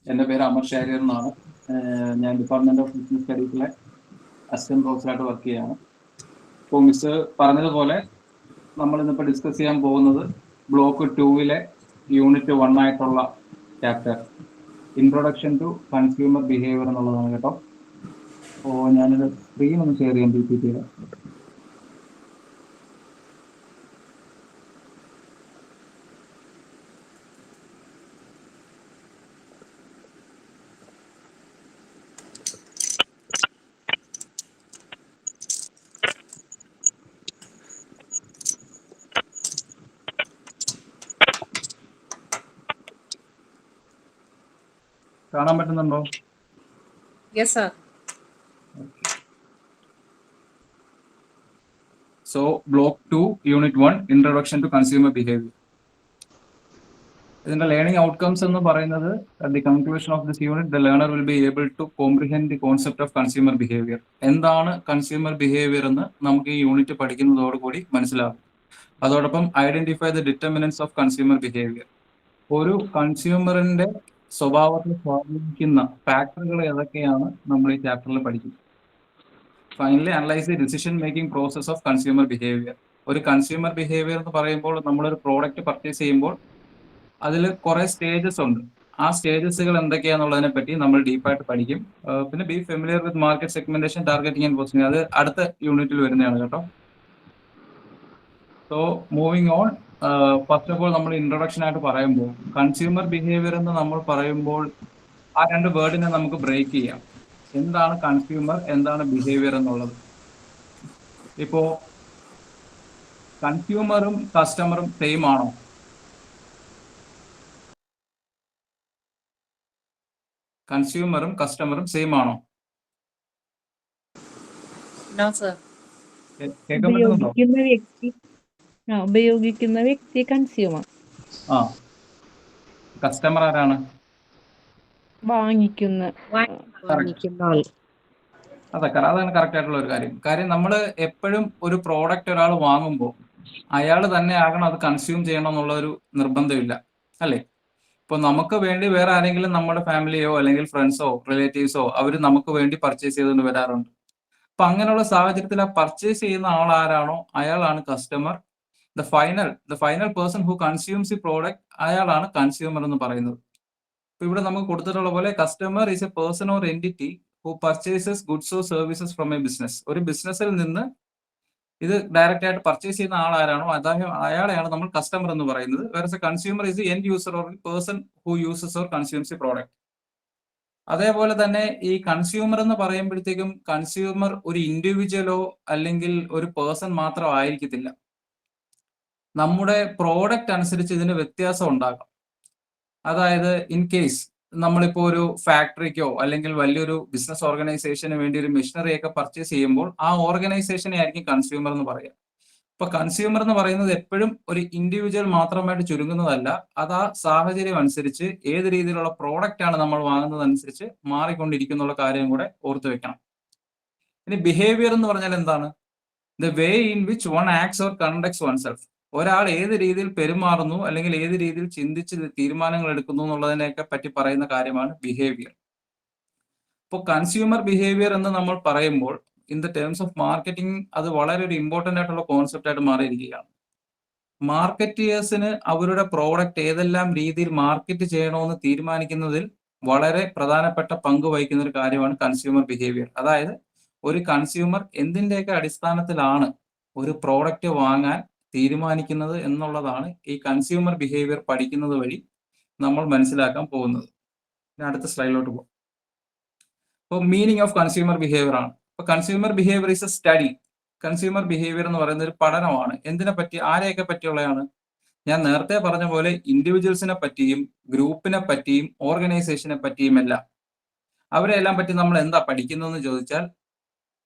എൻ്റെ പേര് അമർ ഷാരിയർ എന്നാണ്. ഞാൻ ഡിപ്പാർട്ട്മെന്റ് ഓഫ് ബിസിനസ് സ്റ്റഡീസിലെ അസിസ്റ്റന്റ് പ്രൊഫസറായിട്ട് വർക്ക് ചെയ്യാണ്. ഇപ്പോൾ മിസ്റ്റർ പറഞ്ഞതുപോലെ നമ്മൾ ഇന്നിപ്പോൾ ഡിസ്കസ് ചെയ്യാൻ പോകുന്നത് ബ്ലോക്ക് 2-ലെ യൂണിറ്റ് 1 ആയിട്ടുള്ള chapter introduction to consumer behaviour എന്നുള്ളതാണ് കേട്ടോ. അപ്പോൾ ഞാനൊരു സ്ക്രീൻ ഒന്ന് ഷെയർ ചെയ്യാൻ PPT-യിൽ. കാണാൻ പറ്റുന്നുണ്ടോ? Yes, sir. So, Block 2, Unit 1, Introduction to Consumer Behavior. ഇതിന്റെ ലേണിംഗ് ഔട്ട്കംസ് എന്ന് പറയുന്നത് at the conclusion of this unit, the learner will be able to comprehend the concept of consumer behavior. എന്താണ് consumer behaviour എന്ന് നമുക്ക് ഈ unit പഠിക്കുന്നതോടുകൂടി മനസ്സിലാകും. അതോടൊപ്പം identify the determinants of consumer behaviour. ഒരു കൺസ്യൂമറിന്റെ സ്വഭാവത്തെ സ്വാധീനിക്കുന്ന ഫാക്ടറുകൾ ഏതൊക്കെയാണ് നമ്മൾ ഈ ചാപ്റ്ററിൽ പഠിക്കുന്നത്. Finally analyse the decision making process of consumer behaviour. ഒരു കൺസ്യൂമർ ബിഹേവിയർ എന്ന് പറയുമ്പോൾ നമ്മളൊരു പ്രോഡക്റ്റ് പർച്ചേസ് ചെയ്യുമ്പോൾ അതിൽ കുറെ സ്റ്റേജസ് ഉണ്ട്. ആ സ്റ്റേജസുകൾ എന്തൊക്കെയാണെന്നുള്ളതിനെ പറ്റി നമ്മൾ ഡീപ്പായിട്ട് പഠിക്കും. പിന്നെ B familiar with market segmentation, targeting and posting, അത് അടുത്ത യൂണിറ്റിൽ വരുന്നതാണ് കേട്ടോ. So moving on, first of all നമ്മൾ ഇൻട്രൊഡക്ഷൻ ആയിട്ട് പറയുമ്പോൾ കൺസ്യൂമർ ബിഹേവിയർ എന്ന് നമ്മൾ പറയുമ്പോൾ ആ രണ്ട് വേർഡിനെ നമുക്ക് ബ്രേക്ക് ചെയ്യാം. എന്താണ് കൺസ്യൂമർ, എന്താണ് ബിഹേവിയർ എന്നുള്ളത്. ഇപ്പോ കൺസ്യൂമറും കസ്റ്റമറും സെയിം ആണോ? കൺസ്യൂമറും കസ്റ്റമറും സെയിം ആണോ? No, sir. കേൾക്കാൻ പറ്റുന്നുണ്ടോ? ഉപയോഗിക്കുന്ന വ്യക്തി കൺസ്യൂമർ. ആ, കസ്റ്റമർ ആരാണ്? വാങ്ങിക്കുന്ന ആൾ. അതാണ് കറക്റ്റ് ആയിട്ടുള്ള ഒരു കാര്യം. നമ്മൾ എപ്പോഴും ഒരു പ്രോഡക്റ്റ് ഒരാൾ വാങ്ങുമ്പോൾ അയാൾ തന്നെ ആകണം അത് കൺസ്യൂം ചെയ്യണം എന്നുള്ള ഒരു നിർബന്ധമില്ല, അല്ലേ? ഇപ്പൊ നമുക്ക് വേണ്ടി വേറെ ആരെങ്കിലും നമ്മുടെ ഫാമിലിയോ അല്ലെങ്കിൽ ഫ്രണ്ട്സോ റിലേറ്റീവ്സോ അവർ നമുക്ക് വേണ്ടി പർച്ചേസ് ചെയ്തുകൊണ്ട് വരാറുണ്ട്. അപ്പൊ അങ്ങനെയുള്ള സാഹചര്യത്തിൽ ആ പർച്ചേസ് ചെയ്യുന്ന ആൾ ആരാണോ അയാളാണ് customer. The final person who consumes the product, അയാളാണ് കൺസ്യൂമർ എന്ന് പറയുന്നത്. ഇപ്പൊ ഇവിടെ നമുക്ക് കൊടുത്തിട്ടുള്ള പോലെ customer is A person or entity who purchases goods or services from A business. ഒരു ബിസിനസ്സിൽ നിന്ന് ഇത് ഡയറക്റ്റ് ആയിട്ട് പർച്ചേസ് ചെയ്യുന്ന ആൾ ആരാണോ അയാളെയാണ് നമ്മൾ കസ്റ്റമർ എന്ന് പറയുന്നത്. വേറെ consumer is end user or person who uses or consumes the product. അതേപോലെ തന്നെ ഈ കൺസ്യൂമർ എന്ന് പറയുമ്പോഴത്തേക്കും കൺസ്യൂമർ ഒരു ഇൻഡിവിജ്വലോ അല്ലെങ്കിൽ ഒരു പേഴ്സൺ മാത്രം ആയിരിക്കത്തില്ല. നമ്മുടെ പ്രോഡക്റ്റ് അനുസരിച്ച് ഇതിന് വ്യത്യാസം ഉണ്ടാകാം. അതായത് ഇൻ കേസ് നമ്മളിപ്പോൾ ഒരു ഫാക്ടറിക്കോ അല്ലെങ്കിൽ വലിയൊരു ബിസിനസ് ഓർഗനൈസേഷന് വേണ്ടി ഒരു മെഷീനറി ഒക്കെ പർച്ചേസ് ചെയ്യുമ്പോൾ ആ ഓർഗനൈസേഷനെ ആയിരിക്കും കൺസ്യൂമർ എന്ന് പറയുക. ഇപ്പൊ കൺസ്യൂമർ എന്ന് പറയുന്നത് എപ്പോഴും ഒരു ഇൻഡിവിജ്വൽ മാത്രമായിട്ട് ചുരുങ്ങുന്നതല്ല. അത് ആ സാഹചര്യം അനുസരിച്ച് ഏത് രീതിയിലുള്ള പ്രോഡക്റ്റ് ആണ് നമ്മൾ വാങ്ങുന്നത് അനുസരിച്ച് മാറിക്കൊണ്ടിരിക്കുന്നുള്ള കാര്യം കൂടെ ഓർത്തു വെക്കണം. ഇനി ബിഹേവിയർ എന്ന് പറഞ്ഞാൽ എന്താണ്? The way in which one acts or conducts one self. ഒരാൾ ഏത് രീതിയിൽ പെരുമാറുന്നു അല്ലെങ്കിൽ ഏത് രീതിയിൽ ചിന്തിച്ച് തീരുമാനങ്ങൾ എടുക്കുന്നു എന്നുള്ളതിനെയൊക്കെ പറ്റി പറയുന്ന കാര്യമാണ് ബിഹേവിയർ. ഇപ്പോൾ കൺസ്യൂമർ ബിഹേവിയർ എന്ന് നമ്മൾ പറയുമ്പോൾ in the terms of marketing അത് വളരെ ഒരു ഇമ്പോർട്ടൻ്റ് ആയിട്ടുള്ള കോൺസെപ്റ്റ് ആയിട്ട് മാറിയിരിക്കുകയാണ്. മാർക്കറ്റിയേഴ്സിന് അവരുടെ പ്രോഡക്റ്റ് ഏതെല്ലാം രീതിയിൽ മാർക്കറ്റ് ചെയ്യണമെന്ന് തീരുമാനിക്കുന്നതിൽ വളരെ പ്രധാനപ്പെട്ട പങ്ക് വഹിക്കുന്ന ഒരു കാര്യമാണ് കൺസ്യൂമർ ബിഹേവിയർ. അതായത് ഒരു കൺസ്യൂമർ എന്തിൻ്റെയൊക്കെ അടിസ്ഥാനത്തിലാണ് ഒരു പ്രോഡക്റ്റ് വാങ്ങാൻ തീരുമാനിക്കുന്നത് എന്നുള്ളതാണ് ഈ കൺസ്യൂമർ ബിഹേവിയർ പഠിക്കുന്നത് വഴി നമ്മൾ മനസ്സിലാക്കാൻ പോകുന്നത്. അടുത്ത സ്ലൈഡിലോട്ട് പോകും. ഇപ്പോൾ മീനിങ് ഓഫ് കൺസ്യൂമർ ബിഹേവിയർ ആണ്. ഇപ്പൊ consumer behaviour is a study. Consumer behaviour എന്ന് പറയുന്നത് ഒരു പഠനമാണ്. എന്തിനെ പറ്റി, ആരെയൊക്കെ പറ്റിയുള്ളതാണ്? ഞാൻ നേരത്തെ പറഞ്ഞ പോലെ ഇൻഡിവിജ്വൽസിനെ പറ്റിയും ഗ്രൂപ്പിനെ പറ്റിയും ഓർഗനൈസേഷനെ പറ്റിയും എല്ലാം. അവരെ എല്ലാം പറ്റി നമ്മൾ എന്താ പഠിക്കുന്നതെന്ന് ചോദിച്ചാൽ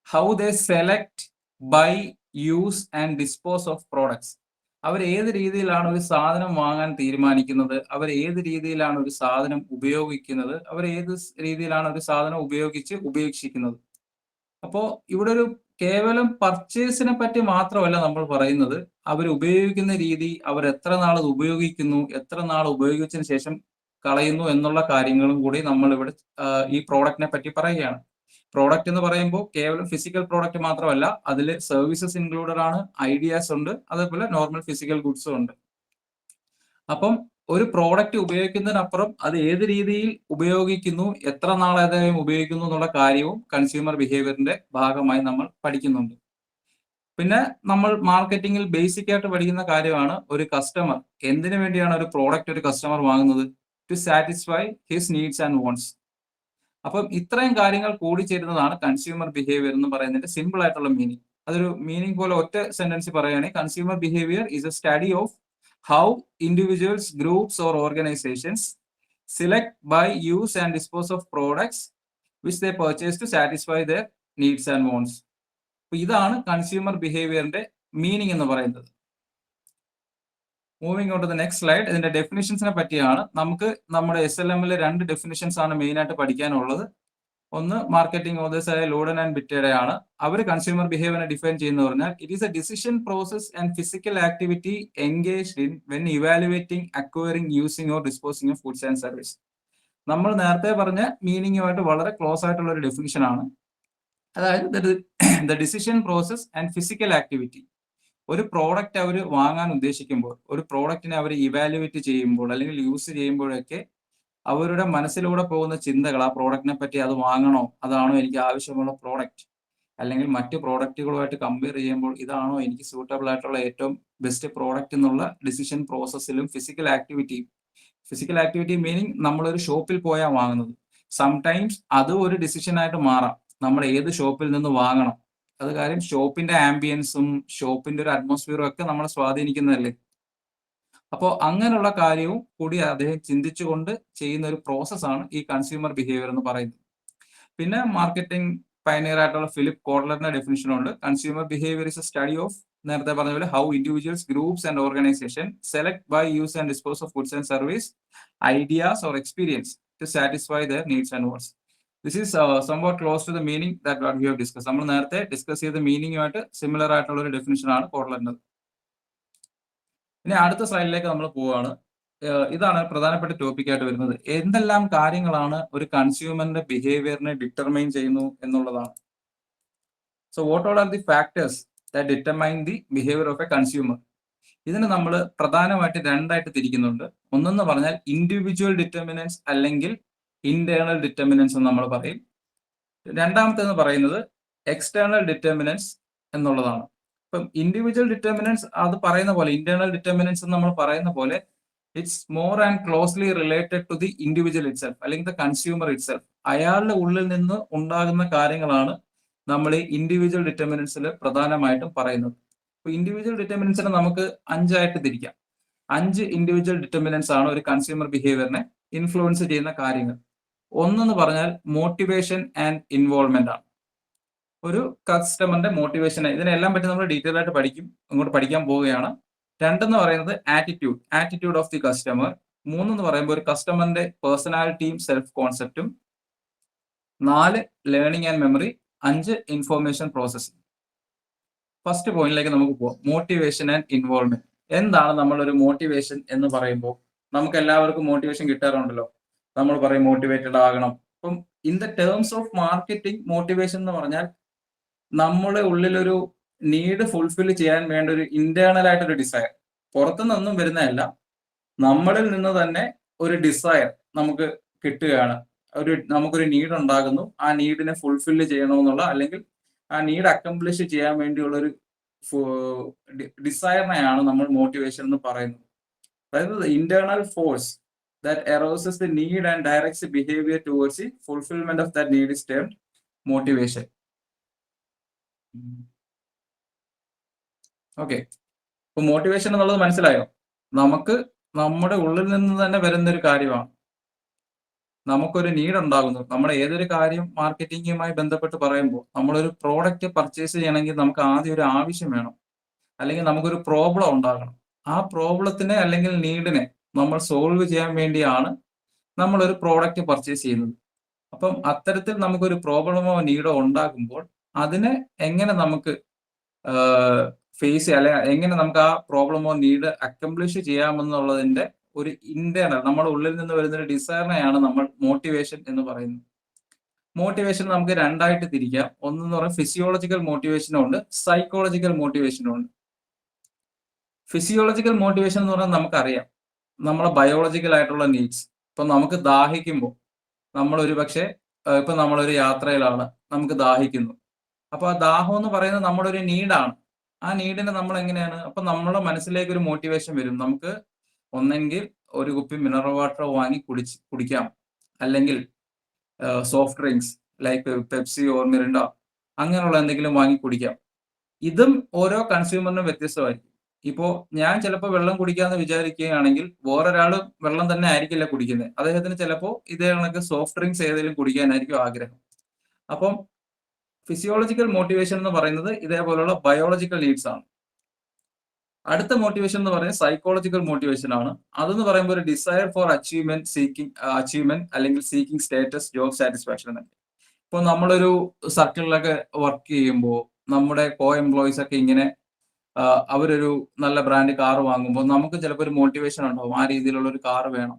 how they select, buy, use and dispose of products. അവർ ഏത് രീതിയിലാണ് ഒരു സാധനം വാങ്ങാൻ തീരുമാനിക്കുന്നത്, അവർ ഏത് രീതിയിലാണ് ഒരു സാധനം ഉപയോഗിക്കുന്നത്, അവർ ഏത് രീതിയിലാണ് ഒരു സാധനം ഉപേക്ഷിക്കുന്നത്. അപ്പോൾ ഇവിടെ ഒരു കേവലം പർച്ചേസിനെ പറ്റി മാത്രമല്ല നമ്മൾ പറയുന്നത്, അവർ ഉപയോഗിക്കുന്ന രീതി, അവർ എത്ര നാൾ ഉപയോഗിക്കുന്നു, എത്ര നാൾ ഉപയോഗിച്ചതിന് ശേഷം കളയുന്നു എന്നുള്ള കാര്യങ്ങളും കൂടി നമ്മൾ ഇവിടെ ഈ പ്രോഡക്റ്റിനെ പറ്റി പറയുകയാണ്. പ്രോഡക്റ്റ് എന്ന് പറയുമ്പോൾ കേവലം ഫിസിക്കൽ പ്രോഡക്റ്റ് മാത്രമല്ല, അതിൽ സർവീസസ് ഇൻക്ലൂഡഡ് ആണ്, ഐഡിയാസ് ഉണ്ട്, അതേപോലെ നോർമൽ ഫിസിക്കൽ ഗുഡ്സും ഉണ്ട്. അപ്പം ഒരു പ്രോഡക്റ്റ് ഉപയോഗിക്കുന്നതിനപ്പുറം അത് ഏത് രീതിയിൽ ഉപയോഗിക്കുന്നു, എത്ര നാൾ അദ്ദേഹം ഉപയോഗിക്കുന്നു എന്നുള്ള കാര്യവും കൺസ്യൂമർ ബിഹേവിയറിന്റെ ഭാഗമായി നമ്മൾ പഠിക്കുന്നുണ്ട്. പിന്നെ നമ്മൾ മാർക്കറ്റിംഗിൽ ബേസിക് ആയിട്ട് പഠിക്കുന്ന കാര്യമാണ് ഒരു കസ്റ്റമർ എന്തിനു വേണ്ടിയാണ് ഒരു പ്രോഡക്റ്റ് ഒരു കസ്റ്റമർ വാങ്ങുന്നത്? To satisfy his needs and wants. അപ്പം ഇത്രയും കാര്യങ്ങൾ കൂടിച്ചേരുന്നതാണ് കൺസ്യൂമർ ബിഹേവിയർ എന്ന് പറയുന്നതിന്റെ സിമ്പിൾ ആയിട്ടുള്ള മീനിങ്. അതൊരു മീനിങ് പോലെ ഒറ്റ സെന്റൻസ് പറയുകയാണെങ്കിൽ consumer behaviour is A study of how individuals, groups or organizations select, buy, use and dispose of products which they purchase to satisfy their needs and wants. അപ്പോൾ ഇതാണ് consumer ബിഹേവിയറിന്റെ meaning എന്ന് പറയുന്നത്. Moving on to the next slide. ഇതിന്റെ ഡെഫിനിഷൻസിനെ പറ്റിയാണ്. നമുക്ക് നമ്മുടെ SLM രണ്ട് ഡെഫിനിഷൻസ് ആണ് മെയിൻ ആയിട്ട് പഠിക്കാനുള്ളത്. ഒന്ന് മാർക്കറ്റിംഗ് ഓതേഴ്സായ ലോഡൻ ആൻഡ് ബിറ്റയുടെ ആണ്. അവർ കൺസ്യൂമർ ബിഹേവിയറിനെ ഡിഫൈൻ ചെയ്യുന്ന പറഞ്ഞാൽ it is A decision process and physical activity engaged in when evaluating, acquiring, using or disposing of goods and service. നമ്മൾ നേരത്തെ പറഞ്ഞ മീനിങ്ങുമായിട്ട് വളരെ ക്ലോസ് ആയിട്ടുള്ള ഒരു ഡെഫിനിഷൻ ആണ്. അതായത് the decision process and physical activity. ഒരു പ്രോഡക്റ്റ് അവർ വാങ്ങാൻ ഉദ്ദേശിക്കുമ്പോൾ, ഒരു പ്രോഡക്റ്റിനെ അവർ ഇവാലുവേറ്റ് ചെയ്യുമ്പോൾ അല്ലെങ്കിൽ യൂസ് ചെയ്യുമ്പോഴൊക്കെ അവരുടെ മനസ്സിലൂടെ പോകുന്ന ചിന്തകൾ, ആ പ്രോഡക്റ്റിനെ പറ്റി, അത് വാങ്ങണോ, അതാണോ എനിക്ക് ആവശ്യമുള്ള പ്രോഡക്റ്റ്, അല്ലെങ്കിൽ മറ്റു പ്രോഡക്റ്റുകളുമായിട്ട് കമ്പയർ ചെയ്യുമ്പോൾ ഇതാണോ എനിക്ക് സൂട്ടബിൾ ആയിട്ടുള്ള ഏറ്റവും ബെസ്റ്റ് പ്രോഡക്റ്റ് എന്നുള്ള ഡിസിഷൻ പ്രോസസ്സിലും ഫിസിക്കൽ ആക്ടിവിറ്റി മീനിങ് നമ്മളൊരു ഷോപ്പിൽ പോയാൽ വാങ്ങുന്നത്. സംടൈംസ് അത് ഒരു ഡിസിഷൻ ആയിട്ട് മാറാം, നമ്മൾ ഏത് ഷോപ്പിൽ നിന്ന് വാങ്ങണം. അത് കാര്യം ഷോപ്പിന്റെ ആംബിയൻസും ഷോപ്പിന്റെ ഒരു അറ്റ്മോസ്ഫിയറും ഒക്കെ നമ്മളെ സ്വാധീനിക്കുന്നതല്ലേ. അപ്പോൾ അങ്ങനെയുള്ള കാര്യവും കൂടി അദ്ദേഹം ചിന്തിച്ചുകൊണ്ട് ചെയ്യുന്ന ഒരു പ്രോസസ്സാണ് ഈ കൺസ്യൂമർ ബിഹേവിയർ എന്ന് പറയുന്നത്. പിന്നെ മാർക്കറ്റിംഗ് പയനിയർ ആയിട്ടുള്ള ഫിലിപ്പ് കോട്ട്ലറിന്റെ ഡെഫിനിഷൻ ഉണ്ട്. Consumer behaviour is a study of, നേരത്തെ പറഞ്ഞ പോലെ, how individuals, groups and organisation select, buy, use and dispose of goods and service, ideas or experience to satisfy their needs and wants. This is somewhat close to the meaning that what we have discuss. നമ്മൾ നേരത്തെ discuss ചെയ്ത മീനിങ്ങുമായിട്ട് similar ആയിട്ടുള്ള ഒരു ഡെഫിനിഷനാണ് കോട്ട്ലറിന്റെ. ഇനി അടുത്ത സ്ലൈഡിലേക്ക് നമ്മൾ പോവുകയാണ്. ഇതാണ് പ്രധാനപ്പെട്ട ടോപ്പിക് ആയിട്ട് വരുന്നത്. എന്തെല്ലാം കാര്യങ്ങളാണ് ഒരു കൺസ്യൂമറിന്റെ ബിഹേവിയറിനെ ഡിറ്റർമൈൻ ചെയ്യുന്നു എന്നുള്ളതാണ്. So what all are the factors that determine the behaviour of A consumer? ഇതിന് നമ്മൾ പ്രധാനമായിട്ട് രണ്ടായിട്ട് തിരിക്കുന്നുണ്ട്. ഒന്നെന്ന് പറഞ്ഞാൽ ഇൻഡിവിജ്വൽ ഡിറ്റർമിനൻസ് അല്ലെങ്കിൽ ഇന്റേണൽ ഡിറ്റർമിനൻസ് എന്ന് നമ്മൾ പറയും. രണ്ടാമത്തേന്ന് പറയുന്നത് എക്സ്റ്റേണൽ ഡിറ്റർമിനൻസ് എന്നുള്ളതാണ്. ഇപ്പം ഇൻഡിവിജ്വൽ ഡിറ്റർമിനൻസ് അത് പറയുന്ന പോലെ, ഇന്റേണൽ ഡിറ്റർമിനൻസ് എന്ന് നമ്മൾ പറയുന്ന പോലെ, it's more and closely related to the individual itself അല്ലെങ്കിൽ ദ കൺസ്യൂമർ ഇറ്റ്സെൽഫ്. അയാളുടെ ഉള്ളിൽ നിന്ന് ഉണ്ടാകുന്ന കാര്യങ്ങളാണ് നമ്മൾ ഈ ഇൻഡിവിജ്വൽ ഡിറ്റർമിനൻസിൽ പ്രധാനമായിട്ടും പറയുന്നത്. ഇപ്പൊ ഇൻഡിവിജ്വൽ ഡിറ്റർമിനൻസിനെ നമുക്ക് 5 ആയിട്ട് തിരിക്കാം. 5 ഇൻഡിവിജ്വൽ ഡിറ്റർമിനൻസ് ആണ് ഒരു കൺസ്യൂമർ ബിഹേവിയറിനെ ഇൻഫ്ലുവൻസ് ചെയ്യുന്ന കാര്യങ്ങൾ. ഒന്നെന്ന് പറഞ്ഞാൽ മോട്ടിവേഷൻ ആൻഡ് ഇൻവോൾവ്മെന്റ് ആണ്. ഒരു കസ്റ്റമറിന്റെ മോട്ടിവേഷൻ, ഇതിനെല്ലാം പറ്റി നമ്മൾ ഡീറ്റെയിൽ ആയിട്ട് അങ്ങോട്ട് പഠിക്കാൻ പോവുകയാണ്. 2 എന്ന് പറയുന്നത് ആറ്റിറ്റ്യൂഡ് ഓഫ് ദി കസ്റ്റമർ. 3 എന്ന് പറയുമ്പോൾ ഒരു കസ്റ്റമറിന്റെ പേഴ്സണാലിറ്റിയും സെൽഫ് കോൺസെപ്റ്റും. 4 learning and memory. 5 information processing. First പോയിന്റിലേക്ക് നമുക്ക് പോവാം, മോട്ടിവേഷൻ ആൻഡ് ഇൻവോൾവ്മെന്റ്. എന്താണ് നമ്മളൊരു മോട്ടിവേഷൻ എന്ന് പറയുമ്പോൾ? നമുക്ക് എല്ലാവർക്കും മോട്ടിവേഷൻ കിട്ടാറുണ്ടല്ലോ. നമ്മൾ പറയും മോട്ടിവേറ്റഡ് ആകണം. അപ്പം in the terms of marketing, motivation എന്ന് പറഞ്ഞാൽ നമ്മുടെ ഉള്ളിലൊരു നീഡ് ഫുൾഫിൽ ചെയ്യാൻ വേണ്ട ഒരു ഇന്റേണൽ ആയിട്ടൊരു ഡിസയർ, പുറത്തുനിന്നൊന്നും വരുന്നതല്ല, നമ്മളിൽ നിന്ന് തന്നെ ഒരു ഡിസയർ നമുക്ക് കിട്ടുകയാണ്. നമുക്കൊരു നീഡ് ഉണ്ടാകുന്നു, ആ നീഡിനെ ഫുൾഫിൽ ചെയ്യണമെന്നുള്ള, അല്ലെങ്കിൽ ആ നീഡ് അക്കംപ്ലിഷ് ചെയ്യാൻ വേണ്ടിയുള്ള ഒരു ഡിസയറിനെയാണ് നമ്മൾ മോട്ടിവേഷൻ എന്ന് പറയുന്നത്. അതായത് internal force that arouses the need and directs the behavior towards the fulfillment of that need is termed motivation. Okay, ഇപ്പൊ മോട്ടിവേഷൻ എന്നുള്ളത് മനസ്സിലായോ? നമുക്ക് നമ്മുടെ ഉള്ളിൽ നിന്ന് തന്നെ വരുന്ന ഒരു കാര്യമാണ്. നമുക്കൊരു നീഡ് ഉണ്ടാകുന്നു. നമ്മുടെ ഏതൊരു കാര്യം മാർക്കറ്റിംഗുമായി ബന്ധപ്പെട്ട് പറയുമ്പോൾ, നമ്മളൊരു പ്രോഡക്റ്റ് പർച്ചേസ് ചെയ്യണമെങ്കിൽ നമുക്ക് ആദ്യം ഒരു ആവശ്യം വേണം, അല്ലെങ്കിൽ നമുക്കൊരു പ്രോബ്ലം ഉണ്ടാകണം. ആ പ്രോബ്ലത്തിനെ അല്ലെങ്കിൽ നീഡിനെ നമ്മൾ സോൾവ് ചെയ്യാൻ വേണ്ടിയാണ് നമ്മളൊരു പ്രോഡക്റ്റ് പർച്ചേസ് ചെയ്യുന്നത്. അപ്പം അത്തരത്തിൽ നമുക്കൊരു പ്രോബ്ലമോ നീഡോ ഉണ്ടാകുമ്പോൾ അതിനെ എങ്ങനെ നമുക്ക് ഫേസ് ചെയ്യാം, അല്ലെങ്കിൽ എങ്ങനെ നമുക്ക് ആ പ്രോബ്ലമോ നീഡ് അക്കംപ്ലിഷ് ചെയ്യാമെന്നുള്ളതിന്റെ ഒരു ഇന്റേണൽ നമ്മുടെ ഉള്ളിൽ നിന്ന് വരുന്ന ഒരു ഡിസയറിനെയാണ് നമ്മൾ മോട്ടിവേഷൻ എന്ന് പറയുന്നത്. മോട്ടിവേഷൻ നമുക്ക് രണ്ടായിട്ട് തിരിക്കാം. ഒന്നെന്ന് പറയുന്നത് ഫിസിയോളജിക്കൽ മോട്ടിവേഷനും ഉണ്ട്, സൈക്കോളജിക്കൽ മോട്ടിവേഷനും ഉണ്ട്. ഫിസിയോളജിക്കൽ മോട്ടിവേഷൻ എന്ന് പറഞ്ഞാൽ നമുക്കറിയാം നമ്മളെ ബയോളജിക്കൽ ആയിട്ടുള്ള നീഡ്സ്. ഇപ്പൊ നമുക്ക് ദാഹിക്കുമ്പോൾ നമ്മൾ ഒരു പക്ഷേ ഇപ്പൊ നമ്മളൊരു യാത്രയിലാണ്, നമുക്ക് ദാഹിക്കുന്നു. അപ്പൊ ആ ദാഹം എന്ന് പറയുന്നത് നമ്മുടെ ഒരു നീഡാണ്. ആ നീഡിനെ നമ്മൾ എങ്ങനെയാണ്, അപ്പൊ നമ്മുടെ മനസ്സിലേക്ക് ഒരു മോട്ടിവേഷൻ വരും. നമുക്ക് ഒന്നെങ്കിൽ ഒരു കുപ്പി മിനറൽ വാട്ടർ വാങ്ങി കുടിക്കാം, അല്ലെങ്കിൽ soft drinks like Pepsi or Mirinda അങ്ങനെയുള്ള എന്തെങ്കിലും വാങ്ങി കുടിക്കാം. ഇതും ഓരോ കൺസ്യൂമറിനും വ്യത്യസ്തമായിരിക്കും. ഇപ്പോ ഞാൻ ചിലപ്പോൾ വെള്ളം കുടിക്കാന്ന് വിചാരിക്കുകയാണെങ്കിൽ വേറൊരാൾ വെള്ളം തന്നെ ആയിരിക്കില്ല കുടിക്കുന്നത്. അദ്ദേഹത്തിന് ചിലപ്പോൾ ഇതേ കണക്ക് സോഫ്റ്റ് ഡ്രിങ്ക്സ് ഏതെങ്കിലും കുടിക്കാനായിരിക്കും ആഗ്രഹം. അപ്പം ഫിസിയോളജിക്കൽ മോട്ടിവേഷൻ എന്ന് പറയുന്നത് ഇതേപോലുള്ള ബയോളജിക്കൽ നീഡ്സ് ആണ്. അടുത്ത മോട്ടിവേഷൻ എന്ന് പറയുന്നത് സൈക്കോളജിക്കൽ മോട്ടിവേഷൻ ആണ്. അതെന്ന് പറയുമ്പോൾ ഒരു ഡിസയർ ഫോർ അച്ചീവ്മെന്റ് അല്ലെങ്കിൽ സീക്കിംഗ് സ്റ്റേറ്റസ്, ജോബ് സാറ്റിസ്ഫാക്ഷൻ എന്നൊക്കെ. ഇപ്പോൾ നമ്മളൊരു സർക്കിളിലൊക്കെ വർക്ക് ചെയ്യുമ്പോൾ നമ്മുടെ കോ എംപ്ലോയീസ് ഒക്കെ ഇങ്ങനെ അവരൊരു നല്ല ബ്രാൻഡ് കാർ വാങ്ങുമ്പോൾ നമുക്ക് ചിലപ്പോൾ ഒരു മോട്ടിവേഷൻ ഉണ്ടാവും, ആ രീതിയിലുള്ള ഒരു കാർ വേണം.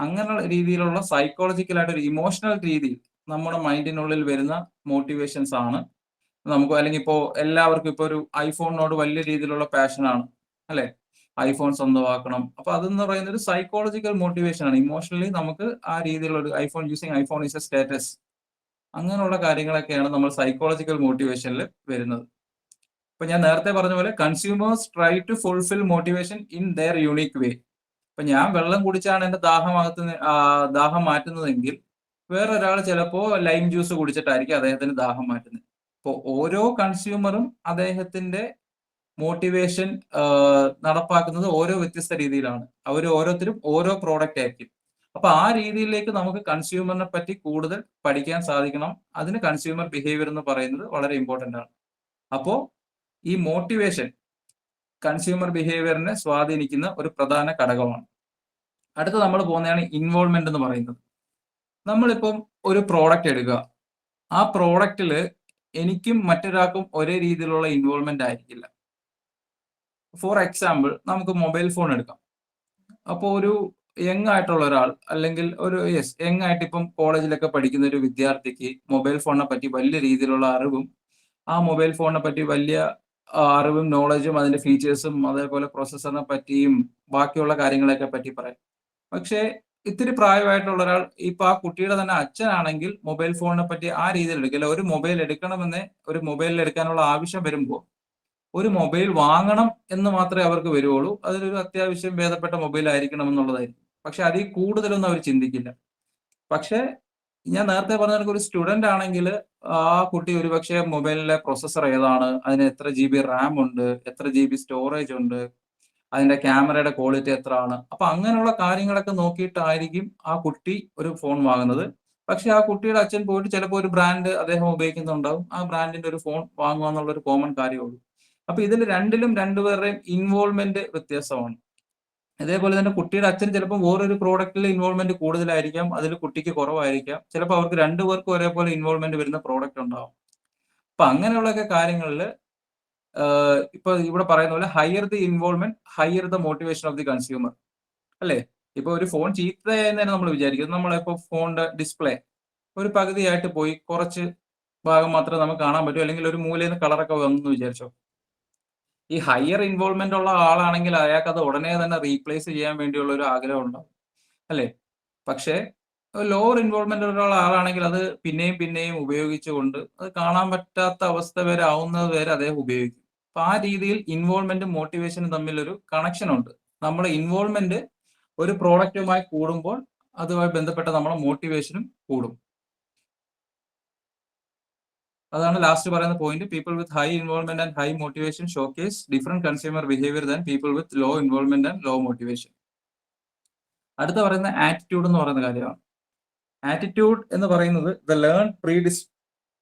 അങ്ങനെയുള്ള രീതിയിലുള്ള സൈക്കോളജിക്കലായിട്ട് ഒരു ഇമോഷണൽ രീതിയിൽ നമ്മുടെ മൈൻഡിനുള്ളിൽ വരുന്ന മോട്ടിവേഷൻസ് ആണ് നമുക്ക്. അല്ലെങ്കിൽ ഇപ്പോൾ എല്ലാവർക്കും ഇപ്പോൾ ഒരു ഐഫോണിനോട് വലിയ രീതിയിലുള്ള പാഷനാണ് അല്ലെ, ഐഫോൺ സ്വന്തമാക്കണം. അപ്പൊ അതെന്ന് പറയുന്ന ഒരു സൈക്കോളജിക്കൽ മോട്ടിവേഷൻ ആണ്. ഇമോഷണലി നമുക്ക് ആ രീതിയിലുള്ള ഒരു ഐഫോൺ ഈസ് എ സ്റ്റാറ്റസ്, അങ്ങനെയുള്ള കാര്യങ്ങളൊക്കെയാണ് നമ്മൾ സൈക്കോളജിക്കൽ മോട്ടിവേഷനിൽ വരുന്നത്. ഇപ്പൊ ഞാൻ നേരത്തെ പറഞ്ഞ പോലെ consumers try to fulfil motivation in their unique way. ഇപ്പൊ ഞാൻ വെള്ളം കുടിച്ചാണ് എന്റെ ദാഹം മാറ്റുന്നതെങ്കിൽ വേറൊരാൾ ചിലപ്പോ ലൈം ജ്യൂസ് കുടിച്ചിട്ടായിരിക്കും അദ്ദേഹത്തിന് ദാഹം മാറ്റുന്നത്. അപ്പോൾ ഓരോ കൺസ്യൂമറും അദ്ദേഹത്തിന്റെ മോട്ടിവേഷൻ നടപ്പാക്കുന്നത് ഓരോ വ്യത്യസ്ത രീതിയിലാണ്. അവർ ഓരോരുത്തരും ഓരോ പ്രോഡക്റ്റ് ആയിരിക്കും. അപ്പൊ ആ രീതിയിലേക്ക് നമുക്ക് കൺസ്യൂമറിനെ പറ്റി കൂടുതൽ പഠിക്കാൻ സാധിക്കണം. അതിന് കൺസ്യൂമർ ബിഹേവിയർ എന്ന് പറയുന്നത് വളരെ ഇമ്പോർട്ടന്റ് ആണ്. അപ്പോ ഈ മോട്ടിവേഷൻ കൺസ്യൂമർ ബിഹേവിയറിനെ സ്വാധീനിക്കുന്ന ഒരു പ്രധാന ഘടകമാണ്. അടുത്ത നമ്മൾ പോകുന്നതാണ് ഇൻവോൾവ്മെന്റ് എന്ന് പറയുന്നത്. നമ്മളിപ്പം ഒരു പ്രോഡക്റ്റ് എടുക്കുക, ആ പ്രോഡക്റ്റിൽ എനിക്കും മറ്റൊരാൾക്കും ഒരേ രീതിയിലുള്ള ഇൻവോൾവ്മെന്റ് ആയിരിക്കില്ല. ഫോർ എക്സാമ്പിൾ നമുക്ക് മൊബൈൽ ഫോൺ എടുക്കാം. അപ്പോൾ ഒരു യങ് ആയിട്ടുള്ള ഒരാൾ, അല്ലെങ്കിൽ ഒരു യങ് ആയിട്ട് ഇപ്പം കോളേജിലൊക്കെ പഠിക്കുന്ന ഒരു വിദ്യാർത്ഥിക്ക് മൊബൈൽ ഫോണിനെ പറ്റി വലിയ രീതിയിലുള്ള അറിവും ആ മൊബൈൽ ഫോണിനെ പറ്റി വലിയ അറിവും നോളജും അതിന്റെ ഫീച്ചേഴ്സും അതേപോലെ പ്രോസസ്സറിനെ പറ്റിയും ബാക്കിയുള്ള കാര്യങ്ങളെയൊക്കെ പറ്റി പറയാം. പക്ഷേ ഇത്തിരി പ്രായമായിട്ടുള്ള ഒരാൾ, ഇപ്പൊ ആ കുട്ടിയുടെ തന്നെ അച്ഛനാണെങ്കിൽ മൊബൈൽ ഫോണിനെ പറ്റി ആ രീതിയിൽ എടുക്കില്ല. ഒരു മൊബൈൽ എടുക്കണമെന്ന്, ഒരു മൊബൈലിൽ എടുക്കാനുള്ള ആവശ്യം വരുമ്പോൾ ഒരു മൊബൈൽ വാങ്ങണം എന്ന് മാത്രമേ അവർക്ക് വരുവുള്ളൂ. അതിലൊരു അത്യാവശ്യം ഭേദപ്പെട്ട മൊബൈൽ ആയിരിക്കണം എന്നുള്ളതായിരിക്കും. പക്ഷെ അതിൽ കൂടുതലൊന്നും അവർ ചിന്തിക്കില്ല. പക്ഷെ ഞാൻ നേരത്തെ പറഞ്ഞ ഒരു സ്റ്റുഡന്റ് ആണെങ്കിൽ ആ കുട്ടി ഒരുപക്ഷെ മൊബൈലിലെ പ്രൊസസ്സർ ഏതാണ്, അതിന് എത്ര GB റാം ഉണ്ട്, എത്ര GB സ്റ്റോറേജ് ഉണ്ട്, അതിന്റെ ക്യാമറയുടെ ക്വാളിറ്റി എത്ര ആണ്, അപ്പൊ അങ്ങനെയുള്ള കാര്യങ്ങളൊക്കെ നോക്കിയിട്ടായിരിക്കും ആ കുട്ടി ഒരു ഫോൺ വാങ്ങുന്നത്. പക്ഷെ ആ കുട്ടിയുടെ അച്ഛൻ പോയിട്ട് ചിലപ്പോൾ ഒരു ബ്രാൻഡ് അദ്ദേഹം ഉപയോഗിക്കുന്നുണ്ടാവും, ആ ബ്രാൻഡിന്റെ ഒരു ഫോൺ വാങ്ങുക എന്നുള്ള ഒരു കോമൺ കാര്യമുള്ളൂ. അപ്പൊ ഇതിൽ രണ്ടിലും രണ്ടുപേരുടെയും ഇൻവോൾവ്മെന്റ് വ്യത്യാസമാണ്. അതേപോലെ തന്നെ കുട്ടിയുടെ അച്ഛൻ ചിലപ്പോൾ വേറൊരു പ്രോഡക്റ്റിൽ ഇൻവോൾവ്മെന്റ് കൂടുതലായിരിക്കാം, അതിൽ കുട്ടിക്ക് കുറവായിരിക്കാം. ചിലപ്പോൾ അവർക്ക് രണ്ടുപേർക്കും ഒരേപോലെ ഇൻവോൾവ്മെന്റ് വരുന്ന പ്രോഡക്റ്റ് ഉണ്ടാവും. അപ്പൊ അങ്ങനെയുള്ളൊക്കെ കാര്യങ്ങളിൽ ഇപ്പൊ ഇവിടെ പറയുന്ന പോലെ higher the involvement higher the motivation of the consumer അല്ലേ. ഇപ്പൊ ഒരു ഫോൺ ചീത്തയെന്ന് നമ്മൾ വിചാരിക്കും. നമ്മളിപ്പോ ഫോണിന്റെ ഡിസ്പ്ലേ ഒരു പകുതിയായിട്ട് പോയി, കുറച്ച് ഭാഗം മാത്രമേ നമുക്ക് കാണാൻ പറ്റൂ, അല്ലെങ്കിൽ ഒരു മൂലയിൽ നിന്ന് കളറൊക്കെ വന്നു വിചാരിച്ചോ. ഈ ഹയർ ഇൻവോൾവ്മെന്റ് ഉള്ള ആളാണെങ്കിൽ അയാൾക്ക് അത് ഉടനെ തന്നെ റീപ്ലേസ് ചെയ്യാൻ വേണ്ടിയുള്ള ഒരു ആഗ്രഹം ഉണ്ടാവും അല്ലേ. പക്ഷേ ലോവർ ഇൻവോൾവ്മെന്റ് ഉള്ള ആളാണെങ്കിൽ അത് പിന്നെയും പിന്നെയും ഉപയോഗിച്ചുകൊണ്ട് അത് കാണാൻ പറ്റാത്ത അവസ്ഥ വരെ ആവുന്നത് വരെ അദ്ദേഹം ഉപയോഗിക്കും. അപ്പൊ ആ രീതിയിൽ ഇൻവോൾവ്മെന്റും മോട്ടിവേഷനും തമ്മിൽ ഒരു കണക്ഷൻ ഉണ്ട്. നമ്മുടെ ഇൻവോൾവ്മെന്റ് ഒരു പ്രോഡക്റ്റുമായി കൂടുമ്പോൾ അതുമായി ബന്ധപ്പെട്ട നമ്മുടെ മോട്ടിവേഷനും കൂടും. അതാണ് ലാസ്റ്റ് പറയുന്ന point. People with high involvement and high motivation showcase different consumer behaviour than people with low involvement and low motivation. അടുത്ത പറയുന്ന ആറ്റിറ്റ്യൂഡ് എന്ന് പറയുന്ന കാര്യമാണ്. ആറ്റിറ്റ്യൂഡ് എന്ന് പറയുന്നത് the learn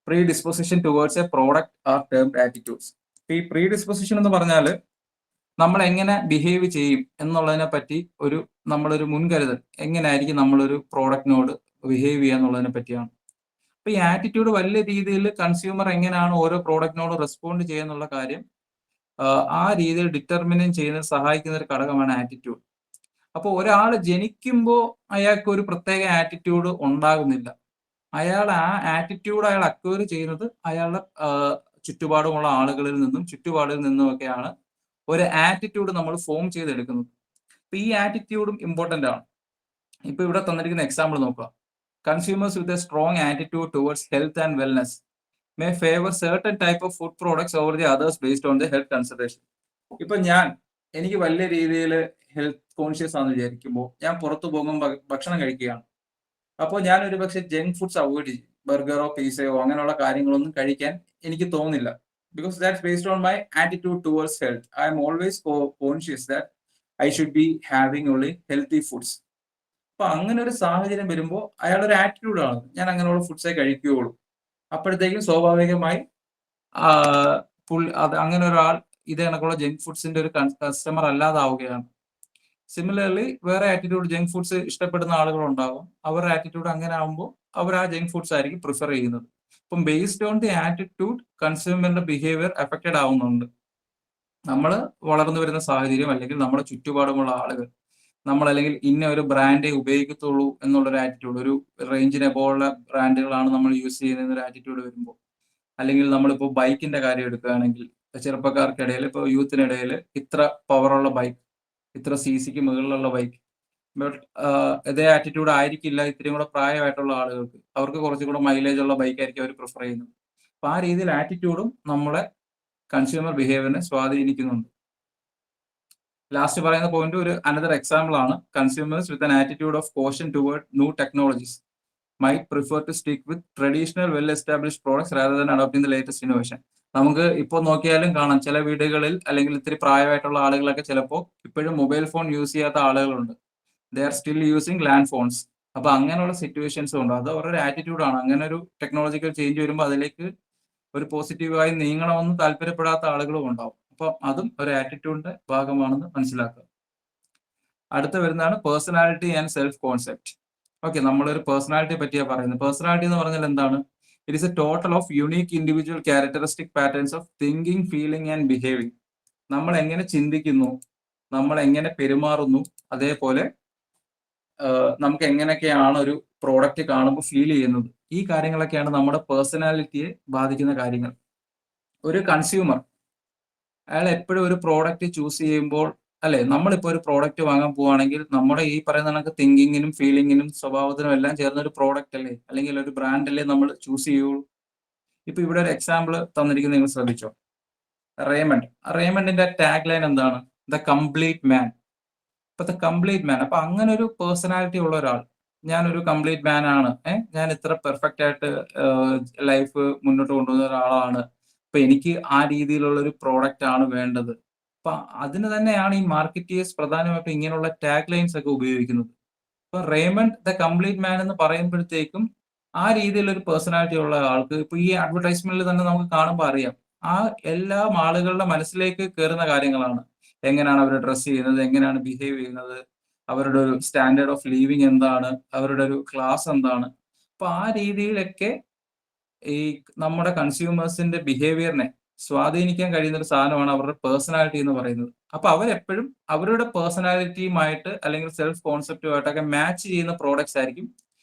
predisposition towards a product are termed attitudes. ഈ predisposition എന്ന് പറഞ്ഞാൽ നമ്മൾ എങ്ങനെ ബിഹേവ് ചെയ്യും എന്നുള്ളതിനെ പറ്റി നമ്മളൊരു മുൻകരുതൽ, എങ്ങനെയായിരിക്കും നമ്മളൊരു പ്രോഡക്റ്റിനോട് ബിഹേവ് ചെയ്യുക എന്നുള്ളതിനെ പറ്റിയാണ്. അപ്പൊ ഈ ആറ്റിറ്റ്യൂഡ് വലിയ രീതിയിൽ കൺസ്യൂമർ എങ്ങനെയാണ് ഓരോ പ്രോഡക്റ്റിനോട് റെസ്പോണ്ട് ചെയ്യുന്നുള്ള കാര്യം ആ രീതിയിൽ ഡിറ്റർമിനും ചെയ്യുന്നതിന് സഹായിക്കുന്ന ഒരു ഘടകമാണ് ആറ്റിറ്റ്യൂഡ്. അപ്പോൾ ഒരാൾ ജനിക്കുമ്പോൾ അയാൾക്ക് ഒരു പ്രത്യേക ആറ്റിറ്റ്യൂഡ് ഉണ്ടാകുന്നില്ല. അയാൾ ആ ആറ്റിറ്റ്യൂഡ് അയാൾ അക്വയർ ചെയ്യുന്നത് അയാളുടെ ചുറ്റുപാടുമുള്ള ആളുകളിൽ നിന്നുമൊക്കെയാണ് ഒരു ആറ്റിറ്റ്യൂഡ് നമ്മൾ ഫോം ചെയ്തെടുക്കുന്നത്. അപ്പൊ ഈ ആറ്റിറ്റ്യൂഡും ഇമ്പോർട്ടന്റ് ആണ്. ഇപ്പൊ ഇവിടെ തന്നിരിക്കുന്ന എക്സാമ്പിൾ നോക്കുക. Consumers with a strong attitude towards health and wellness may favour certain type of food products over the others based on the health consideration. ഇപ്പൊ എനിക്ക് വലിയ രീതിയിൽ ഹെൽത്ത് കോൺഷ്യസ് ആണെന്ന് വിചാരിക്കുമ്പോൾ ഞാൻ പുറത്തു പോകുമ്പോൾ ഭക്ഷണം കഴിക്കുകയാണ്. അപ്പോൾ ഞാൻ ഒരു പക്ഷെ ജങ്ക് ഫുഡ്സ് അവോയ്ഡ് ചെയ്യും. ബർഗറോ പിസയോ അങ്ങനെയുള്ള കാര്യങ്ങളൊന്നും കഴിക്കാൻ എനിക്ക് തോന്നില്ല. Because that's based on my attitude towards health. I M always conscious that I should be having only healthy foods. അപ്പൊ അങ്ങനെ ഒരു സാഹചര്യം വരുമ്പോൾ അയാളുടെ ഒരു ആറ്റിറ്റ്യൂഡാണ് ഞാൻ അങ്ങനെയുള്ള ഫുഡ്സേ കഴിക്കുകയുള്ളൂ. അപ്പോഴത്തേക്കും സ്വാഭാവികമായി അങ്ങനെ ഒരാൾ ഇത് കണക്കുള്ള ജങ്ക് ഫുഡ്സിന്റെ ഒരു കസ്റ്റമർ അല്ലാതാവുകയാണ്. സിമിലർലി വേറെ ആറ്റിറ്റ്യൂഡ് ജങ്ക് ഫുഡ്സ് ഇഷ്ടപ്പെടുന്ന ആളുകളുണ്ടാകും. അവരുടെ ആറ്റിറ്റ്യൂഡ് അങ്ങനെ ആകുമ്പോൾ അവർ ആ ജങ്ക് ഫുഡ്സ് ആയിരിക്കും പ്രിഫർ ചെയ്യുന്നത്. അപ്പം ബേസ്ഡ് ഓൺ ദി ആറ്റിറ്റ്യൂഡ് കൺസ്യൂമറിന്റെ ബിഹേവിയർ എഫക്റ്റഡ് ആവുന്നുണ്ട്. നമ്മൾ വളർന്നു വരുന്ന സാഹചര്യം അല്ലെങ്കിൽ നമ്മുടെ ചുറ്റുപാടുമുള്ള ആളുകൾ അല്ലെങ്കിൽ ഇന്ന ഒരു ബ്രാൻഡേ ഉപയോഗിക്കത്തുള്ളൂ എന്നുള്ളൊരു ആറ്റിറ്റ്യൂഡ്, ഒരു റേഞ്ചിന് എബോവുള്ള ബ്രാൻഡുകളാണ് നമ്മൾ യൂസ് ചെയ്യുന്ന ഒരു ആറ്റിറ്റ്യൂഡ് വരുമ്പോൾ, അല്ലെങ്കിൽ നമ്മളിപ്പോൾ ബൈക്കിന്റെ കാര്യം എടുക്കുകയാണെങ്കിൽ ചെറുപ്പക്കാർക്കിടയിൽ ഇപ്പോൾ യൂത്തിനിടയിൽ ഇത്ര പവറുള്ള ബൈക്ക്, ഇത്ര സിക്ക് മുകളിലുള്ള ബൈക്ക്, ബട്ട് ഇതേ ആറ്റിറ്റ്യൂഡ് ആയിരിക്കില്ല ഇത്രയും കൂടെ പ്രായമായിട്ടുള്ള ആളുകൾക്ക്. അവർക്ക് കുറച്ചും കൂടെ മൈലേജ് ഉള്ള ബൈക്ക് ആയിരിക്കും അവർ പ്രിഫർ ചെയ്യുന്നത്. അപ്പൊ ആ രീതിയിൽ ആറ്റിറ്റ്യൂഡും നമ്മളെ കൺസ്യൂമർ ബിഹേവിയറിനെ സ്വാധീനിക്കുന്നുണ്ട്. ലാസ്റ്റ് പറയുന്ന പോയിന്റ് ഒരു അനദർ എക്സാമ്പിൾ ആണ്. Consumers with an attitude of caution toward new technologies might prefer to stick with traditional well-established products rather than adopting the latest innovation. നമുക്ക് ഇപ്പോൾ നോക്കിയാലും കാണാം, ചില വീടുകളിൽ അല്ലെങ്കിൽ ഇത്തിരി പ്രായമായിട്ടുള്ള ആളുകളൊക്കെ ചിലപ്പോൾ ഇപ്പോഴും മൊബൈൽ ഫോൺ യൂസ് ചെയ്യാത്ത ആളുകളുണ്ട്. They are still using land phones. അപ്പൊ അങ്ങനെയുള്ള സിറ്റുവേഷൻസും ഉണ്ട്. അത് അവരുടെ ആറ്റിറ്റ്യൂഡാണ്. അങ്ങനെ ഒരു ടെക്നോളജിക്കൽ ചേഞ്ച് വരുമ്പോൾ അതിലേക്ക് ഒരു പോസിറ്റീവായി നീങ്ങണമെന്ന് താല്പര്യപ്പെടാത്ത ആളുകളും ഉണ്ടാവും. അപ്പൊ അതും ഒരു ആറ്റിറ്റ്യൂഡിന്റെ ഭാഗമാണെന്ന് മനസ്സിലാക്കുക. അടുത്ത വരുന്നതാണ് personality and self concept. Okay, നമ്മളൊരു പേഴ്സണാലിറ്റിയെ പറ്റിയാണ് പറയുന്നത്. പേഴ്സണാലിറ്റി എന്ന് പറഞ്ഞാൽ എന്താണ്? It is A total of unique individual characteristic patterns of thinking, feeling and behaving. നമ്മൾ എങ്ങനെ ചിന്തിക്കുന്നു, നമ്മൾ എങ്ങനെ പെരുമാറുന്നു, അതേപോലെ നമുക്ക് എങ്ങനെയൊക്കെയാണ് ഒരു പ്രോഡക്റ്റ് കാണുമ്പോൾ ഫീൽ ചെയ്യുന്നത്, ഈ കാര്യങ്ങളൊക്കെയാണ് നമ്മുടെ പേഴ്സണാലിറ്റിയെ ബാധിക്കുന്ന കാര്യങ്ങൾ. ഒരു കൺസ്യൂമർ അയാൾ എപ്പോഴും ഒരു പ്രോഡക്റ്റ് ചൂസ് ചെയ്യുമ്പോൾ, അല്ലെ, നമ്മളിപ്പോൾ ഒരു പ്രോഡക്റ്റ് വാങ്ങാൻ പോവുകയാണെങ്കിൽ നമ്മുടെ ഈ പറയുന്ന കണക്ക് തിങ്കിങ്ങിനും ഫീലിങ്ങിനും സ്വഭാവത്തിനും എല്ലാം ചേർന്ന ഒരു പ്രോഡക്റ്റ് അല്ലേ, അല്ലെങ്കിൽ ഒരു ബ്രാൻഡ് അല്ലേ നമ്മൾ ചൂസ് ചെയ്യുള്ളൂ. ഇപ്പൊ ഇവിടെ ഒരു എക്സാമ്പിൾ തന്നിരിക്കുന്നത് നിങ്ങൾ ശ്രദ്ധിച്ചോ. റേമണ്ടിന്റെ ടാഗ് ലൈൻ എന്താണ്? The complete man. ഇപ്പൊ ദ കംപ്ലീറ്റ് മാൻ. അപ്പൊ അങ്ങനെ ഒരു പേഴ്സണാലിറ്റി ഉള്ള ഒരാൾ, ഞാനൊരു കംപ്ലീറ്റ് മാൻ ആണ്, ഞാൻ ഇത്ര പെർഫെക്റ്റ് ആയിട്ട് ലൈഫ് മുന്നോട്ട് കൊണ്ടുപോകുന്ന ഒരാളാണ്, അപ്പൊ എനിക്ക് ആ രീതിയിലുള്ള ഒരു പ്രോഡക്റ്റ് ആണ് വേണ്ടത്. അപ്പൊ അതിന് തന്നെയാണ് ഈ മാർക്കറ്റേഴ്സ് പ്രധാനമായിട്ടും ഇങ്ങനെയുള്ള ടാഗ് ലൈൻസ് ഒക്കെ ഉപയോഗിക്കുന്നത്. ഇപ്പൊ റേമണ്ട് ദ കംപ്ലീറ്റ് മാൻ എന്ന് പറയുമ്പോഴത്തേക്കും ആ രീതിയിലൊരു പേഴ്സണാലിറ്റി ഉള്ള ആൾക്ക് ഇപ്പൊ ഈ അഡ്വർടൈസ്മെന്റിൽ തന്നെ നമുക്ക് കാണുമ്പോൾ അറിയാം, ആ എല്ലാ ആളുകളുടെ മനസ്സിലേക്ക് കയറുന്ന കാര്യങ്ങളാണ്. എങ്ങനെയാണ് അവർ ഡ്രസ് ചെയ്യുന്നത്, എങ്ങനെയാണ് ബിഹേവ് ചെയ്യുന്നത്, അവരുടെ ഒരു സ്റ്റാൻഡേർഡ് ഓഫ് ലിവിങ് എന്താണ്, അവരുടെ ഒരു ക്ലാസ് എന്താണ്. അപ്പൊ ആ രീതിയിലൊക്കെ ഈ നമ്മുടെ കൺസ്യൂമേഴ്സിന്റെ ബിഹേവിയറിനെ സ്വാധീനിക്കാൻ കഴിയുന്ന ഒരു സാധനമാണ് അവരുടെ പേഴ്സണാലിറ്റി എന്ന് പറയുന്നത്. അപ്പൊ അവരെപ്പോഴും അവരുടെ പേഴ്സണാലിറ്റിയുമായിട്ട് അല്ലെങ്കിൽ സെൽഫ് കോൺസെപ്റ്റുമായിട്ടൊക്കെ മാച്ച് ചെയ്യുന്ന പ്രോഡക്ട്സ് ആയിരിക്കും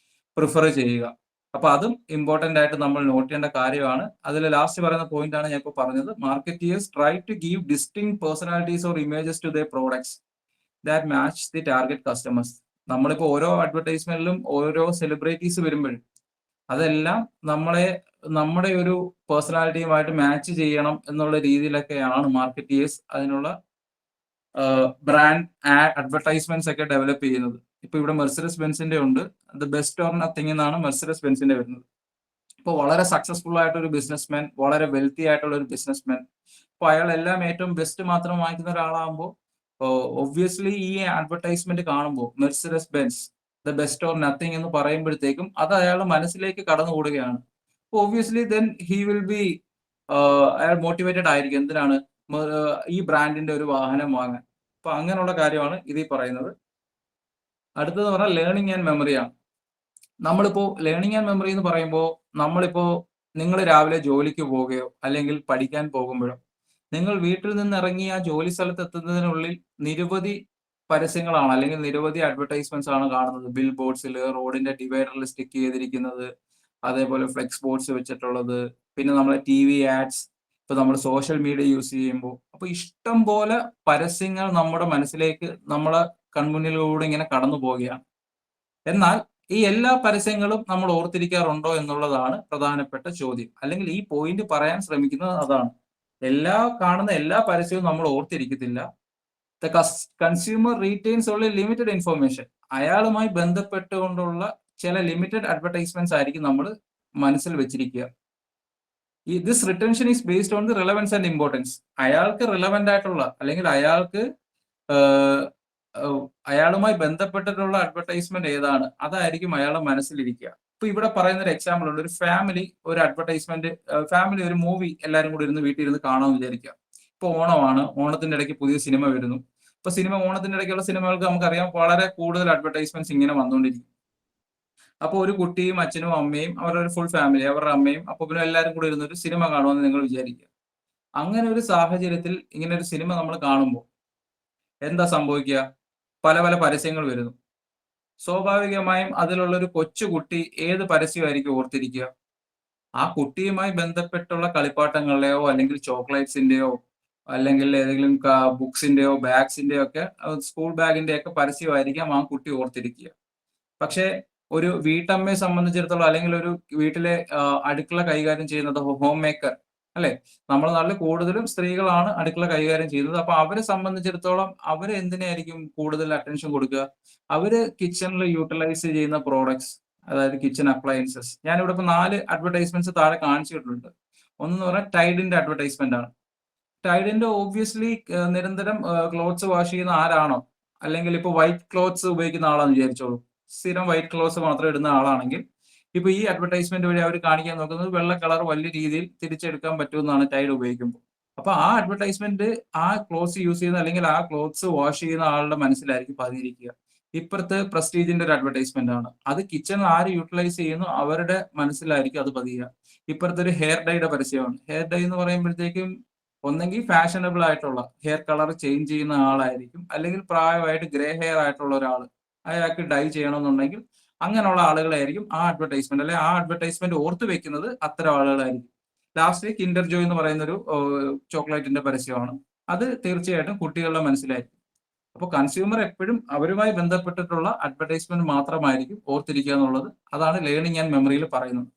പ്രിഫർ ചെയ്യുക. അപ്പൊ അതും ഇമ്പോർട്ടന്റ് ആയിട്ട് നമ്മൾ നോട്ട് ചെയ്യേണ്ട കാര്യമാണ്. അതിൽ ലാസ്റ്റ് പറയുന്ന പോയിന്റ് ആണ് ഞാൻ ഇപ്പോൾ പറഞ്ഞത്. Marketers try to give distinct personalities or images to their products that match the target customers. നമ്മളിപ്പോൾ ഓരോ അഡ്വർടൈസ്മെന്റിലും ഓരോ സെലിബ്രിറ്റീസ് വരുമ്പോഴും അതെല്ലാം നമ്മുടെ ഒരു പേഴ്സണാലിറ്റിയുമായിട്ട് മാച്ച് ചെയ്യണം എന്നുള്ള രീതിയിലൊക്കെയാണ് മാർക്കറ്റേഴ്സ് അതിനുള്ള ബ്രാൻഡ് അഡ്വർടൈസ്മെന്റ്സ് ഒക്കെ ഡെവലപ്പ് ചെയ്യുന്നത്. ഇപ്പൊ ഇവിടെ മെർസിഡസ് ബെൻസിന്റെ ഉണ്ട്, ദ ബെസ്റ്റ് ഓർ നത്തിങ് എന്നാണ് മെർസിഡസ് ബെൻസിന്റെ വരുന്നത്. ഇപ്പോൾ വളരെ സക്സസ്ഫുൾ ആയിട്ടൊരു ബിസിനസ്മാൻ, വളരെ വെൽത്തി ആയിട്ടുള്ള ഒരു ബിസിനസ്മാൻ, അപ്പോൾ അയാൾ എല്ലാം ഏറ്റവും ബെസ്റ്റ് മാത്രം വാങ്ങിക്കുന്ന ഒരാളാകുമ്പോൾ ഒബ്വിയസ്ലി ഈ അഡ്വർടൈസ്മെന്റ് കാണുമ്പോൾ Mercedes Benz the best or nothing എന്ന് പറയുമ്പോഴത്തേക്കും അത് അയാളുടെ മനസ്സിലേക്ക് കടന്നുകൂടുകയാണ്. Obviously then he will be അയാൾ മോട്ടിവേറ്റഡ് ആയിരിക്കും എന്തിനാണ് ഈ ബ്രാൻഡിന്റെ ഒരു വാഹനം വാങ്ങാൻ. അപ്പൊ അങ്ങനെയുള്ള കാര്യമാണ് ഇതിൽ പറയുന്നത്. അടുത്തത് പറഞ്ഞാൽ ലേണിംഗ് ആൻഡ് മെമ്മറിയാണ്. നമ്മളിപ്പോ ലേണിംഗ് ആൻഡ് മെമ്മറി എന്ന് പറയുമ്പോൾ നിങ്ങൾ രാവിലെ ജോലിക്ക് പോവുകയോ അല്ലെങ്കിൽ പഠിക്കാൻ പോകുമ്പോഴോ നിങ്ങൾ വീട്ടിൽ നിന്ന് ഇറങ്ങി ആ ജോലി സ്ഥലത്ത് എത്തുന്നതിനുള്ളിൽ നിരവധി പരസ്യങ്ങളാണ് അല്ലെങ്കിൽ നിരവധി അഡ്വർടൈസ്മെന്റ്സ് ആണ് കാണുന്നത്. ബിൽ ബോർഡ്സിൽ, റോഡിന്റെ ഡിവൈഡറിൽ സ്റ്റിക്ക് ചെയ്തിരിക്കുന്നത്, അതേപോലെ ഫ്ലെക്സ് ബോർഡ്സ് വെച്ചിട്ടുള്ളത്, പിന്നെ നമ്മളെ TV ആഡ്സ്, ഇപ്പൊ നമ്മൾ സോഷ്യൽ മീഡിയ യൂസ് ചെയ്യുമ്പോൾ അപ്പൊ ഇഷ്ടം പോലെ പരസ്യങ്ങൾ നമ്മുടെ മനസ്സിലേക്ക് നമ്മളെ കൺമുന്നിലൂടെ ഇങ്ങനെ കടന്നു പോവുകയാണ്. എന്നാൽ ഈ എല്ലാ പരസ്യങ്ങളും നമ്മൾ ഓർത്തിരിക്കാറുണ്ടോ എന്നുള്ളതാണ് പ്രധാനപ്പെട്ട ചോദ്യം. അല്ലെങ്കിൽ ഈ പോയിന്റ് പറയാൻ ശ്രമിക്കുന്നത് അതാണ്. കാണുന്ന എല്ലാ പരസ്യവും നമ്മൾ ഓർത്തിരിക്കത്തില്ല. The consumer retains only limited information. അയാളുമായി ബന്ധപ്പെട്ടുകൊണ്ടുള്ള ചില ലിമിറ്റഡ് അഡ്വർടൈസ്മെന്റ്സ് ആയിരിക്കും നമ്മൾ മനസ്സിൽ വെച്ചിരിക്കുക. This retention is based on the relevance and importance. അയാൾക്ക് റിലവന്റ് ആയിട്ടുള്ള അല്ലെങ്കിൽ അയാളുമായി ബന്ധപ്പെട്ടിട്ടുള്ള അഡ്വർടൈസ്മെന്റ് ഏതാണ് അതായിരിക്കും അയാളെ മനസ്സിലിരിക്കുക. ഇപ്പൊ ഇവിടെ പറയുന്ന ഒരു എക്സാമ്പിൾ ഉണ്ട്. ഒരു ഫാമിലി ഒരു അഡ്വർടൈസ്മെന്റ്, ഫാമിലി ഒരു മൂവി എല്ലാവരും കൂടി ഇരുന്ന് വീട്ടിൽ ഇരുന്ന് കാണാമെന്ന് വിചാരിക്കുക. ഇപ്പൊ ഓണമാണ്, ഓണത്തിന്റെ ഇടയ്ക്ക് പുതിയ സിനിമ വരുന്നു. ഇപ്പൊ ഓണത്തിന്റെ ഇടയ്ക്കുള്ള സിനിമകൾക്ക് നമുക്കറിയാം വളരെ കൂടുതൽ അഡ്വർടൈസ്മെന്റ്സ് ഇങ്ങനെ വന്നുകൊണ്ടിരിക്കും. അപ്പോൾ ഒരു കുട്ടിയും അച്ഛനും അമ്മയും അവരുടെ ഒരു ഫുൾ ഫാമിലി, അവരുടെ അമ്മയും അപ്പനും എല്ലാവരും കൂടി ഇരുന്നൊരു സിനിമ കാണുമെന്ന് നിങ്ങൾ വിചാരിക്കുക. അങ്ങനെ ഒരു സാഹചര്യത്തിൽ ഇങ്ങനെ ഒരു സിനിമ നമ്മൾ കാണുമ്പോൾ എന്താ സംഭവിക്കുക? പല പല പരസ്യങ്ങൾ വരുന്നു. സ്വാഭാവികമായും അതിലുള്ള ഒരു കൊച്ചുകുട്ടി ഏത് പരസ്യമായിരിക്കും ഓർത്തിരിക്കുക? ആ കുട്ടിയുമായി ബന്ധപ്പെട്ടുള്ള കളിപ്പാട്ടങ്ങളുടെയോ അല്ലെങ്കിൽ ചോക്ലേറ്റ്സിന്റെയോ അല്ലെങ്കിൽ ഏതെങ്കിലും ബുക്സിന്റെയോ ബാഗ്സിന്റെയോ ഒക്കെ, സ്കൂൾ ബാഗിന്റെ ഒക്കെ പരസ്യമായിരിക്കാം ആ കുട്ടി ഓർത്തിരിക്കുക. പക്ഷേ ഒരു വീട്ടമ്മയെ സംബന്ധിച്ചിടത്തോളം അല്ലെങ്കിൽ ഒരു വീട്ടിലെ അടുക്കള കൈകാര്യം ചെയ്യുന്നത് ഹോം മേക്കർ അല്ലെ, നമ്മുടെ നാട്ടിൽ കൂടുതലും സ്ത്രീകളാണ് അടുക്കള കൈകാര്യം ചെയ്യുന്നത്. അപ്പൊ അവരെ സംബന്ധിച്ചിടത്തോളം അവര് എന്തിനായിരിക്കും കൂടുതൽ അറ്റൻഷൻ കൊടുക്കുക? അവര് കിച്ചണിൽ യൂട്ടിലൈസ് ചെയ്യുന്ന പ്രോഡക്ട്സ്, അതായത് കിച്ചൺ അപ്ലയൻസസ്. ഞാനിവിടെ ഇപ്പൊ 4 അഡ്വർടൈസ്മെന്റ്സ് താഴെ കാണിച്ചിട്ടുണ്ട്. ഒന്നെന്ന് പറഞ്ഞാൽ ടൈഡിന്റെ അഡ്വർടൈസ്മെന്റ് ആണ്. ടൈഡിന്റെ ഓബ്വിയസ്ലി നിരന്തരം ക്ലോത്ത്സ് വാഷ് ചെയ്യുന്ന ആരാണോ, അല്ലെങ്കിൽ ഇപ്പൊ വൈറ്റ് ക്ലോത്ത്സ് ഉപയോഗിക്കുന്ന ആളാന്ന് വിചാരിച്ചോളൂ. സ്ഥിരം വൈറ്റ് ക്ലോത്ത്സ് മാത്രം ഇടുന്ന ആളാണെങ്കിൽ ഇപ്പൊ ഈ അഡ്വർടൈസ്മെന്റ് വഴി അവർ കാണിക്കാൻ നോക്കുന്നത് വെള്ള കളർ വലിയ രീതിയിൽ തിരിച്ചെടുക്കാൻ പറ്റുമെന്നാണ് ടൈഡ് ഉപയോഗിക്കുമ്പോൾ. അപ്പൊ ആ അഡ്വർടൈസ്മെന്റ് ആ ക്ലോത്ത്സ് യൂസ് ചെയ്യുന്ന അല്ലെങ്കിൽ ആ ക്ലോത്ത്സ് വാഷ് ചെയ്യുന്ന ആളുടെ മനസ്സിലായിരിക്കും പതിയിരിക്കുക. ഇപ്പുറത്ത് പ്രസ്റ്റീജിന്റെ ഒരു അഡ്വർടൈസ്മെന്റ് ആണ്. അത് കിച്ചണിൽ ആര് യൂട്ടിലൈസ് ചെയ്യുന്നു അവരുടെ മനസ്സിലായിരിക്കും അത് പതിയുക. ഇപ്പുറത്തെ ഒരു ഹെയർ ഡൈയുടെ പരസ്യമാണ്. ഹെയർ ഡൈ എന്ന് പറയുമ്പോഴത്തേക്കും ഒന്നെങ്കിൽ ഫാഷനബിൾ ആയിട്ടുള്ള ഹെയർ കളർ ചേഞ്ച് ചെയ്യുന്ന ആളായിരിക്കും, അല്ലെങ്കിൽ പ്രായമായിട്ട് ഗ്രേ ഹെയർ ആയിട്ടുള്ള ഒരാൾ, അയാൾക്ക് ഡൈ ചെയ്യണമെന്നുണ്ടെങ്കിൽ അങ്ങനെയുള്ള ആളുകളായിരിക്കും ആ അഡ്വർടൈസ്മെന്റ്, അല്ലെ ആ അഡ്വർടൈസ്മെന്റ് ഓർത്ത് വെക്കുന്നത് അത്തരം ആളുകളായിരിക്കും. ലാസ്റ്റ് കിൻഡർ ജോയ് എന്ന് പറയുന്ന ഒരു ചോക്ലേറ്റിന്റെ പരസ്യമാണ്. അത് തീർച്ചയായിട്ടും കുട്ടികളുടെ മനസ്സിലായിരിക്കും. അപ്പോൾ കൺസ്യൂമർ എപ്പോഴും അവരുമായി ബന്ധപ്പെട്ടിട്ടുള്ള അഡ്വർടൈസ്മെന്റ് മാത്രമായിരിക്കും ഓർത്തിരിക്കുക എന്നുള്ളത്. അതാണ് ലേണിംഗ് ആൻഡ് മെമ്മറിയിൽ പറയുന്നത്.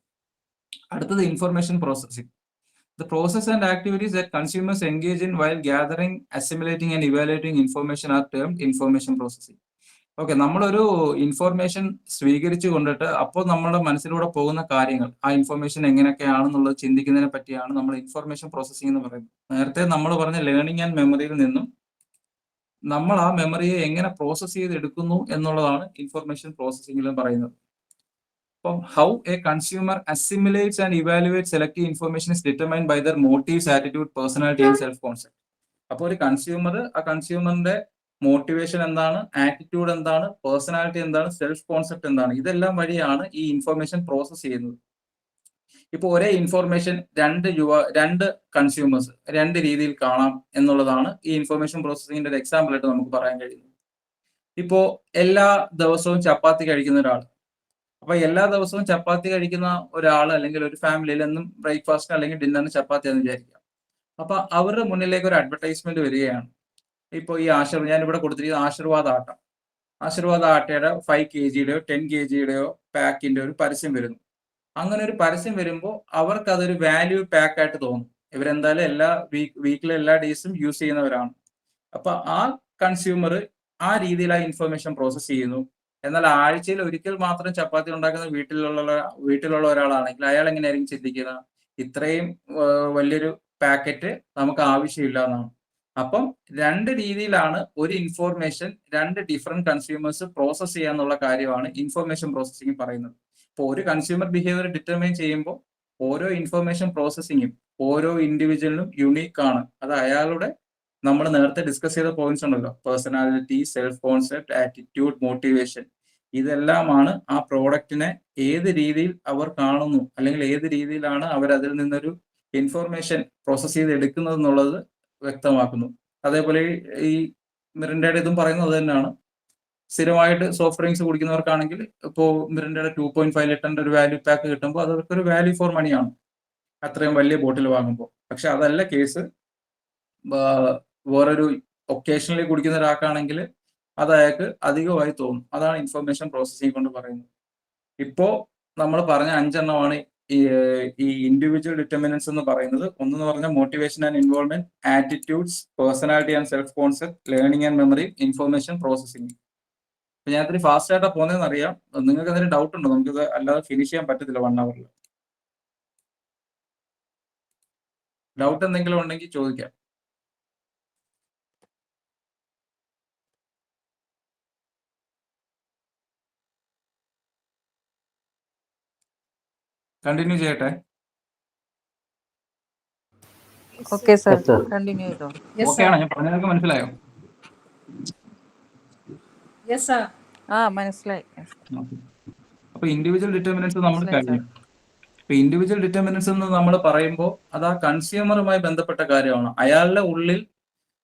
അടുത്തത് information processing. The process and activities that consumers engage in while gathering, assimilating and evaluating information are termed information processing. Okay, നമ്മളൊരു ഇൻഫോർമേഷൻ സ്വീകരിച്ചു കൊണ്ടിട്ട് അപ്പോൾ നമ്മുടെ മനസ്സിലൂടെ പോകുന്ന കാര്യങ്ങൾ, ആ ഇൻഫോർമേഷൻ എങ്ങനെയൊക്കെയാണെന്നുള്ളത് ചിന്തിക്കുന്നതിനെ പറ്റിയാണ് നമ്മൾ ഇൻഫോർമേഷൻ പ്രോസസ്സിംഗ് എന്ന് പറയുന്നത്. നേരത്തെ നമ്മൾ പറഞ്ഞ ലേണിംഗ് ആൻഡ് മെമ്മറിയിൽ നിന്നും നമ്മൾ ആ മെമ്മറിയെ എങ്ങനെ പ്രോസസ്സ് ചെയ്തെടുക്കുന്നു എന്നുള്ളതാണ് ഇൻഫോർമേഷൻ പ്രോസസ്സിംഗിൽ പറയുന്നത്. അപ്പം how a consumer assimilates and evaluate selective information is determined by their motives, attitude, personality and self concept. അപ്പോൾ ഒരു കൺസ്യൂമർ, ആ കൺസ്യൂമറിന്റെ മോട്ടിവേഷൻ എന്താണ്, ആറ്റിറ്റ്യൂഡ് എന്താണ്, പേഴ്സണാലിറ്റി എന്താണ്, സെൽഫ് കോൺസെപ്റ്റ് എന്താണ്, ഇതെല്ലാം വഴിയാണ് ഈ ഇൻഫർമേഷൻ പ്രോസസ് ചെയ്യുന്നത്. ഇപ്പോൾ ഒരേ ഇൻഫർമേഷൻ രണ്ട് കൺസ്യൂമേഴ്സ് രണ്ട് രീതിയിൽ കാണാം എന്നുള്ളതാണ് ഈ ഇൻഫർമേഷൻ പ്രോസസ്സിംഗിന്റെ ഒരു എക്സാമ്പിൾ ആയിട്ട് നമുക്ക് പറയാൻ കഴിയുന്നത്. ഇപ്പോ എല്ലാ ദിവസവും ചപ്പാത്തി കഴിക്കുന്ന ഒരാൾ, അപ്പൊ എല്ലാ ദിവസവും ചപ്പാത്തി കഴിക്കുന്ന ഒരാൾ അല്ലെങ്കിൽ ഒരു ഫാമിലിയിൽ എന്നും ബ്രേക്ക്ഫാസ്റ്റിന് അല്ലെങ്കിൽ ഡിന്നറിന് ചപ്പാത്തി എന്ന് വിചാരിക്കാം. അപ്പൊ അവരുടെ മുന്നിലേക്ക് ഒരു അഡ്വർടൈസ്മെന്റ് വരികയാണ്. ഇപ്പൊ ഈ ഞാൻ ഇവിടെ കൊടുത്തിരിക്കുന്ന ആശീർവാദ ആട്ടയുടെ 5 kgയുടെയോ 10 kgയുടെയോ പാക്കിന്റെ ഒരു പരസ്യം വരുന്നു. അങ്ങനെ ഒരു പരസ്യം വരുമ്പോൾ അവർക്ക് അതൊരു വാല്യൂ പാക്ക് ആയിട്ട് തോന്നും. ഇവരെന്തായാലും വീക്കിലെ എല്ലാ ഡേയ്സും യൂസ് ചെയ്യുന്നവരാണ്. അപ്പൊ ആ കൺസ്യൂമർ ആ രീതിയിൽ ആ ഇൻഫർമേഷൻ പ്രോസസ് ചെയ്യുന്നു. എന്നാൽ ആഴ്ചയിൽ ഒരിക്കൽ മാത്രം ചപ്പാത്തി ഉണ്ടാക്കുന്ന വീട്ടിലുള്ള ഒരാളാണെങ്കിൽ അയാൾ എങ്ങനെയായിരിക്കും ചിന്തിക്കുന്നത്? ഇത്രയും വലിയൊരു പാക്കറ്റ് നമുക്ക് ആവശ്യമില്ല എന്നാണ്. അപ്പം രണ്ട് രീതിയിലാണ് ഒരു ഇൻഫോർമേഷൻ രണ്ട് ഡിഫറെന്റ് കൺസ്യൂമേഴ്സ് പ്രോസസ് ചെയ്യാന്നുള്ള കാര്യമാണ് ഇൻഫോർമേഷൻ പ്രോസസ്സിംഗ് പറയുന്നത്. ഇപ്പോൾ ഒരു കൺസ്യൂമർ ബിഹേവിയർ ഡിറ്റർമൈൻ ചെയ്യുമ്പോൾ ഓരോ ഇൻഫോർമേഷൻ പ്രോസസ്സിങ്ങും ഓരോ ഇൻഡിവിജ്വലിനും യുണീക്ക് ആണ്. അത് അയാളുടെ നമ്മൾ നേരത്തെ ഡിസ്കസ് ചെയ്ത പോയിന്റ്സ് ഉണ്ടല്ലോ, personality, self concept, attitude, motivation, ഇതെല്ലാമാണ് ആ പ്രോഡക്റ്റിനെ ഏത് രീതിയിൽ അവർ കാണുന്നു അല്ലെങ്കിൽ ഏത് രീതിയിലാണ് അവർ അതിൽ നിന്നൊരു ഇൻഫോർമേഷൻ പ്രോസസ് ചെയ്ത് എടുക്കുന്നത് എന്നുള്ളത് വ്യക്തമാക്കുന്നു. അതേപോലെ ഈ മിറിൻഡയുടെ ഇതും പറയുന്നത് അത് തന്നെയാണ്. സ്ഥിരമായിട്ട് സോഫ്റ്റ് ഡ്രിങ്ക്സ് കുടിക്കുന്നവർക്കാണെങ്കിൽ ഇപ്പോൾ മിറിൻഡയുടെ 2.5 ലിറ്ററിന്റെ ഒരു വാല്യൂ പാക്ക് കിട്ടുമ്പോൾ അതൊരു വാല്യൂ ഫോർ മണിയാണ് അത്രയും വലിയ ബോട്ടിൽ വാങ്ങുമ്പോൾ. പക്ഷെ അതല്ല കേസ്. വേറൊരു ഒക്കേഷണലി കുടിക്കുന്ന ഒരാൾക്കാണെങ്കിൽ അത് അയാൾക്ക് അധികമായി തോന്നും. അതാണ് ഇൻഫർമേഷൻ പ്രോസസ്സിംഗ് കൊണ്ട് പറയുന്നത്. ഇപ്പോ നമ്മൾ പറഞ്ഞ 5 എണ്ണമാണ് ഈ ഇൻഡിവിജ്വൽ ഡിറ്റർമിനൻസ് എന്ന് പറയുന്നത്. ഒന്നെന്ന് പറഞ്ഞാൽ motivation and involvement, attitudes, personality and self concept, learning and memory, information processing. അപ്പൊ ഞാൻ ഇത്തിരി ഫാസ്റ്റ് ആയിട്ടാ പോകുന്നതെന്ന് അറിയാം. നിങ്ങൾക്ക് എന്തെങ്കിലും ഡൗട്ട് ഉണ്ടോ? നമുക്കിത് അല്ലാതെ ഫിനിഷ് ചെയ്യാൻ പറ്റത്തില്ല 1 അവറിൽ. ഡൗട്ട് എന്തെങ്കിലും ഉണ്ടെങ്കിൽ ചോദിക്കാം. കണ്ടിന്യൂ ചെയ്യട്ടെ? Okay, sir. Yes, sir. Continue ചെയ്തോ. Yes, okay sir. ആണോ? ഞാൻ പറഞ്ഞതൊക്കെ മനസ്സിലായോ? Yes, sir. മനസ്സിലായി. അപ്പൊ ഇൻഡിവിജ്വൽ ഡിറ്റർമിനൻസ് നമ്മൾ മനസ്സിലായി, കഴിഞ്ഞു. ഇപ്പൊ ഇൻഡിവിജ്വൽ ഡിറ്റർമിനൻസ് എന്ന് നമ്മൾ പറയുമ്പോൾ അത് ആ കൺസ്യൂമറുമായി ബന്ധപ്പെട്ട കാര്യമാണ്. അയാളുടെ ഉള്ളിൽ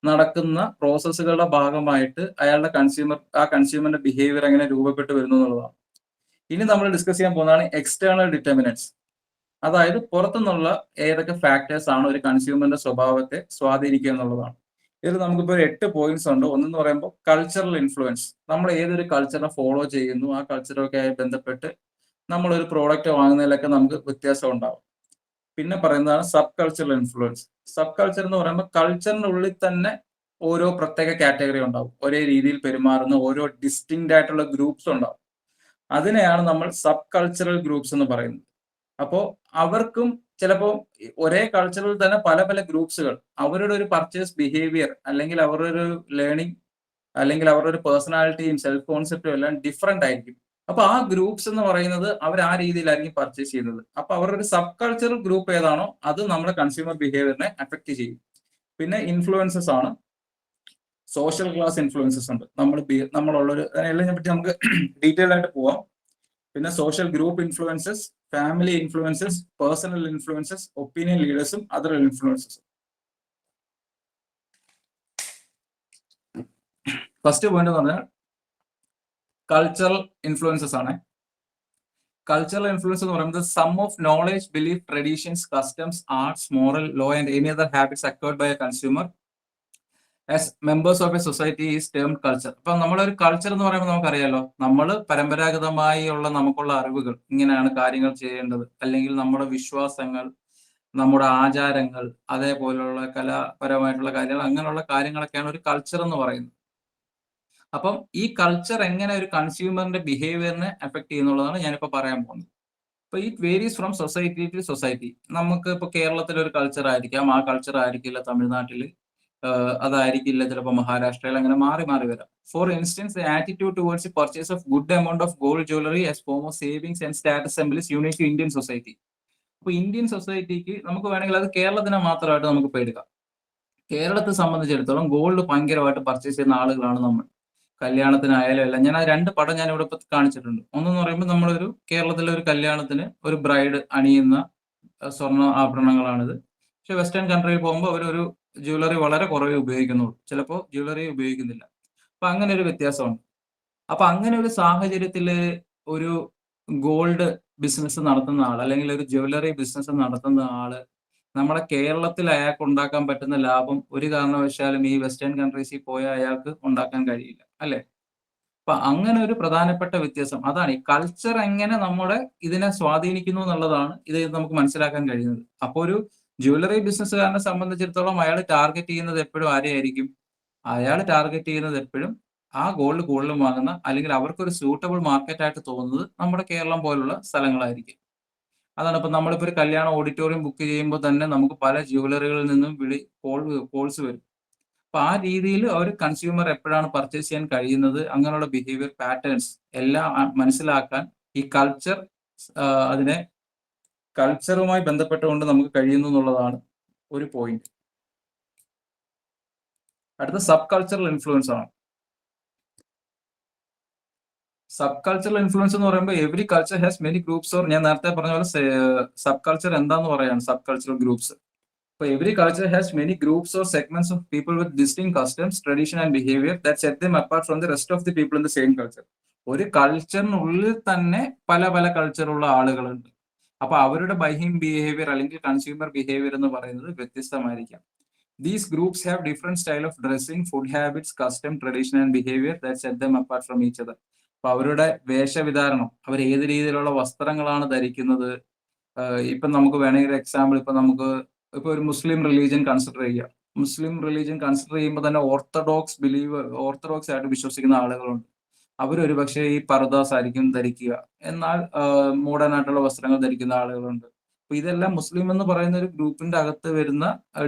നടക്കുന്ന പ്രോസസ്സുകളുടെ ഭാഗമായിട്ട് അയാളുടെ കൺസ്യൂമറിന്റെ ബിഹേവിയർ എങ്ങനെ രൂപപ്പെട്ടു വരുന്നു എന്നുള്ളതാണ്. ഇനി നമ്മൾ ഡിസ്കസ് ചെയ്യാൻ പോകുന്നതാണ് എക്സ്റ്റേണൽ ഡിറ്റർമിനൻസ്. അതായത് പുറത്തുനിന്നുള്ള ഏതൊക്കെ ഫാക്ടേഴ്സ് ആണ് ഒരു കൺസ്യൂമറിന്റെ സ്വഭാവത്തെ സ്വാധീനിക്കുക എന്നുള്ളതാണ്. ഇതിൽ നമുക്കിപ്പോൾ 8 പോയിന്റ്സ് ഉണ്ട്. ഒന്നെന്ന് പറയുമ്പോൾ കൾച്ചറൽ ഇൻഫ്ലുവൻസ്. നമ്മൾ ഏതൊരു കൾച്ചറിനെ ഫോളോ ചെയ്യുന്നു, ആ കൾച്ചറൊക്കെ ആയി ബന്ധപ്പെട്ട് നമ്മളൊരു പ്രോഡക്റ്റ് വാങ്ങുന്നതിലൊക്കെ നമുക്ക് വ്യത്യാസം ഉണ്ടാവും. പിന്നെ പറയുന്നതാണ് sub cultural influence. Sub culture എന്ന് പറയുമ്പോൾ കൾച്ചറിന്റെ ഉള്ളിൽ തന്നെ ഓരോ പ്രത്യേക കാറ്റഗറി ഉണ്ടാവും. ഒരേ രീതിയിൽ പെരുമാറുന്ന ഓരോ ഡിസ്റ്റിങ്ക്റ്റ് ആയിട്ടുള്ള ഗ്രൂപ്പ്സ് ഉണ്ടാവും. അതിനെയാണ് നമ്മൾ സബ് കൾച്ചറൽ ഗ്രൂപ്പ്സ് എന്ന് പറയുന്നത്. അപ്പോൾ അവർക്കും ചിലപ്പോൾ ഒരേ കൾച്ചറിൽ തന്നെ പല പല ഗ്രൂപ്പ്സുകൾ അവരുടെ ഒരു പർച്ചേസ് ബിഹേവിയർ അല്ലെങ്കിൽ അവരുടെ ഒരു ലേണിംഗ് അല്ലെങ്കിൽ അവരുടെ ഒരു പേഴ്സണാലിറ്റിയും സെൽഫ് കോൺസെപ്റ്റും എല്ലാം ഡിഫറെന്റ് ആയിരിക്കും. അപ്പൊ ആ ഗ്രൂപ്പ്സ് എന്ന് പറയുന്നത് അവർ ആ രീതിയിലായിരിക്കും പർച്ചേസ് ചെയ്യുന്നത്. അപ്പൊ അവരുടെ ഒരു സബ് കൾച്ചറൽ ഗ്രൂപ്പ് ഏതാണോ അത് നമ്മുടെ കൺസ്യൂമർ ബിഹേവിയറിനെ അഫക്റ്റ് ചെയ്യും. പിന്നെ ഇൻഫ്ലുവൻസസ് ആണ്. സോഷ്യൽ ക്ലാസ് ഇൻഫ്ലുവൻസസ് ഉണ്ട്. നമ്മളുള്ളൊരു അതിനെല്ലാം പറ്റി നമുക്ക് ഡീറ്റെയിൽ ആയിട്ട് പോവാം. പിന്നെ social group influences, family influences, personal influences, opinion ലീഡേഴ്സും അതർ ഇൻഫ്ലുവൻസസും. ഫസ്റ്റ് പോയിന്റ് എന്ന് പറഞ്ഞാൽ കൾച്ചറൽ ഇൻഫ്ലുവൻസസ് ആണ്. കൾച്ചറൽ ഇൻഫ്ലുവൻസ് എന്ന് പറയുന്നത് sum of knowledge, belief, traditions, customs, arts, moral, law and any other habits acquired by a consumer as members of a society is termed culture. അപ്പൊ നമ്മളൊരു culture എന്ന് പറയുമ്പോൾ നമുക്കറിയാലോ, നമ്മൾ പരമ്പരാഗതമായി ഉള്ള നമുക്കുള്ള അറിവുകൾ, ഇങ്ങനെയാണ് കാര്യങ്ങൾ ചെയ്യേണ്ടത്, അല്ലെങ്കിൽ നമ്മുടെ വിശ്വാസങ്ങൾ, നമ്മുടെ ആചാരങ്ങൾ, അതേപോലെയുള്ള കലാപരമായിട്ടുള്ള കാര്യങ്ങൾ, അങ്ങനെയുള്ള കാര്യങ്ങളൊക്കെയാണ് ഒരു കൾച്ചർ എന്ന് പറയുന്നത്. അപ്പം ഈ കൾച്ചർ എങ്ങനെ ഒരു കൺസ്യൂമറിന്റെ ബിഹേവിയറിനെ എഫക്ട് ചെയ്യുന്നുള്ളതാണ് ഞാനിപ്പോൾ പറയാൻ പോകുന്നത്. അപ്പൊ it varies from society to society. നമുക്ക് ഇപ്പോൾ കേരളത്തിൽ ഒരു കൾച്ചർ ആയിരിക്കാം, ആ കൾച്ചർ ആയിരിക്കില്ല തമിഴ്നാട്ടിൽ, അതായിരിക്കില്ല ചിലപ്പോൾ മഹാരാഷ്ട്രയിൽ, അങ്ങനെ മാറി മാറി വരാം. For instance, the attitude towards the purchase of good amount of gold jewellery as form of savings and status symbols unique to Indian society. അപ്പൊ ഇന്ത്യൻ സൊസൈറ്റിക്ക് നമുക്ക് വേണമെങ്കിൽ അത് കേരളത്തിനെ മാത്രമായിട്ട് നമുക്ക് ഇപ്പോൾ എടുക്കാം. കേരളത്തെ സംബന്ധിച്ചിടത്തോളം ഗോൾഡ് ഭയങ്കരമായിട്ട് പർച്ചേസ് ചെയ്യുന്ന ആളുകളാണ് നമ്മൾ. കല്യാണത്തിനായാലും എല്ലാം. ഞാൻ ആ 2 പടം ഞാൻ ഇവിടെ ഇപ്പൊ കാണിച്ചിട്ടുണ്ട്. ഒന്നെന്ന് പറയുമ്പോൾ നമ്മളൊരു കേരളത്തിലെ ഒരു കല്യാണത്തിന് ഒരു ബ്രൈഡ് അണിയുന്ന സ്വർണ്ണ ആഭരണങ്ങളാണിത്. പക്ഷെ വെസ്റ്റേൺ കൺട്രിയിൽ പോകുമ്പോൾ അവരൊരു ജ്വല്ലറി വളരെ കുറവേ ഉപയോഗിക്കുന്നുള്ളൂ, ചിലപ്പോൾ ജ്വല്ലറി ഉപയോഗിക്കുന്നില്ല. അപ്പൊ അങ്ങനെ ഒരു വ്യത്യാസമുണ്ട്. അപ്പൊ അങ്ങനെ ഒരു സാഹചര്യത്തില് ഒരു ഗോൾഡ് ബിസിനസ് നടത്തുന്ന ആൾ അല്ലെങ്കിൽ ഒരു ജ്വല്ലറി ബിസിനസ് നടത്തുന്ന ആള് നമ്മുടെ കേരളത്തിൽ അയാൾക്ക് ഉണ്ടാക്കാൻ പറ്റുന്ന ലാഭം ഒരു കാരണവശാലും ഈ വെസ്റ്റേൺ കൺട്രീസിൽ പോയ അയാൾക്ക് ഉണ്ടാക്കാൻ കഴിയില്ല, അല്ലെ? അപ്പൊ അങ്ങനെ ഒരു പ്രധാനപ്പെട്ട വ്യത്യാസം അതാണ്. ഈ കൾച്ചർ എങ്ങനെ നമ്മുടെ ഇതിനെ സ്വാധീനിക്കുന്നു എന്നുള്ളതാണ് ഇത് നമുക്ക് മനസ്സിലാക്കാൻ കഴിയുന്നത്. അപ്പൊ ഒരു ജ്വല്ലറി ബിസിനസ്സുകാരനെ സംബന്ധിച്ചിടത്തോളം അയാൾ ടാർഗറ്റ് ചെയ്യുന്നത് എപ്പോഴും ആരെയായിരിക്കും? അയാൾ ടാർഗറ്റ് ചെയ്യുന്നത് എപ്പോഴും ആ ഗോൾഡ് കൂടുതലും വാങ്ങുന്ന, അല്ലെങ്കിൽ അവർക്കൊരു സൂട്ടബിൾ മാർക്കറ്റ് ആയിട്ട് തോന്നുന്നത് നമ്മുടെ കേരളം പോലുള്ള സ്ഥലങ്ങളായിരിക്കും. അതാണ് ഇപ്പൊ നമ്മളിപ്പോ ഒരു കല്യാണ ഓഡിറ്റോറിയം ബുക്ക് ചെയ്യുമ്പോൾ തന്നെ നമുക്ക് പല ജ്വല്ലറികളിൽ നിന്നും കോൾസ് വരും. അപ്പൊ ആ രീതിയിൽ അവർ കൺസ്യൂമർ എപ്പോഴാണ് പർച്ചേസ് ചെയ്യാൻ കഴിയുന്നത്, അങ്ങനെയുള്ള ബിഹേവിയർ പാറ്റേൺസ് എല്ലാം മനസ്സിലാക്കാൻ ഈ കൾച്ചർ, അതിനെ കൾച്ചറുമായി ബന്ധപ്പെട്ടുകൊണ്ട് നമുക്ക് കഴിയുന്നു എന്നുള്ളതാണ് ഒരു പോയിന്റ്. അടുത്ത സബ് കൾച്ചറൽ ഇൻഫ്ലുവൻസ് ആണ്. സബ് കൾച്ചറൽ ഇൻഫ്ലുവൻസ് എന്ന് പറയുമ്പോൾ every culture has many groups. Or ഞാൻ നേരത്തെ പറഞ്ഞ പോലെ സബ് കൾച്ചർ എന്താന്ന് പറയാണ് sub cultural groups. So every culture has many groups or segments of people with distinct customs, tradition and behavior that set them apart from the rest of the people in the same culture. ഒരു കൾച്ചറിനുള്ളിൽ തന്നെ പല പല കൾച്ചറുള്ള ആളുകളുണ്ട്. അപ്പൊ അവരുടെ ബൈഹിങ് behaviour അല്ലെങ്കിൽ consumer behaviour എന്ന് പറയുന്നത് വ്യത്യസ്തമായിരിക്കാം. These groups have different style of dressing, food habits, custom, tradition and behavior that set them apart from each other. അപ്പൊ അവരുടെ വേഷവിധാരണം, അവർ ഏത് രീതിയിലുള്ള വസ്ത്രങ്ങളാണ് ധരിക്കുന്നത്. ഇപ്പൊ നമുക്ക് വേണമെങ്കിൽ എക്സാമ്പിൾ ഇപ്പൊ ഒരു മുസ്ലിം റിലീജിയൻ കൺസിഡർ ചെയ്യുക. മുസ്ലിം റിലീജിയൻ കൺസിഡർ ചെയ്യുമ്പോൾ തന്നെ ഓർത്തഡോക്സ് ആയിട്ട് വിശ്വസിക്കുന്ന ആളുകളുണ്ട്. അവരൊരു പക്ഷേ ഈ പർദാസ് ആയിരിക്കും ധരിക്കുക, എന്നാൽ മോഡേൺ ആയിട്ടുള്ള വസ്ത്രങ്ങൾ ധരിക്കുന്ന ആളുകളുണ്ട്. അപ്പൊ ഇതെല്ലാം മുസ്ലിം എന്ന് പറയുന്ന ഒരു ഗ്രൂപ്പിന്റെ അകത്ത് വരുന്ന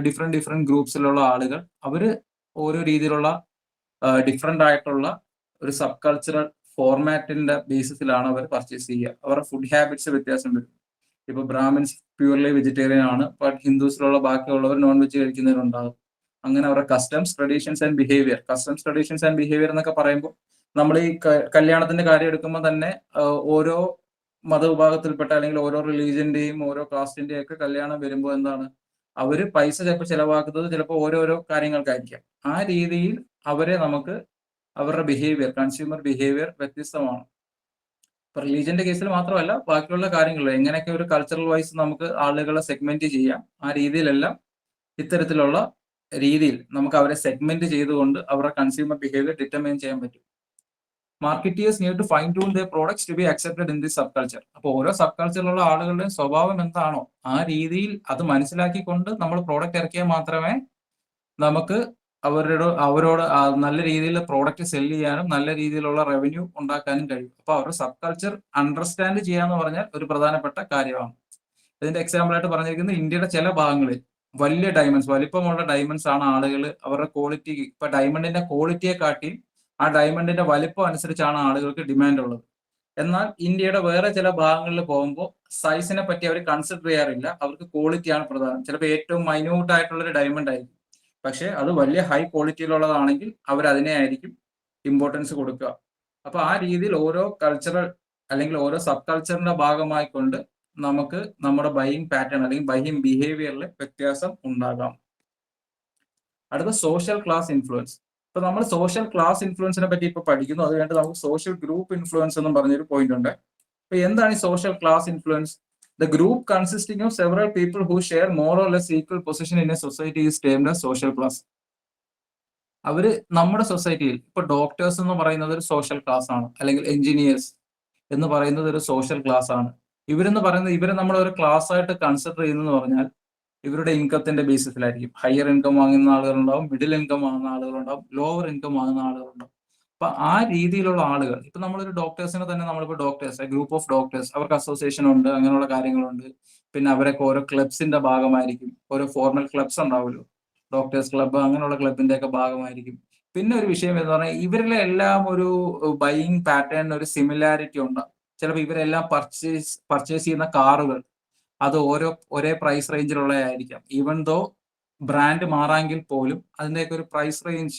ഡിഫറെന്റ് ഗ്രൂപ്പ്സിലുള്ള ആളുകൾ. അവര് ഓരോ രീതിയിലുള്ള ഡിഫറെന്റ് ആയിട്ടുള്ള ഒരു സബ് കൾച്ചറൽ ഫോർമാറ്റിന്റെ ബേസിസിലാണ് അവർ പർച്ചേസ് ചെയ്യുക. അവരുടെ ഫുഡ് ഹാബിറ്റ്സ് വ്യത്യാസം വരും. ഇപ്പൊ ബ്രാഹ്മിൻസ് പ്യൂർലി വെജിറ്റേറിയൻ ആണ്, ബട്ട് ഹിന്ദുസിലുള്ള ബാക്കിയുള്ളവർ നോൺ വെജ് കഴിക്കുന്നവരുണ്ടാകും. അങ്ങനെ അവരുടെ കസ്റ്റംസ്, ട്രഡീഷൻസ് ആൻഡ് ബിഹേവിയർ എന്നൊക്കെ പറയുമ്പോൾ നമ്മൾ ഈ കല്യാണത്തിന്റെ കാര്യം എടുക്കുമ്പോൾ തന്നെ ഓരോ മതവിഭാഗത്തിൽപ്പെട്ട അല്ലെങ്കിൽ ഓരോ റിലീജിയന്റെയും ഓരോ കാസ്റ്റിന്റെയും ഒക്കെ കല്യാണം വരുമ്പോൾ എന്താണ്, അവര് പൈസ ചിലപ്പോൾ ചെലവാക്കുന്നത് ചിലപ്പോൾ ഓരോരോ കാര്യങ്ങൾക്കായിരിക്കാം. ആ രീതിയിൽ അവരുടെ ബിഹേവിയർ, കൺസ്യൂമർ ബിഹേവിയർ വ്യത്യസ്തമാണ്. ഇപ്പൊ റിലീജിയന്റെ കേസിൽ മാത്രമല്ല, ബാക്കിയുള്ള കാര്യങ്ങളിൽ എങ്ങനെയൊക്കെ ഒരു കൾച്ചറൽ വൈസ് നമുക്ക് ആളുകളെ സെഗ്മെന്റ് ചെയ്യാം, ആ രീതിയിലെല്ലാം ഇത്തരത്തിലുള്ള രീതിയിൽ നമുക്ക് അവരെ സെഗ്മെന്റ് ചെയ്തുകൊണ്ട് അവരുടെ കൺസ്യൂമർ ബിഹേവിയർ ഡിറ്റർമൈൻ ചെയ്യാൻ പറ്റും. Marketers need to fine tune their products to be accepted in this sub culture. അപ്പോൾ ഓരോ സബ് കൾച്ചറിലുള്ള ആളുകളുടെ സ്വഭാവം എന്താണോ ആ രീതിയിൽ അത് മനസ്സിലാക്കിക്കൊണ്ട് നമ്മൾ പ്രോഡക്റ്റ് ഇറക്കിയാൽ മാത്രമേ നമുക്ക് അവരോട് നല്ല രീതിയിൽ പ്രോഡക്റ്റ് സെല് ചെയ്യാനും നല്ല രീതിയിലുള്ള റവന്യൂ ഉണ്ടാക്കാനും കഴിയും. അപ്പൊ അവരുടെ സബ് കൾച്ചർ അണ്ടർസ്റ്റാൻഡ് ചെയ്യാന്ന് പറഞ്ഞാൽ ഒരു പ്രധാനപ്പെട്ട കാര്യമാണ്. ഇതിന്റെ എക്സാമ്പിൾ ആയിട്ട് പറഞ്ഞിരിക്കുന്നത് ഇന്ത്യയുടെ ചില ഭാഗങ്ങളിൽ വലിയ ഡയമണ്ട്സ്, വലിപ്പമുള്ള ഡയമണ്ട്സ് ആണ് ആളുകൾ അവരുടെ ക്വാളിറ്റി, ഇപ്പൊ ഡയമണ്ടിന്റെ ക്വാളിറ്റിയെ കാട്ടി ആ ഡയമണ്ടിന്റെ വലിപ്പം അനുസരിച്ചാണ് ആളുകൾക്ക് ഡിമാൻഡ് ഉള്ളത്. എന്നാൽ ഇന്ത്യയുടെ വേറെ ചില ഭാഗങ്ങളിൽ പോകുമ്പോൾ സൈസിനെ പറ്റി അവർ കൺസിഡർ ചെയ്യാറില്ല, അവർക്ക് ക്വാളിറ്റിയാണ് പ്രധാനം. ചിലപ്പോൾ ഏറ്റവും മൈന്യൂട്ട് ആയിട്ടുള്ള ഒരു ഡയമണ്ട് ആയിരിക്കും, പക്ഷെ അത് വലിയ ഹൈ ക്വാളിറ്റിയിലുള്ളതാണെങ്കിൽ അവർ അതിനെ ആയിരിക്കും ഇമ്പോർട്ടൻസ് കൊടുക്കുക. അപ്പൊ ആ രീതിയിൽ ഓരോ കൾച്ചറൽ അല്ലെങ്കിൽ ഓരോ സബ് കൾച്ചറിന്റെ ഭാഗമായിക്കൊണ്ട് നമുക്ക് നമ്മുടെ ബൈയിങ് പാറ്റേൺ അല്ലെങ്കിൽ ബൈയിങ് ബിഹേവിയറിൽ വ്യത്യാസം ഉണ്ടാകാം. അടുത്ത സോഷ്യൽ ക്ലാസ് ഇൻഫ്ലുവൻസ്. ഇപ്പൊ നമ്മൾ സോഷ്യൽ ക്ലാസ് ഇൻഫ്ലുവൻസിനെ പറ്റി ഇപ്പൊ പഠിക്കുന്നു, അത് കഴിഞ്ഞിട്ട് നമുക്ക് സോഷ്യൽ ഗ്രൂപ്പ് ഇൻഫ്ലുവൻസ് എന്നും പറഞ്ഞൊരു പോയിന്റ് ഉണ്ട്. അപ്പൊ എന്താണ് ഈ social class influence? The group consisting of several people who share more or less equal position in a society is termed as social class. അവര് നമ്മുടെ സൊസൈറ്റിയിൽ ഇപ്പൊ ഡോക്ടേഴ്സ് എന്ന് പറയുന്നത് ഒരു സോഷ്യൽ ക്ലാസ് ആണ്, അല്ലെങ്കിൽ എഞ്ചിനീയേഴ്സ് എന്ന് പറയുന്നത് ഒരു സോഷ്യൽ ക്ലാസ് ആണ്. ഇവരെ നമ്മൾ ഒരു ക്ലാസ് ആയിട്ട് കൺസിഡർ ചെയ്യുന്നതെന്ന് പറഞ്ഞാൽ ഇവരുടെ ഇൻകത്തിന്റെ ബേസിസിലായിരിക്കും. ഹയർ ഇൻകം വാങ്ങുന്ന ആളുകളുണ്ടാവും, മിഡിൽ ഇൻകം വാങ്ങുന്ന ആളുകളുണ്ടാവും, ലോവർ ഇൻകം വാങ്ങുന്ന ആളുകളുണ്ടാവും. അപ്പൊ ആ രീതിയിലുള്ള ആളുകൾ, ഇപ്പൊ നമ്മളൊരു ഡോക്ടേഴ്സിനെ തന്നെ നമ്മളിപ്പോ ഡോക്ടേഴ്സ്, ഗ്രൂപ്പ് ഓഫ് ഡോക്ടേഴ്സ്, അവർക്ക് അസോസിയേഷൻ ഉണ്ട്, അങ്ങനെയുള്ള കാര്യങ്ങളുണ്ട്. പിന്നെ അവരൊക്കെ ഓരോ ക്ലബ്സിന്റെ ഭാഗമായിരിക്കും, ഓരോ ഫോർമൽ ക്ലബ്സ് ഉണ്ടാവുമല്ലോ, ഡോക്ടേഴ്സ് ക്ലബ്ബ്, അങ്ങനെയുള്ള ക്ലബിന്റെ ഒക്കെ ഭാഗമായിരിക്കും. പിന്നെ ഒരു വിഷയം എന്ന് പറഞ്ഞാൽ ഇവരിലെ എല്ലാം ഒരു ബൈയിങ് പാറ്റേൺ ഒരു സിമിലാരിറ്റി ഉണ്ടാവും. ചിലപ്പോൾ ഇവരെല്ലാം പർച്ചേസ് ചെയ്യുന്ന കാറുകൾ അത് ഒരേ പ്രൈസ് റേഞ്ചിലുള്ളതായിരിക്കാം. ഈവൻ ദോ ബ്രാൻഡ് മാറാമെങ്കിൽ പോലും അതിൻ്റെയൊക്കെ ഒരു പ്രൈസ് റേഞ്ച്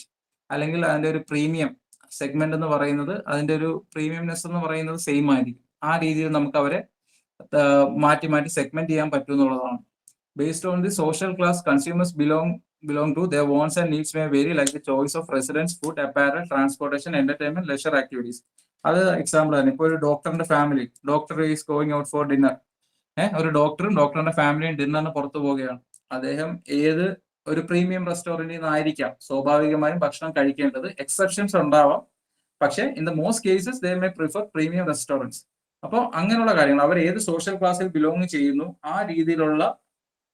അല്ലെങ്കിൽ അതിന്റെ ഒരു പ്രീമിയം സെഗ്മെന്റ് എന്ന് പറയുന്നത്, അതിന്റെ ഒരു പ്രീമിയംനെസ് എന്ന് പറയുന്നത് സെയിം ആയിരിക്കും. ആ രീതിയിൽ നമുക്ക് അവരെ മാറ്റി സെഗ്മെന്റ് ചെയ്യാൻ പറ്റും എന്നുള്ളതാണ്. Based on the social class consumers belong to, their wants and needs may vary, like the choice of residence, food, apparel, transportation, entertainment, leisure activities. അത് എക്സാമ്പിൾ തന്നെ. ഇപ്പോൾ ഒരു ഡോക്ടറിന്റെ family, doctor is going out for dinner. ഒരു ഡോക്ടറിന്റെ ഫാമിലിയും ഡിന്നറിന് പുറത്തു പോവുകയാണ്. അദ്ദേഹം ഏത് ഒരു പ്രീമിയം റെസ്റ്റോറന്റിൽ നിന്നായിരിക്കാം സ്വാഭാവികമായും ഭക്ഷണം കഴിക്കേണ്ടത്. എക്സെപ്ഷൻസ് ഉണ്ടാവാം, പക്ഷെ in the most cases they may prefer premium restaurants. അപ്പോൾ അങ്ങനെയുള്ള കാര്യങ്ങൾ, അവർ ഏത് സോഷ്യൽ ക്ലാസ്സിൽ ബിലോങ് ചെയ്യുന്നു ആ രീതിയിലുള്ള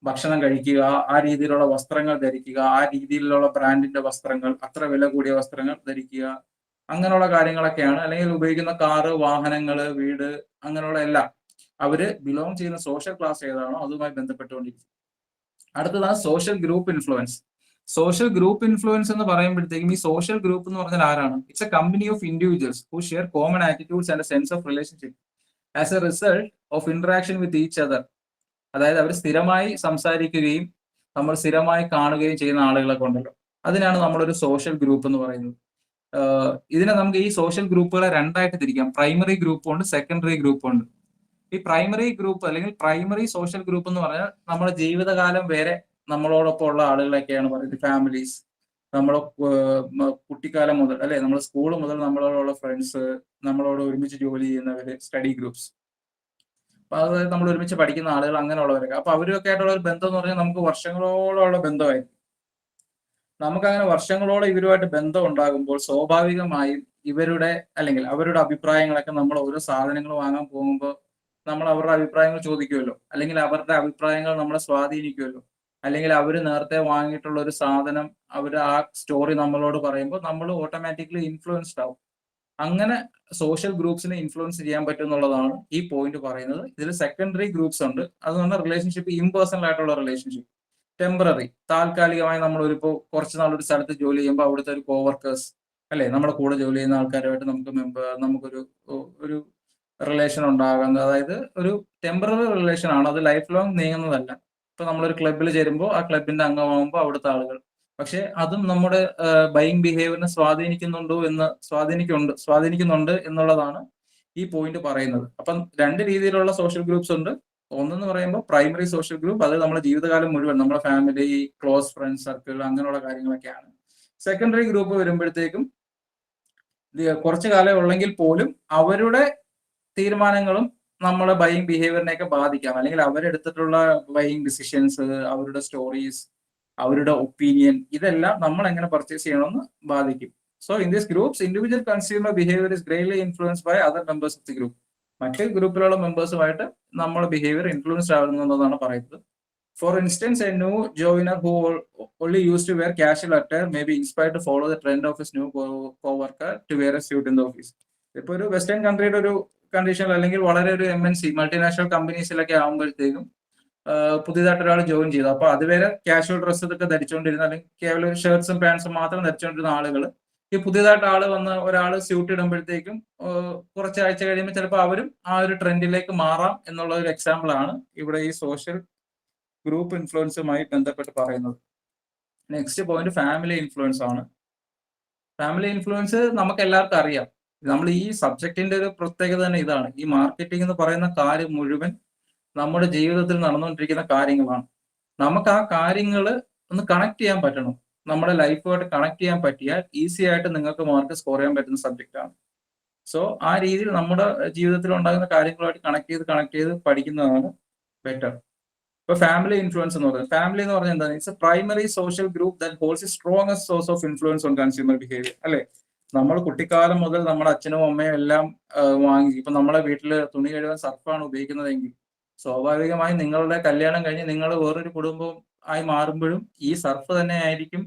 ഭക്ഷണം കഴിക്കുക, ആ രീതിയിലുള്ള വസ്ത്രങ്ങൾ ധരിക്കുക, ആ രീതിയിലുള്ള ബ്രാൻഡിന്റെ വസ്ത്രങ്ങൾ, അത്ര വില കൂടിയ വസ്ത്രങ്ങൾ ധരിക്കുക, അങ്ങനെയുള്ള കാര്യങ്ങളൊക്കെയാണ്. അല്ലെങ്കിൽ ഉപയോഗിക്കുന്ന കാറ്, വാഹനങ്ങള്, വീട്, അങ്ങനെയുള്ള എല്ലാം അവര് ബിലോങ് ചെയ്യുന്ന സോഷ്യൽ ക്ലാസ് ഏതാണോ അതുമായി ബന്ധപ്പെട്ടുകൊണ്ടിരിക്കും. അടുത്തതാണ് social group influence. Social group influence എന്ന് പറയുമ്പോഴത്തേക്കും ഈ സോഷ്യൽ ഗ്രൂപ്പ് എന്ന് പറഞ്ഞാൽ ആരാണ്? It's A company of individuals who share common attitudes and A sense of relationship as A result of interaction with each other. അതായത് അവർ സ്ഥിരമായി സംസാരിക്കുകയും നമ്മൾ സ്ഥിരമായി കാണുകയും ചെയ്യുന്ന ആളുകളെ കൊണ്ടല്ലോ, അതിനാണ് നമ്മളൊരു സോഷ്യൽ ഗ്രൂപ്പ് എന്ന് പറയുന്നത്. ഇതിനെ നമുക്ക് ഈ സോഷ്യൽ ഗ്രൂപ്പുകളെ രണ്ടായിട്ട് തിരിക്കാം. പ്രൈമറി ഗ്രൂപ്പും ഉണ്ട്, സെക്കൻഡറി ഗ്രൂപ്പും ഉണ്ട്. ഈ പ്രൈമറി ഗ്രൂപ്പ് അല്ലെങ്കിൽ പ്രൈമറി സോഷ്യൽ ഗ്രൂപ്പ് എന്ന് പറഞ്ഞാൽ നമ്മുടെ ജീവിതകാലം വരെ നമ്മളോടൊപ്പം ഉള്ള ആളുകളൊക്കെയാണ് പറയുന്നത് ഫാമിലീസ്. നമ്മളെ കുട്ടിക്കാലം മുതൽ അല്ലെ, നമ്മൾ സ്കൂൾ മുതൽ നമ്മളോടുള്ള ഫ്രണ്ട്സ്, നമ്മളോട് ഒരുമിച്ച് ജോലി ചെയ്യുന്നവര്, സ്റ്റഡി ഗ്രൂപ്പ്സ്, അപ്പൊ അതായത് നമ്മൾ ഒരുമിച്ച് പഠിക്കുന്ന ആളുകൾ, അങ്ങനെയുള്ളവരൊക്കെ. അപ്പൊ അവരൊക്കെ ആയിട്ടുള്ള ഒരു ബന്ധം എന്ന് പറഞ്ഞാൽ നമുക്ക് വർഷങ്ങളോളമുള്ള ബന്ധമായിരിക്കും. നമുക്കങ്ങനെ വർഷങ്ങളോളം ഇവരുമായിട്ട് ബന്ധം ഉണ്ടാകുമ്പോൾ സ്വാഭാവികമായും ഇവരുടെ അല്ലെങ്കിൽ അവരുടെ അഭിപ്രായങ്ങളൊക്കെ നമ്മൾ ഓരോ സാധനങ്ങൾ വാങ്ങാൻ പോകുമ്പോൾ നമ്മൾ അവരുടെ അഭിപ്രായങ്ങൾ ചോദിക്കുമല്ലോ, അല്ലെങ്കിൽ അവരുടെ അഭിപ്രായങ്ങൾ നമ്മളെ സ്വാധീനിക്കുമല്ലോ, അല്ലെങ്കിൽ അവർ നേരത്തെ വാങ്ങിയിട്ടുള്ള ഒരു സാധനം അവർ ആ സ്റ്റോറി നമ്മളോട് പറയുമ്പോൾ നമ്മൾ ഓട്ടോമാറ്റിക്കലി ഇൻഫ്ലുവൻസ്ഡ് ആവും. അങ്ങനെ സോഷ്യൽ ഗ്രൂപ്പ്സിനെ ഇൻഫ്ലുവൻസ് ചെയ്യാൻ പറ്റും എന്നുള്ളതാണ് ഈ പോയിന്റ് പറയുന്നത്. ഇതിൽ സെക്കൻഡറി ഗ്രൂപ്പ്സ് ഉണ്ട്. അതുകൊണ്ട് റിലേഷൻഷിപ്പ് ഇംപേഴ്സണൽ ആയിട്ടുള്ള റിലേഷൻഷിപ്പ്, ടെമ്പററി, താൽക്കാലികമായി നമ്മൾ ഇപ്പോൾ കുറച്ച് നാളൊരു സ്ഥലത്ത് ജോലി ചെയ്യുമ്പോൾ അവിടുത്തെ ഒരു കോവർക്കേഴ്സ് അല്ലെ, നമ്മുടെ കൂടെ ജോലി ചെയ്യുന്ന ആൾക്കാരുമായിട്ട് നമുക്കൊരു ഒരു റിലേഷൻ ഉണ്ടാകുന്നത്, അതായത് ഒരു ടെമ്പററി റിലേഷൻ ആണ്, അത് ലൈഫ് ലോങ് നീങ്ങുന്നതല്ല. ഇപ്പൊ നമ്മളൊരു ക്ലബിൽ ചേരുമ്പോൾ ആ ക്ലബിന്റെ അംഗമാകുമ്പോൾ അവിടുത്തെ ആളുകൾ, പക്ഷെ അതും നമ്മുടെ ബൈയിങ് ബിഹേവിയറിനെ സ്വാധീനിക്കുന്നുണ്ട് എന്നുള്ളതാണ് ഈ പോയിന്റ് പറയുന്നത്. അപ്പം രണ്ട് രീതിയിലുള്ള സോഷ്യൽ ഗ്രൂപ്പ്സ് ഉണ്ട്. ഒന്നെന്ന് പറയുമ്പോൾ പ്രൈമറി സോഷ്യൽ ഗ്രൂപ്പ്, അത് നമ്മുടെ ജീവിതകാലം മുഴുവൻ നമ്മുടെ ഫാമിലി, ക്ലോസ് ഫ്രണ്ട്സ് സർക്കിൾ, അങ്ങനെയുള്ള കാര്യങ്ങളൊക്കെയാണ്. സെക്കൻഡറി ഗ്രൂപ്പ് വരുമ്പോഴത്തേക്കും കുറച്ചു കാലം ഉള്ളെങ്കിൽ പോലും അവരുടെ തീരുമാനങ്ങളും നമ്മളെ ബൈയിങ് ബിഹേവിയറിനെയൊക്കെ ബാധിക്കാം, അല്ലെങ്കിൽ അവരെടുത്തിട്ടുള്ള ബൈയിങ് ഡിസിഷൻസ്, അവരുടെ സ്റ്റോറീസ്, അവരുടെ ഒപ്പീനിയൻ, ഇതെല്ലാം നമ്മൾ എങ്ങനെ പർച്ചേസ് ചെയ്യണമെന്ന് ബാധിക്കും. So in these groups individual consumer behaviour is greatly influenced by other members of the group. മറ്റേ ഗ്രൂപ്പിലുള്ള മെമ്പേഴ്സുമായിട്ട് നമ്മുടെ ബിഹേവിയർ ഇൻഫ്ലുവൻസ്ഡ് ആകുന്നതാണ് പറയുന്നത്. For instance, a new joiner who only used to wear casual attire may be inspired to follow the trend of his new co-worker to wear a suit in the office. ഇപ്പൊ ഒരു western കൺട്രിയുടെ ഒരു കണ്ടീഷനിൽ, അല്ലെങ്കിൽ വളരെ ഒരു MNC multinational കമ്പനീസിലൊക്കെ ആകുമ്പോഴത്തേക്കും പുതിയതായിട്ട് ഒരാൾ ജോയിൻ ചെയ്തു, അപ്പൊ അതുവരെ കാഷ്വൽ ഡ്രസ്സ് ഇതൊക്കെ ധരിച്ചുകൊണ്ടിരുന്ന, അല്ലെങ്കിൽ കേവലം ഷർട്ട്സും പാൻസും മാത്രം ധരിച്ചുകൊണ്ടിരുന്ന ആളുകൾ ഈ പുതിയതായിട്ട് ഒരാൾ സ്യൂട്ട് ഇടുമ്പോഴത്തേക്കും കുറച്ചാഴ്ച കഴിയുമ്പോൾ ചിലപ്പോൾ അവരും ആ ഒരു ട്രെൻഡിലേക്ക് മാറാം എന്നുള്ള ഒരു എക്സാമ്പിൾ ആണ് ഇവിടെ ഈ സോഷ്യൽ ഗ്രൂപ്പ് ഇൻഫ്ലുവൻസുമായി ബന്ധപ്പെട്ട് പറയുന്നത്. നെക്സ്റ്റ് പോയിന്റ് ഫാമിലി ഇൻഫ്ലുവൻസ് ആണ്. ഫാമിലി ഇൻഫ്ലുവൻസ് നമുക്ക് എല്ലാവർക്കും അറിയാം. നമ്മൾ ഈ സബ്ജക്റ്റിന്റെ ഒരു പ്രത്യേകത തന്നെ ഇതാണ്. ഈ മാർക്കറ്റിംഗ് എന്ന് പറയുന്ന കാര്യം മുഴുവൻ നമ്മുടെ ജീവിതത്തിൽ നടന്നുകൊണ്ടിരിക്കുന്ന കാര്യങ്ങളാണ്. നമുക്ക് ആ കാര്യങ്ങൾ ഒന്ന് കണക്ട് ചെയ്യാൻ പറ്റണം. നമ്മുടെ ലൈഫുമായിട്ട് കണക്ട് ചെയ്യാൻ പറ്റിയാൽ ഈസി ആയിട്ട് നിങ്ങൾക്ക് മാർക്ക് സ്കോർ ചെയ്യാൻ പറ്റുന്ന സബ്ജക്റ്റ് ആണ്. സോ ആ രീതിയിൽ നമ്മുടെ ജീവിതത്തിൽ ഉണ്ടാകുന്ന കാര്യങ്ങളുമായിട്ട് കണക്ട് ചെയ്ത് പഠിക്കുന്നതാണ് ബെറ്റർ. ഇപ്പൊ ഫാമിലി ഇൻഫ്ലുവൻസ് എന്ന് പറയുന്നത്, ഫാമിലി എന്ന് പറഞ്ഞാൽ എന്താണ്? It's A primary social group that holds A strongest source of influence on consumer behaviour. അല്ലെ, നമ്മൾ കുട്ടിക്കാലം മുതൽ നമ്മുടെ അച്ഛനും അമ്മയും എല്ലാം വാങ്ങി, ഇപ്പൊ നമ്മളെ വീട്ടിൽ തുണി കഴുകാൻ സർഫാണ് ഉപയോഗിക്കുന്നതെങ്കിൽ സ്വാഭാവികമായും നിങ്ങളുടെ കല്യാണം കഴിഞ്ഞ് നിങ്ങൾ വേറൊരു കുടുംബം ആയി മാറുമ്പോഴും ഈ സർഫ് തന്നെ ആയിരിക്കും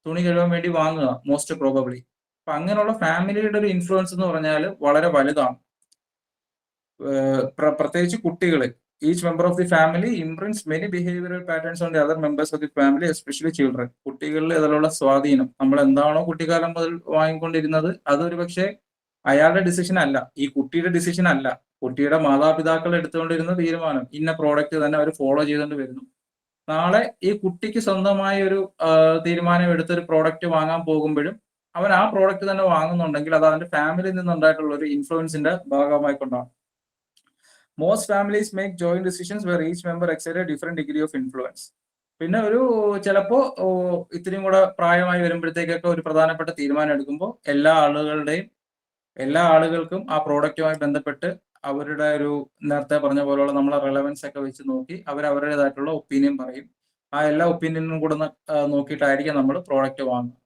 തുണി കഴുകാൻ വേണ്ടി വാങ്ങുക, മോസ്റ്റ് പ്രോബബ്ലി. അപ്പൊ അങ്ങനെയുള്ള ഫാമിലിയുടെ ഒരു ഇൻഫ്ലുവൻസ് എന്ന് പറഞ്ഞാൽ വളരെ വലുതാണ്. പ്രത്യേകിച്ച് കുട്ടികള്, each member of the family imprints many behavioural patterns on the other members of the family, especially children. കുട്ടികളിൽ ഇതിലുള്ള സ്വാധീനം, നമ്മൾ എന്താണോ കുട്ടിക്കാലം മുതൽ വാങ്ങിക്കൊണ്ടിരുന്നത്, അതൊരു പക്ഷേ അയാളുടെ ഡിസിഷൻ അല്ല, ഈ കുട്ടിയുടെ ഡിസിഷൻ അല്ല, കുട്ടിയുടെ മാതാപിതാക്കൾ എടുത്തുകൊണ്ടിരുന്ന തീരുമാനം, ഇന്ന പ്രോഡക്റ്റ് തന്നെ അവർ ഫോളോ ചെയ്തുകൊണ്ട് വരുന്നു. നാളെ ഈ കുട്ടിക്ക് സ്വന്തമായ ഒരു തീരുമാനം എടുത്തൊരു പ്രോഡക്റ്റ് വാങ്ങാൻ പോകുമ്പോഴും അവൻ ആ പ്രോഡക്റ്റ് തന്നെ വാങ്ങുന്നുണ്ടെങ്കിൽ അത് അവന്റെ ഫാമിലിയിൽ നിന്നുണ്ടായിട്ടുള്ള ഒരു ഇൻഫ്ലുവൻസിന്റെ ഭാഗമായിക്കൊണ്ടാണ്. Most families make joint decisions where each member exert a different degree of influence. പിന്നെ ഒരു ചിലപ്പോ ഇത്രയും കൂടെ പ്രായമായി വരുമ്പോഴത്തേക്കൊക്കെ ഒരു പ്രധാനപ്പെട്ട തീരുമാനം എടുക്കുമ്പോൾ എല്ലാ ആളുകൾക്കും ആ പ്രോഡക്റ്റുമായി ബന്ധപ്പെട്ട് അവരുടെ ഒരു നേരത്തെ പറഞ്ഞ പോലെയുള്ള നമ്മളെ റെലവൻസ് ഒക്കെ വെച്ച് നോക്കി അവരവരുടേതായിട്ടുള്ള ഒപ്പീനിയൻ പറയും. ആ എല്ലാ ഒപ്പീനിയനും കൂടെ നോക്കിയിട്ടായിരിക്കും നമ്മൾ പ്രോഡക്റ്റ് വാങ്ങുക.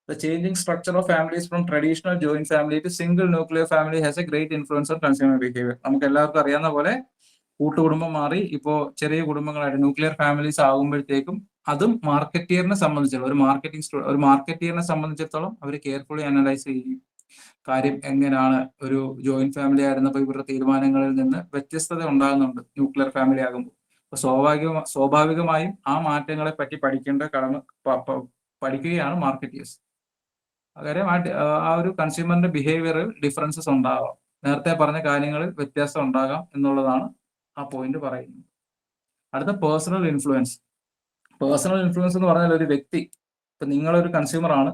The changing structure of families from traditional joint family to single nuclear family has a great influence on consumer behavior. നമുക്ക് എല്ലാവർക്കും അറിയാവുന്ന പോലെ കൂട്ടുകുടുംബം മാറി ഇപ്പോൾ ചെറിയ കുടുംബങ്ങളായിട്ട് ന്യൂക്ലിയർ ഫാമിലീസ് ആകുമ്പോഴത്തേക്കും അതും മാർക്കറ്റിയറിനെ സംബന്ധിച്ചിടത്തോളം ഒരു മാർക്കറ്റിയറിനെ സംബന്ധിച്ചിടത്തോളം അവർ കെയർഫുള്ളി അനലൈസ് ചെയ്യും. കാര്യം എങ്ങനെയാണ് ഒരു ജോയിന്റ് ഫാമിലി ആയിരുന്നപ്പോൾ ഇവരുടെ തീരുമാനങ്ങളിൽ നിന്ന് വ്യത്യസ്തത ഉണ്ടാകുന്നുണ്ട് ന്യൂക്ലിയർ ഫാമിലി ആകുമ്പോൾ. അപ്പൊ സ്വാഭാവികമായും ആ മാറ്റങ്ങളെ പറ്റി പഠിക്കുകയാണ് മാർക്കറ്റിയേഴ്സ്. കാര്യം ആ ഒരു കൺസ്യൂമറിന്റെ ബിഹേവിയറിൽ ഡിഫറൻസസ് ഉണ്ടാകാം, നേരത്തെ പറഞ്ഞ കാര്യങ്ങളിൽ വ്യത്യാസം ഉണ്ടാകാം എന്നുള്ളതാണ് ആ പോയിന്റ് പറയുന്നത്. അടുത്ത പേഴ്സണൽ ഇൻഫ്ലുവൻസ്. പേഴ്സണൽ ഇൻഫ്ലുവൻസ് എന്ന് പറഞ്ഞാൽ ഒരു വ്യക്തി, ഇപ്പൊ നിങ്ങളൊരു കൺസ്യൂമർ ആണ്,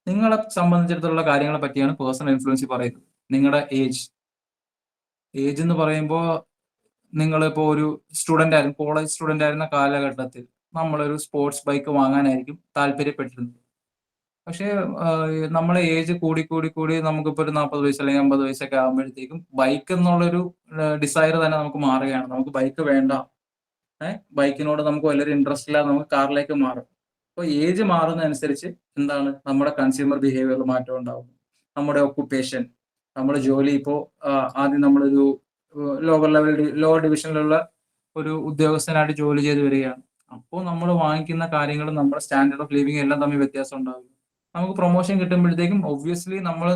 നിങ്ങളെ സംബന്ധിച്ചിടത്തോളം കാര്യങ്ങളെ പറ്റിയാണ് പേഴ്സണൽ ഇൻഫ്ലുവൻസ് പറയുന്നത്. നിങ്ങളുടെ ഏജ് എന്ന് പറയുമ്പോൾ നിങ്ങളിപ്പോൾ ഒരു സ്റ്റുഡന്റ് ആയിരുന്നു, കോളേജ് സ്റ്റുഡന്റ് ആയിരുന്ന കാലഘട്ടത്തിൽ നമ്മളൊരു സ്പോർട്സ് ബൈക്ക് വാങ്ങാനായിരിക്കും താല്പര്യപ്പെട്ടിരുന്നത്. പക്ഷേ നമ്മളെ ഏജ് കൂടി കൂടി കൂടി നമുക്കിപ്പോൾ ഒരു 40 വയസ്സ് അല്ലെങ്കിൽ 50 വയസ്സൊക്കെ ആകുമ്പോഴത്തേക്കും ബൈക്ക് എന്നുള്ളൊരു ഡിസയർ തന്നെ നമുക്ക് മാറുകയാണ്. നമുക്ക് ബൈക്ക് വേണ്ട, ബൈക്കിനോട് നമുക്ക് വലിയൊരു ഇൻട്രസ്റ്റ് ഇല്ലാതെ നമുക്ക് കാറിലേക്ക് മാറും. അപ്പോൾ ഏജ് മാറുന്നതനുസരിച്ച് എന്താണ് നമ്മുടെ കൺസ്യൂമർ ബിഹേവിയറിൽ മാറ്റം ഉണ്ടാവും. നമ്മുടെ ഒക്കുപ്പേഷൻ, നമ്മുടെ ജോലി ഇപ്പോൾ ആദ്യം നമ്മളൊരു ലോ ഡിവിഷനിലുള്ള ഒരു ഉദ്യോഗസ്ഥനായിട്ട് ജോലി ചെയ്ത് വരികയാണ്. അപ്പോൾ നമ്മൾ വാങ്ങിക്കുന്ന കാര്യങ്ങളും നമ്മുടെ സ്റ്റാൻഡേർഡ് ഓഫ് ലിവിങ് എല്ലാം തമ്മിൽ വ്യത്യാസം ഉണ്ടാകും. നമുക്ക് പ്രൊമോഷൻ കിട്ടുമ്പോഴത്തേക്കും ഒബ്വിയസ്ലി നമ്മൾ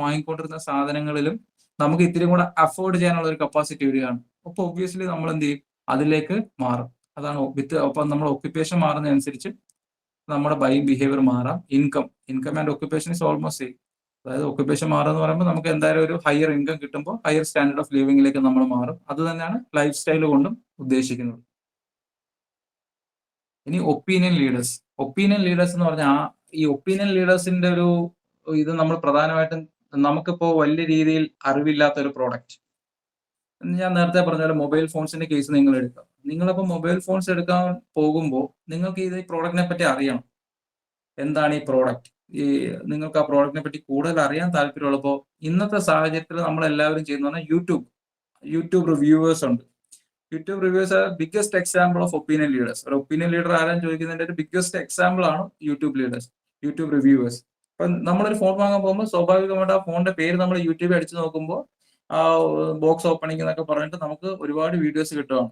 വാങ്ങിക്കൊണ്ടിരുന്ന സാധനങ്ങളിലും നമുക്ക് ഇത്തിരി കൂടെ അഫോർഡ് ചെയ്യാനുള്ള ഒരു കപ്പാസിറ്റി വരികയാണ്. അപ്പോൾ ഒബ്വിയസ്ലി നമ്മൾ എന്ത് ചെയ്യും, അതിലേക്ക് മാറും. അതാണ് അപ്പം നമ്മൾ ഒക്യുപ്പേഷൻ മാറുന്നതനുസരിച്ച് നമ്മുടെ ബൈയിങ് ബിഹേവിയർ മാറാം. Income and occupation is almost same. അതായത് ഒക്യുപ്പേഷൻ മാറുക എന്ന് പറയുമ്പോൾ നമുക്ക് എന്തായാലും ഒരു ഹയർ ഇൻകം കിട്ടുമ്പോൾ ഹയർ സ്റ്റാൻഡേർഡ് ഓഫ് ലിവിംഗിലേക്ക് നമ്മൾ മാറും. അത് തന്നെയാണ് ലൈഫ് സ്റ്റൈൽ കൊണ്ടും ഉദ്ദേശിക്കുന്നത്. ഇനി ഒപ്പീനിയൻ ലീഡേഴ്സ് എന്ന് പറഞ്ഞാൽ ഈ ഒപ്പീനിയൻ ലീഡേഴ്സിന്റെ ഒരു ഇത് നമ്മൾ പ്രധാനമായിട്ടും നമുക്കിപ്പോൾ വലിയ രീതിയിൽ അറിവില്ലാത്ത ഒരു പ്രോഡക്റ്റ്, ഞാൻ നേരത്തെ പറഞ്ഞ പോലെ മൊബൈൽ ഫോൺസിന്റെ കേസ് നിങ്ങൾ എടുക്കുക. നിങ്ങളിപ്പോൾ മൊബൈൽ ഫോൺസ് എടുക്കാൻ പോകുമ്പോൾ നിങ്ങൾക്ക് ഈ പ്രോഡക്റ്റിനെ പറ്റി അറിയണം. എന്താണ് ഈ പ്രോഡക്റ്റ്, നിങ്ങൾക്ക് ആ പ്രോഡക്റ്റിനെ പറ്റി കൂടുതൽ അറിയാൻ താല്പര്യമുള്ളപ്പോൾ ഇന്നത്തെ സാഹചര്യത്തിൽ നമ്മൾ എല്ലാവരും ചെയ്യുന്ന പറഞ്ഞാൽ യൂട്യൂബ് റിവ്യൂവേഴ്സ് ഉണ്ട്. YouTube reviews are biggest example of opinion leaders. ഒരു ഒപ്പീനിയൻ ലീഡർ ആരാൻ ചോദിക്കുന്നതിന്റെ ഒരു ബിഗ്ഗസ്റ്റ് എക്സാമ്പിൾ ആണ് യൂട്യൂബ് റിവ്യൂവേഴ്സ്. അപ്പൊ നമ്മളൊരു ഫോൺ വാങ്ങാൻ പോകുമ്പോൾ സ്വാഭാവികമായിട്ട് ആ ഫോണിന്റെ പേര് നമ്മൾ യൂട്യൂബിൽ അടിച്ചു നോക്കുമ്പോൾ ആ ബോക്സ് ഓപ്പണിംഗ് എന്നൊക്കെ പറഞ്ഞിട്ട് നമുക്ക് ഒരുപാട് വീഡിയോസ് കിട്ടുകയാണ്.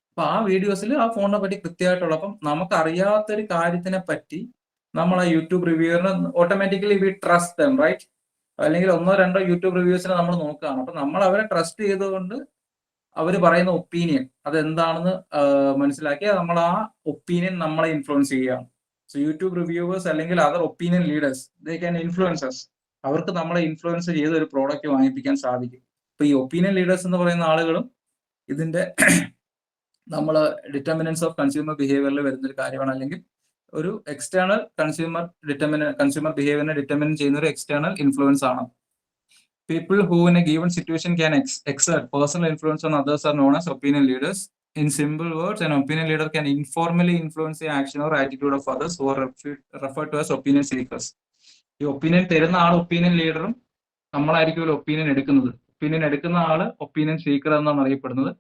അപ്പൊ ആ വീഡിയോസിൽ ആ ഫോണിനെ പറ്റി കൃത്യമായിട്ടുള്ള, അപ്പം നമുക്ക് അറിയാത്തൊരു കാര്യത്തിനെ പറ്റി നമ്മൾ ആ യൂട്യൂബ് റിവ്യൂവിന് automatically we trust them, right? അല്ലെങ്കിൽ 1-2 യൂട്യൂബ് റിവ്യൂസിനെ നമ്മൾ നോക്കുകയാണ്. അപ്പൊ നമ്മൾ അവരെ ട്രസ്റ്റ് ചെയ്തുകൊണ്ട് അവർ പറയുന്ന ഒപ്പീനിയൻ അതെന്താണെന്ന് മനസ്സിലാക്കി നമ്മൾ ആ ഒപ്പീനിയൻ നമ്മളെ ഇൻഫ്ലുവൻസ് ചെയ്യുകയാണ്. സോ യൂട്യൂബ് റിവ്യൂവേഴ്സ് അല്ലെങ്കിൽ other opinion leaders they can influences. അവർക്ക് നമ്മളെ ഇൻഫ്ലുവൻസ് ചെയ്ത് ഒരു പ്രോഡക്റ്റ് വാങ്ങിപ്പിക്കാൻ സാധിക്കും. അപ്പൊ ഈ ഒപ്പീനിയൻ ലീഡേഴ്സ് എന്ന് പറയുന്ന ആളുകളും ഇതിന്റെ നമ്മൾ ഡിറ്റർമിനൻസ് ഓഫ് കൺസ്യൂമർ ബിഹേവിയറിൽ വരുന്നൊരു കാര്യമാണ്. അല്ലെങ്കിൽ ഒരു എക്സ്റ്റേണൽ കൺസ്യൂമർ ബിഹേവിയറിനെ ഡിറ്റർമിൻ ചെയ്യുന്ന ഒരു എക്സ്റ്റേണൽ ഇൻഫ്ലുവൻസ് ആണ്. People who in a given situation can exert personal influence on others are known as opinion leaders. In simple words, an opinion leader can informally influence the action or attitude of others who are referred to as opinion seekers. ഈ opinion തരുന്ന ആൾ opinion ലീഡറും നമ്മളായിരിക്കും opinion എടുക്കുന്നത്. Opinion എടുക്കുന്ന ആള് opinion seeker എന്നാണ് അറിയപ്പെടുന്നത്.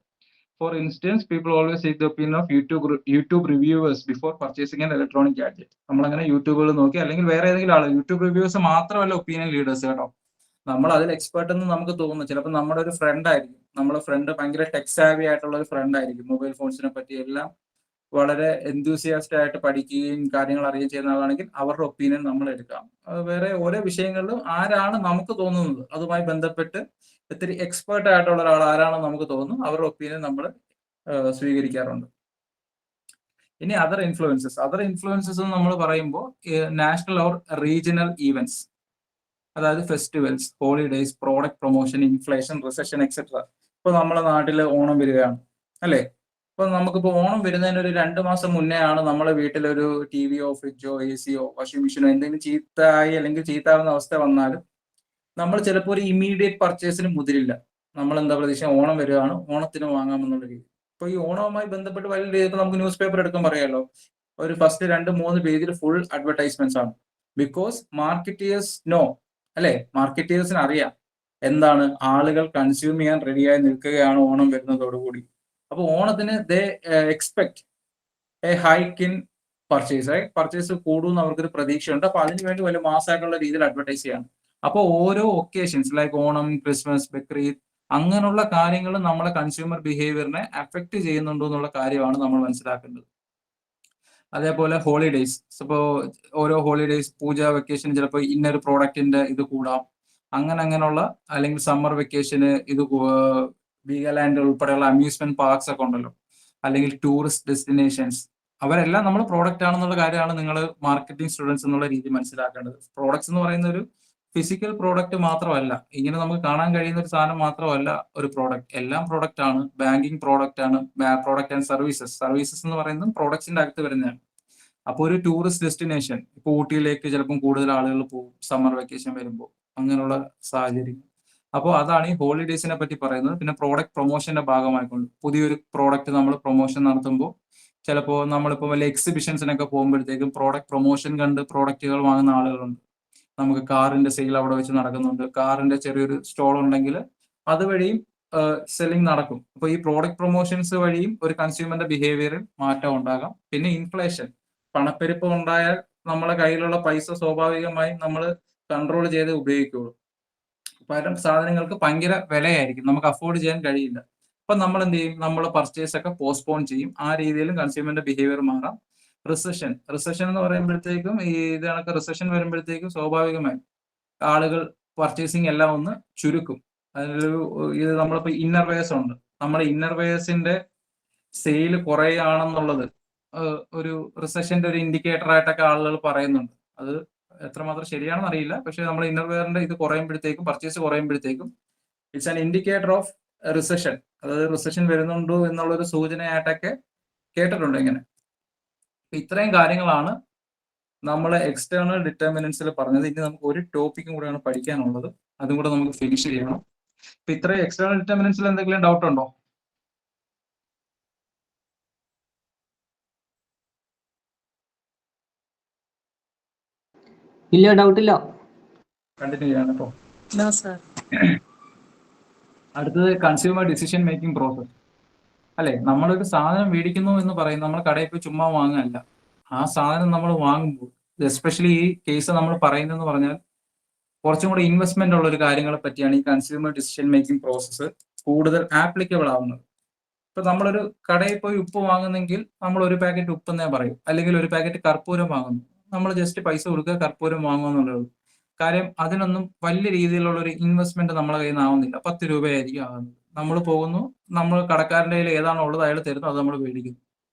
For instance, people always seek the opinion of YouTube reviewers before purchasing an electronic gadget. നമ്മളങ്ങനെ യൂട്യൂബുകൾ നോക്കി, അല്ലെങ്കിൽ വേറെ ഏതെങ്കിലും ആൾ, യൂട്യൂബ് റിവ്യൂവേഴ്സ് മാത്രമല്ല ഒപ്പീനിയൻ ലീഡേഴ്സ് കേട്ടോ. നമ്മൾ അതിൽ എക്സ്പെർട്ട് എന്ന് നമുക്ക് തോന്നുന്നു. ചിലപ്പോൾ നമ്മുടെ ഒരു ഫ്രണ്ട് ആയിരിക്കും, നമ്മുടെ ഫ്രണ്ട് ഭയങ്കര ടെക് സാവി ആയിട്ടുള്ള ഒരു ഫ്രണ്ട് ആയിരിക്കും. മൊബൈൽ ഫോൺസിനെ പറ്റി എല്ലാം വളരെ എന്തൂസിയാസ്റ്റ് ആയിട്ട് പഠിക്കുകയും കാര്യങ്ങൾ അറിയുകയും ചെയ്യുന്ന ആളാണെങ്കിൽ അവരുടെ ഒപ്പീനിയൻ നമ്മൾ എടുക്കാം. വേറെ ഓരോ വിഷയങ്ങളിലും ആരാണ് നമുക്ക് തോന്നുന്നത് അതുമായി ബന്ധപ്പെട്ട് ഒത്തിരി എക്സ്പേർട്ട് ആയിട്ടുള്ള ഒരാൾ ആരാണോ നമുക്ക് തോന്നുന്നു അവരുടെ ഒപ്പീനിയൻ നമ്മൾ സ്വീകരിക്കാറുണ്ട്. ഇനി അതർ ഇൻഫ്ലുവൻസസ് നമ്മൾ പറയുമ്പോൾ നാഷണൽ ഓർ റീജിയണൽ ഈവൻറ്റ്സ്, അതായത് festivals, holidays, product promotion, inflation, recession etcetera. ഇപ്പൊ നമ്മുടെ നാട്ടിൽ ഓണം വരികയാണ് അല്ലേ? ഇപ്പൊ നമുക്കിപ്പോ ഓണം വരുന്നതിന് ഒരു 2 മാസം മുന്നേ ആണ് നമ്മളെ വീട്ടിലൊരു ടിവിയോ ഫ്രിഡ്ജോ AC-യോ വാഷിംഗ് മെഷീനോ എന്തെങ്കിലും ചീത്തയായി അല്ലെങ്കിൽ ചീത്താവുന്ന അവസ്ഥ വന്നാലും നമ്മൾ ചിലപ്പോൾ ഒരു ഇമ്മീഡിയറ്റ് പർച്ചേസിന് മുതിരില്ല. നമ്മൾ എന്താ പ്രതീക്ഷ, ഓണം വരികയാണ്, ഓണത്തിന് വാങ്ങാമെന്നുള്ള രീതി. ഇപ്പൊ ഈ ഓണവുമായി ബന്ധപ്പെട്ട് വലിയ രീതിയിൽ നമുക്ക് ന്യൂസ് പേപ്പർ എടുക്കുമ്പോൾ അറിയാലോ, ഒരു ഫസ്റ്റ് 2-3 പേജിൽ ഫുൾ അഡ്വർടൈസ്മെന്റ്സ് ആണ്. ബിക്കോസ് മാർക്കറ്റേഴ്സ് നോ, അല്ലെ? മാർക്കറ്റേഴ്സിന് അറിയാം എന്താണ് ആളുകൾ കൺസ്യൂം ചെയ്യാൻ റെഡിയായി നിൽക്കുകയാണ് ഓണം വരുന്നതോടുകൂടി. അപ്പൊ ഓണത്തിന് they expect a hike in purchase കൂടുമെന്ന് അവർക്കൊരു പ്രതീക്ഷയുണ്ട്. അപ്പൊ അതിനുവേണ്ടി വലിയ മാസമായിട്ടുള്ള രീതിയിൽ അഡ്വർടൈസ് ചെയ്യാണ്. അപ്പോൾ ഓരോ occasions like Onam, Christmas, Bakrid അങ്ങനെയുള്ള കാര്യങ്ങൾ നമ്മളെ കൺസ്യൂമർ ബിഹേവിയറിനെ അഫക്ട് ചെയ്യുന്നുണ്ടോ എന്നുള്ള കാര്യമാണ് നമ്മൾ മനസ്സിലാക്കേണ്ടത്. അതേപോലെ ഹോളിഡേയ്സ്, ഇപ്പോൾ ഓരോ ഹോളിഡേയ്സ്, പൂജ, വെക്കേഷൻ, ചിലപ്പോൾ ഇന്നൊരു പ്രോഡക്റ്റിന്റെ ഇത് കൂടാം. അങ്ങനെയുള്ള, അല്ലെങ്കിൽ സമ്മർ വെക്കേഷന് ഇത് വീഗാലാൻഡ് ഉൾപ്പെടെയുള്ള അമ്യൂസ്മെന്റ് പാർക്സ് ഒക്കെ ഉണ്ടല്ലോ, അല്ലെങ്കിൽ ടൂറിസ്റ്റ് ഡെസ്റ്റിനേഷൻസ്, അവരെല്ലാം നമ്മൾ പ്രോഡക്റ്റ് ആണെന്നുള്ള കാര്യമാണ് നിങ്ങൾ മാർക്കറ്റിംഗ് സ്റ്റുഡൻസ് എന്നുള്ള രീതി മനസ്സിലാക്കേണ്ടത്. പ്രോഡക്ട്സ് എന്ന് പറയുന്ന ഒരു ഫിസിക്കൽ പ്രോഡക്റ്റ് മാത്രമല്ല, ഇങ്ങനെ നമുക്ക് കാണാൻ കഴിയുന്ന ഒരു സാധനം മാത്രമല്ല ഒരു പ്രോഡക്റ്റ്. എല്ലാം പ്രോഡക്റ്റ് ആണ്. ബാങ്കിങ് പ്രോഡക്റ്റ് ആണ്, പ്രോഡക്റ്റ് ആൻഡ് സർവീസസ് എന്ന് പറയുന്നത് പ്രോഡക്ട്സിന്റെ അകത്ത് വരുന്നതാണ്. അപ്പോൾ ഒരു ടൂറിസ്റ്റ് ഡെസ്റ്റിനേഷൻ, ഇപ്പോൾ ഊട്ടിയിലേക്ക് ചിലപ്പം കൂടുതൽ ആളുകൾ പോകും സമ്മർ വെക്കേഷൻ വരുമ്പോൾ, അങ്ങനെയുള്ള സാഹചര്യം. അപ്പോൾ അതാണ് ഈ ഹോളിഡേയ്സിനെ പറ്റി പറയുന്നത്. പിന്നെ പ്രോഡക്റ്റ് പ്രൊമോഷന്റെ ഭാഗമായിക്കൊണ്ട് പുതിയൊരു പ്രോഡക്റ്റ് നമ്മൾ പ്രൊമോഷൻ നടത്തുമ്പോൾ ചിലപ്പോൾ നമ്മളിപ്പോൾ വലിയ എക്സിബിഷൻസിനൊക്കെ പോകുമ്പോഴത്തേക്കും പ്രോഡക്റ്റ് പ്രൊമോഷൻ കണ്ട് പ്രോഡക്റ്റുകൾ വാങ്ങുന്ന ആളുകളുണ്ട്. നമുക്ക് കാറിന്റെ സെയിൽ അവിടെ വെച്ച് നടക്കുന്നുണ്ട്. കാറിന്റെ ചെറിയൊരു സ്റ്റോൾ ഉണ്ടെങ്കിൽ അതുവഴിയും സെല്ലിംഗ് നടക്കും. അപ്പോൾ ഈ പ്രോഡക്റ്റ് പ്രൊമോഷൻസ് വഴിയും ഒരു കൺസ്യൂമറിന്റെ ബിഹേവിയറിൽ മാറ്റം ഉണ്ടാകാം. പിന്നെ ഇൻഫ്ലേഷൻ, പണപ്പെരുപ്പം ഉണ്ടായാൽ നമ്മളെ കയ്യിലുള്ള പൈസ സ്വാഭാവികമായും നമ്മൾ കൺട്രോൾ ചെയ്ത് ഉപയോഗിക്കുകയുള്ളൂ. പല സാധനങ്ങൾക്ക് ഭയങ്കര വിലയായിരിക്കും, നമുക്ക് അഫോർഡ് ചെയ്യാൻ കഴിയില്ല. അപ്പൊ നമ്മൾ എന്ത് ചെയ്യും? നമ്മൾ പർച്ചേസ് ഒക്കെ പോസ്റ്റ്പോൺ ചെയ്യും. ആ രീതിയിലും കൺസ്യൂമറിന്റെ ബിഹേവിയർ മാറാം. റിസഷൻ എന്ന് പറയുമ്പോഴത്തേക്കും ഈ ഇത് കണക്ക് റിസഷൻ വരുമ്പോഴത്തേക്കും സ്വാഭാവികമായും ആളുകൾ പർച്ചേസിങ് എല്ലാം ഒന്ന് ചുരുക്കും. അതിലൊരു ഇത് നമ്മളിപ്പോ ഇന്നർ വെയേഴ്സ് ഉണ്ട്, നമ്മുടെ ഇന്നർ വെയേഴ്സിന്റെ സെയിൽ കുറയുകയാണെന്നുള്ളത് ഒരു റിസഷന്റെ ഒരു ഇൻഡിക്കേറ്റർ ആയിട്ടൊക്കെ ആളുകൾ പറയുന്നുണ്ട്. അത് എത്രമാത്രം ശരിയാണെന്ന് അറിയില്ല. പക്ഷെ നമ്മൾ ഇന്നർ വെയറിന്റെ ഇത് കുറയുമ്പോഴത്തേക്കും, പർച്ചേസ് കുറയുമ്പോഴത്തേക്കും it's an indicator of recession, അതായത് റിസഷൻ വരുന്നുണ്ടോ എന്നുള്ളൊരു സൂചനയായിട്ടൊക്കെ കേട്ടിട്ടുണ്ട് ഇങ്ങനെ. ഇത്രയും കാര്യങ്ങളാണ് നമ്മൾ എക്സ്റ്റേണൽ ഡിറ്റർമിനൻസിൽ പറഞ്ഞത്. ഇനി നമുക്ക് ഒരു ടോപ്പിക്കും കൂടെയാണ് പഠിക്കാനുള്ളത്, അതും കൂടെ നമുക്ക് ഫിനിഷ് ചെയ്യണം. അപ്പൊ ഇത്രയും എക്സ്റ്റേണൽ ഡിറ്റർമിനൻസിൽ എന്തെങ്കിലും ഡൗട്ട് ഉണ്ടോ? ഇല്ല, ഡൗട്ടില്ല. കണ്ടിന്യൂ ചെയ്യാണ് കേട്ടോ. No, sir. അടുത്തത് കൺസ്യൂമർ ഡിസിഷൻ മേക്കിംഗ് പ്രോസസ്. അല്ലെ, നമ്മളൊരു സാധനം മേടിക്കുന്നു എന്ന് പറയും, നമ്മൾ കടയിൽ പോയി ചുമ്മാ വാങ്ങാനല്ല. ആ സാധനം നമ്മൾ വാങ്ങുമ്പോൾ, എസ്പെഷ്യലി ഈ കേസ് നമ്മൾ പറയുന്നതെന്ന് പറഞ്ഞാൽ കുറച്ചും കൂടെ ഇൻവെസ്റ്റ്മെന്റ് ഉള്ള ഒരു കാര്യങ്ങളെ പറ്റിയാണ് ഈ കൺസ്യൂമർ ഡിസിഷൻ മേക്കിംഗ് പ്രോസസ്സ് കൂടുതൽ ആപ്ലിക്കബിൾ ആവുന്നത്. ഇപ്പൊ നമ്മളൊരു കടയിൽ പോയി ഉപ്പ് വാങ്ങുന്നെങ്കിൽ നമ്മൾ ഒരു പാക്കറ്റ് ഉപ്പ് എന്നേ പറയും, അല്ലെങ്കിൽ ഒരു പാക്കറ്റ് കർപ്പൂരം വാങ്ങുന്നു, നമ്മൾ ജസ്റ്റ് പൈസ കൊടുക്കുക, കർപ്പൂരം വാങ്ങുക എന്നുള്ളത്. കാര്യം അതിനൊന്നും വലിയ രീതിയിലുള്ള ഒരു ഇൻവെസ്റ്റ്മെന്റ് നമ്മളെ കയ്യിൽ നിന്ന് ആവുന്നില്ല. 10 രൂപയായിരിക്കും ആകുന്നത്. നമ്മൾ പോകുന്നു, നമ്മൾ കടക്കാരൻ്റെ കയ്യിൽ ഏതാണോ ഉള്ളത് അയാൾ തരുന്നു, അത് നമ്മൾ മേടിക്കുന്നു.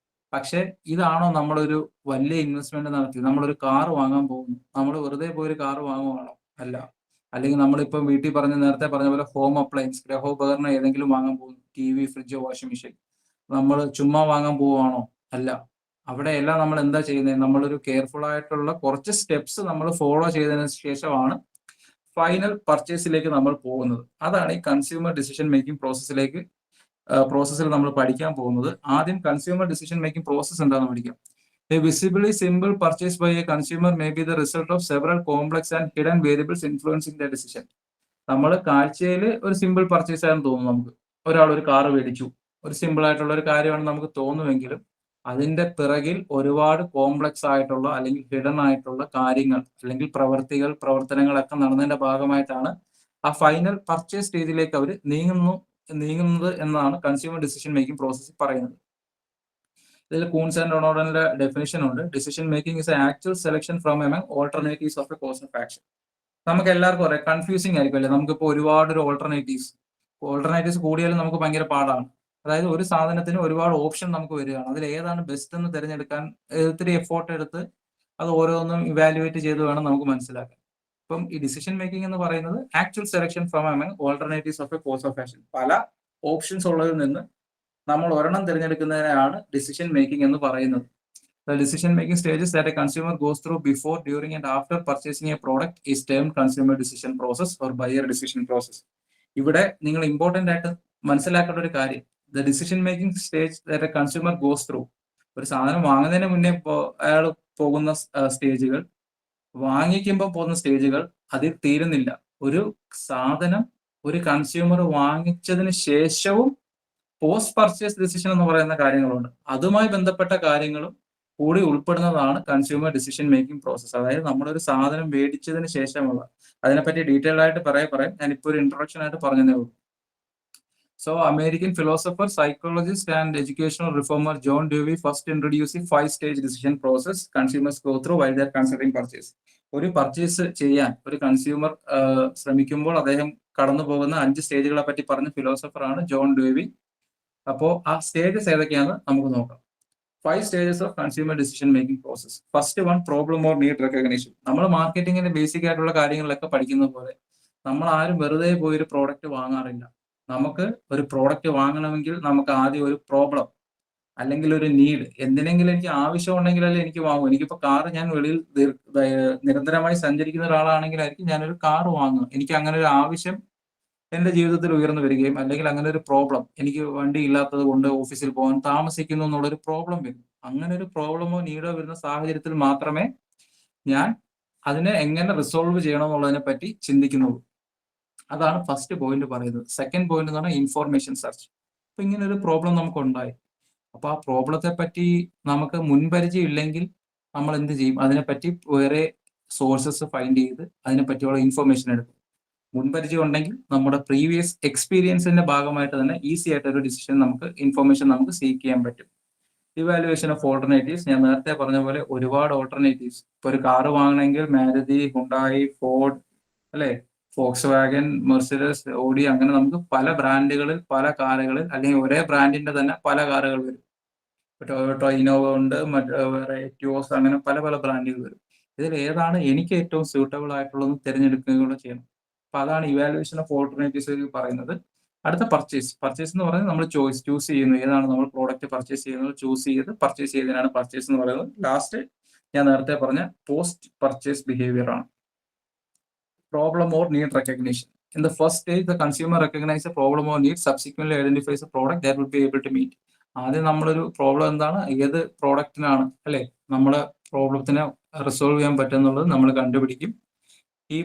പക്ഷെ ഇതാണോ നമ്മളൊരു വലിയ ഇൻവെസ്റ്റ്മെന്റ് നടത്തി? നമ്മളൊരു കാർ വാങ്ങാൻ പോകുന്നു, നമ്മൾ വെറുതെ പോയി ഒരു കാർ വാങ്ങുവാണോ? അല്ല. അല്ലെങ്കിൽ നമ്മളിപ്പം വീട്ടിൽ നേരത്തെ പറഞ്ഞ പോലെ ഹോം അപ്ലയൻസ്, ഗൃഹോപകരണം ഏതെങ്കിലും വാങ്ങാൻ പോകുന്നു, TV, ഫ്രിഡ്ജ്, വാഷിംഗ് മെഷീൻ, നമ്മൾ ചുമ്മാ വാങ്ങാൻ പോവുകയാണോ? അല്ല. അവിടെയെല്ലാം നമ്മൾ എന്താ ചെയ്യുന്നത്? നമ്മളൊരു കെയർഫുൾ ആയിട്ടുള്ള കുറച്ച് സ്റ്റെപ്സ് നമ്മൾ ഫോളോ ചെയ്തതിനു ശേഷമാണ് ഫൈനൽ പർച്ചേസിലേക്ക് നമ്മൾ പോകുന്നത്. അതാണ് ഈ കൺസ്യൂമർ ഡിസിഷൻ മേക്കിംഗ് പ്രോസസ്സിൽ നമ്മൾ പഠിക്കാൻ പോകുന്നത്. ആദ്യം കൺസ്യൂമർ ഡിസിഷൻ മേക്കിംഗ് പ്രോസസ് എന്താണെന്ന് പഠിക്കാം. A visibly simple purchase by a consumer may be the result of several complex and hidden variables influencing their decision. നമ്മൾ കാഴ്ചയിൽ ഒരു സിമ്പിൾ പർച്ചേസ് ആണെന്ന് തോന്നുന്നു നമുക്ക്. ഒരാൾ ഒരു കാർ മേടിച്ചു, ഒരു സിമ്പിൾ ആയിട്ടുള്ള ഒരു കാര്യമാണെന്ന് നമുക്ക് തോന്നുമെങ്കിലും അതിന്റെ പിറകിൽ ഒരുപാട് കോംപ്ലക്സ് ആയിട്ടുള്ള അല്ലെങ്കിൽ ഹിഡൻ ആയിട്ടുള്ള കാര്യങ്ങൾ അല്ലെങ്കിൽ പ്രവർത്തനങ്ങളൊക്കെ നടന്നതിന്റെ ഭാഗമായിട്ടാണ് ആ ഫൈനൽ പർച്ചേസ് സ്റ്റേജിലേക്ക് അവർ നീങ്ങുന്നത് എന്നാണ് കൺസ്യൂമർ ഡിസിഷൻ മേക്കിംഗ് പ്രോസസ്സിൽ പറയുന്നത്. ഇതിൽ കൂൺസ് ആൻഡ് ഡൊണോഡന്റെ ഡെഫിനിഷൻ ഉണ്ട്. Decision making is actual selection from among alternatives of A course of action. നമുക്ക് എല്ലാവർക്കും അറിയാം, കൺഫ്യൂസിങ് ആയിരിക്കും അല്ലേ? നമുക്കിപ്പോൾ ഒരുപാട് ഓൾട്ടർനേറ്റീവ്സ് കൂടിയാലും നമുക്ക് ഭയങ്കര പാടാണ്. അതായത് ഒരു സാധനത്തിന് ഒരുപാട് ഓപ്ഷൻ നമുക്ക് വരികയാണ്, അതിൽ ഏതാണ് ബെസ്റ്റ് എന്ന് തിരഞ്ഞെടുക്കാൻ ഒത്തിരി എഫോർട്ട് എടുത്ത് അത് ഓരോന്നും ഇവാലുവേറ്റ് ചെയ്ത് വേണം നമുക്ക് മനസ്സിലാക്കാൻ. അപ്പം ഈ ഡിസിഷൻ മേക്കിംഗ് എന്ന് പറയുന്നത് actual selection from among alternatives of A course of action. പല ഓപ്ഷൻസ് ഉള്ളതിൽ നിന്ന് നമ്മൾ ഒരെണ്ണം തിരഞ്ഞെടുക്കുന്നതിനാണ് ഡിസിഷൻ മേക്കിംഗ് എന്ന് പറയുന്നത്. The decision making stages that a consumer goes through before, during and after purchasing a product is termed consumer decision process or buyer decision process. ഇവിടെ നിങ്ങൾ important ആയിട്ട് മനസ്സിലാക്കേണ്ട ഒരു കാര്യം, the decision making stage that A consumer goes through. ഒരു സാധനം വാങ്ങുന്നതിന് മുന്നേ അയാൾ പോകുന്ന സ്റ്റേജുകൾ, വാങ്ങിക്കുമ്പോൾ പോകുന്ന സ്റ്റേജുകൾ, അതിൽ തീരുന്നില്ല. ഒരു സാധനം ഒരു കൺസ്യൂമർ വാങ്ങിച്ചതിന് ശേഷവും പോസ്റ്റ് പർച്ചേസ് ഡിസിഷൻ എന്ന് പറയുന്ന കാര്യങ്ങളുണ്ട്. അതുമായി ബന്ധപ്പെട്ട കാര്യങ്ങളും കൂടി ഉൾപ്പെടുന്നതാണ് കൺസ്യൂമർ ഡിസിഷൻ മേക്കിംഗ് പ്രോസസ്. അതായത് നമ്മളൊരു സാധനം മേടിച്ചതിന് ശേഷമുള്ള, അതിനെപ്പറ്റി ഡീറ്റെയിൽ ആയിട്ട് പറയാം. ഞാനിപ്പോൾ ഒരു ഇൻട്രൊഡക്ഷൻ ആയിട്ട് പറഞ്ഞതേ ഉള്ളൂ. So American philosopher, psychologist and educational reformer John dewy first introduce 5-stage decision process consumers go through while they are considering purchase. ഒരു പർച്ചേസ് ചെയ്യാൻ ഒരു കൺസ്യൂമർ ശ്രമിക്കുമ്പോൾ അദ്ദേഹം കടന്നു പോകുന്ന 5 സ്റ്റേജുകളെ പറ്റി പറഞ്ഞ ഫിലോസഫറാണ് ജോൺ ഡ്യൂവി. അപ്പോൾ ആ സ്റ്റേജസ് ഏതൊക്കെയാണെന്ന് നമുക്ക് നോക്കാം. 5 stages of consumer decision making process. First one, problem or need recognition. നമ്മൾ മാർക്കറ്റിങ്ങിന്റെ ബേസിക് ആയിട്ടുള്ള കാര്യങ്ങളിലൊക്കെ പഠിക്കുന്ന പോലെ നമ്മൾ ആരും വെറുതെ പോയി ഒരു പ്രോഡക്റ്റ് വാങ്ങാറില്ല. നമുക്ക് ഒരു പ്രോഡക്റ്റ് വാങ്ങണമെങ്കിൽ നമുക്ക് ആദ്യം ഒരു പ്രോബ്ലം അല്ലെങ്കിൽ ഒരു നീഡ്, എന്തിനെങ്കിലും എനിക്ക് ആവശ്യം ഉണ്ടെങ്കിലല്ലേ എനിക്ക് വാങ്ങും. എനിക്കിപ്പോൾ കാർ, ഞാൻ വെളിയിൽ നിരന്തരമായി സഞ്ചരിക്കുന്ന ഒരാളാണെങ്കിലായിരിക്കും ഞാനൊരു കാർ വാങ്ങുക. എനിക്ക് അങ്ങനെ ഒരു ആവശ്യം എന്റെ ജീവിതത്തിൽ ഉയർന്നു വരികയും അല്ലെങ്കിൽ അങ്ങനെ ഒരു പ്രോബ്ലം, എനിക്ക് വണ്ടി ഇല്ലാത്തത് കൊണ്ട് ഓഫീസിൽ പോകാൻ താമസിക്കുന്നു എന്നുള്ളൊരു പ്രോബ്ലം വരും. അങ്ങനെ ഒരു പ്രോബ്ലമോ നീഡോ വരുന്ന സാഹചര്യത്തിൽ മാത്രമേ ഞാൻ അതിനെ എങ്ങനെ റിസോൾവ് ചെയ്യണം എന്നുള്ളതിനെ പറ്റി ചിന്തിക്കുന്നുള്ളൂ. അതാണ് ഫസ്റ്റ് പോയിന്റ് പറയുന്നത്. സെക്കൻഡ് പോയിന്റ് എന്ന് പറഞ്ഞാൽ ഇൻഫോർമേഷൻ സെർച്ച്. അപ്പൊ ഇങ്ങനെ ഒരു പ്രോബ്ലം നമുക്ക് ഉണ്ടായി, അപ്പൊ ആ പ്രോബ്ലത്തെ പറ്റി നമുക്ക് മുൻപരിചയം ഇല്ലെങ്കിൽ നമ്മൾ എന്ത് ചെയ്യും? അതിനെപ്പറ്റി വേറെ സോഴ്സസ് ഫൈൻഡ് ചെയ്ത് അതിനെ പറ്റിയുള്ള ഇൻഫർമേഷൻ എടുക്കും. മുൻപരിചയം ഉണ്ടെങ്കിൽ നമ്മുടെ പ്രീവിയസ് എക്സ്പീരിയൻസിന്റെ ഭാഗമായിട്ട് തന്നെ ഈസി ആയിട്ട് ഒരു ഡിസിഷൻ ഇൻഫർമേഷൻ നമുക്ക് സീക്ക് ചെയ്യാൻ പറ്റും. ഇവാലുവേഷൻ ഓഫ് ഓൾട്ടർനേറ്റീവ്സ്, ഞാൻ നേരത്തെ പറഞ്ഞ പോലെ ഒരുപാട് ഓൾട്ടർനേറ്റീവ്സ്. ഇപ്പൊ ഒരു കാറ് വാങ്ങണമെങ്കിൽ മാരുതി, ഹുണ്ടായി, ഫോർഡ്, അല്ലെ, ഫോക്സ് വാഗൻ, മെർസിഡസ്, ഓഡി, അങ്ങനെ നമുക്ക് പല ബ്രാൻഡുകളിൽ പല കാറുകളിൽ, അല്ലെങ്കിൽ ഒരേ ബ്രാൻഡിന്റെ തന്നെ പല കാറുകൾ വരും. ടൊയോട്ടോ ഇന്നോവ ഉണ്ട്, വേറെ എറ്റിയോസ്, അങ്ങനെ പല പല ബ്രാൻഡുകൾ വരും. ഇതിൽ ഏതാണ് എനിക്ക് ഏറ്റവും സ്യൂട്ടബിൾ ആയിട്ടുള്ളതെന്ന് തിരഞ്ഞെടുക്കുകയും കൂടെ ചെയ്യണം. അപ്പൊ അതാണ് ഇവാലുവേഷൻ ഓഫ് ഓൾട്ടർനേറ്റീവ്സ് പറയുന്നത്. അടുത്ത പർച്ചേസ്. പർച്ചേസ് എന്ന് പറയുന്നത് നമ്മൾ ചൂസ് ചെയ്യുന്നു, ഏതാണ് നമ്മൾ പ്രോഡക്റ്റ് പർച്ചേസ് ചെയ്യുന്നത്, ചൂസ് ചെയ്ത് പർച്ചേസ് ചെയ്തതിനാണ് പർച്ചേസ് എന്ന് പറയുന്നത്. ലാസ്റ്റ് ഞാൻ നേരത്തെ പറഞ്ഞ പോസ്റ്റ് പർച്ചേസ് ബിഹേവിയർ ആണ്. Problem or need recognition. In the first stage, the consumer recognizes a problem or need, subsequently identifies a product that will be able to meet. ആദ്യം നമ്മളൊരു problem എന്താണ്, ഏത് പ്രോഡക്റ്റിനാണ്, അല്ലെ, നമ്മളെ പ്രോബ്ലത്തിനെ റിസോൾവ് ചെയ്യാൻ പറ്റുന്നുള്ളത് നമ്മൾ കണ്ടുപിടിക്കും. ഈ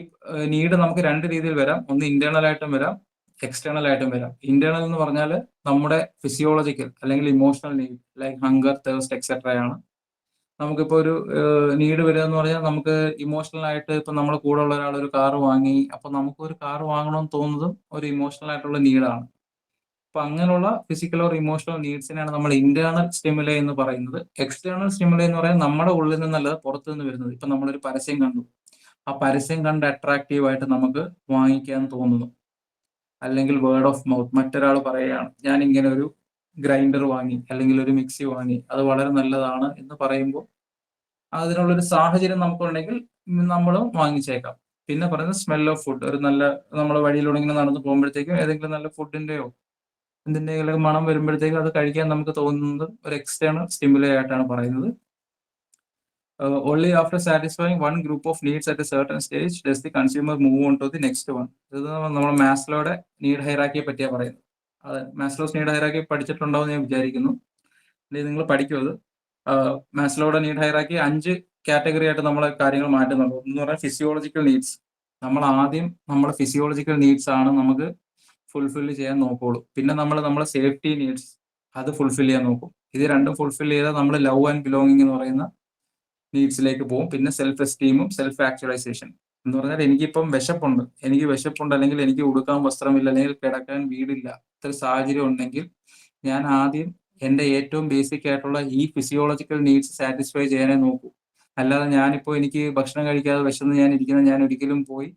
നീഡ് നമുക്ക് രണ്ട് രീതിയിൽ വരാം. ഒന്ന് ഇന്റേണൽ ആയിട്ടും വരാം, എക്സ്റ്റേണൽ ആയിട്ടും വരാം. ഇന്റേണൽ എന്ന് പറഞ്ഞാൽ നമ്മുടെ ഫിസിയോളജിക്കൽ അല്ലെങ്കിൽ emotional need, like hunger, thirst, etcetera ആണ്. നമുക്കിപ്പോ ഒരു നീഡ് വരിക എന്ന് പറഞ്ഞാൽ നമുക്ക് ഇമോഷണൽ ആയിട്ട്, ഇപ്പൊ നമ്മളെ കൂടെ ഉള്ള ഒരാൾ ഒരു കാർ വാങ്ങി, അപ്പൊ നമുക്ക് ഒരു കാർ വാങ്ങണമെന്ന് തോന്നുന്നതും ഒരു ഇമോഷണൽ ആയിട്ടുള്ള നീഡാണ്. അപ്പൊ അങ്ങനെയുള്ള ഫിസിക്കൽ ഓർ ഇമോഷണൽ നീഡ്സിനാണ് നമ്മൾ ഇന്റേണൽ സ്റ്റിമുലൈ എന്ന് പറയുന്നത്. എക്സ്റ്റേണൽ സ്റ്റിമുലൈ എന്ന് പറയുന്നത് നമ്മുടെ ഉള്ളിൽ നിന്നല്ല, പുറത്തു നിന്ന് വരുന്നത്. ഇപ്പൊ നമ്മളൊരു പരസ്യം കണ്ടു, ആ പരസ്യം കണ്ട് അട്രാക്റ്റീവ് ആയിട്ട് നമുക്ക് വാങ്ങിക്കാൻ തോന്നുന്നു. അല്ലെങ്കിൽ വേർഡ് ഓഫ് മൗത്ത്, മറ്റൊരാൾ പറയുകയാണ് ഞാൻ ഇങ്ങനെ ഒരു ഗ്രൈൻഡർ വാങ്ങി അല്ലെങ്കിൽ ഒരു മിക്സി വാങ്ങി, അത് വളരെ നല്ലതാണ് എന്ന് പറയുമ്പോൾ അതിനുള്ളൊരു സാഹചര്യം നമുക്കുണ്ടെങ്കിൽ നമ്മളും വാങ്ങിച്ചേക്കാം. പിന്നെ പറയുന്നത് സ്മെൽ ഓഫ് ഫുഡ്. ഒരു നല്ല, നമ്മൾ വഴിയിലൂടെ ഇങ്ങനെ നടന്നു പോകുമ്പോഴത്തേക്കും ഏതെങ്കിലും നല്ല ഫുഡിന്റെയോ എന്തിന്റെയും മണം വരുമ്പോഴത്തേക്കും അത് കഴിക്കാൻ നമുക്ക് തോന്നുന്നത് ഒരു എക്സ്റ്റേണൽ സ്റ്റിമുലൈ ആയിട്ടാണ് പറയുന്നത്. Only after satisfying one group of needs at a certain stage does the consumer move on to the next one. ഇത് നമ്മൾ മാസ്ലോയുടെ നീഡ് ഹൈറാക്കിയെ പറ്റിയാണ് പറയുന്നത്. അതെ, മാസ്ലോസ് നീഡ് ഹൈറാക്കി പഠിച്ചിട്ടുണ്ടാവും ഞാൻ വിചാരിക്കുന്നു. നിങ്ങൾ പഠിക്കും അത്. മാസ്ലോയുടെ നീഡ് ഹൈറാക്കി 5 കാറ്റഗറി ആയിട്ട് നമ്മളെ കാര്യങ്ങൾ മാറ്റുന്നുണ്ട്. എന്ന് പറഞ്ഞാൽ ഫിസിയോളജിക്കൽ നീഡ്സ്. നമ്മൾ ആദ്യം നമ്മുടെ ഫിസിയോളജിക്കൽ നീഡ്സ് ആണ് നമുക്ക് ഫുൾഫിൽ ചെയ്യാൻ നോക്കുള്ളൂ. പിന്നെ നമ്മളെ സേഫ്റ്റി നീഡ്സ്, അത് ഫുൾഫിൽ ചെയ്യാൻ നോക്കും. ഇത് രണ്ടും ഫുൾഫിൽ ചെയ്താൽ നമ്മൾ ലവ് ആൻഡ് ബിലോങ്ങിങ് എന്ന് പറയുന്ന നീഡ്സിലേക്ക് പോകും. പിന്നെ സെൽഫ് എസ്റ്റീമും സെൽഫ് ആക്ച്വലൈസേഷൻ എന്ന് പറഞ്ഞാൽ എനിക്ക് വിശപ്പുണ്ട്, അല്ലെങ്കിൽ എനിക്ക് ഉടുക്കാൻ വസ്ത്രമില്ല, അല്ലെങ്കിൽ കിടക്കാൻ വീടില്ല, ഇത്ര സാഹചര്യം ഉണ്ടെങ്കിൽ ഞാൻ ആദ്യം എന്റെ ഏറ്റവും ബേസിക് ആയിട്ടുള്ള ഈ ഫിസിയോളജിക്കൽ നീഡ്സ് സാറ്റിസ്ഫൈ ചെയ്യാനേ നോക്കൂ. അല്ലാതെ ഞാനിപ്പോൾ എനിക്ക് ഭക്ഷണം കഴിക്കാതെ വിശന്ന് ഞാൻ ഒരിക്കലും പോയി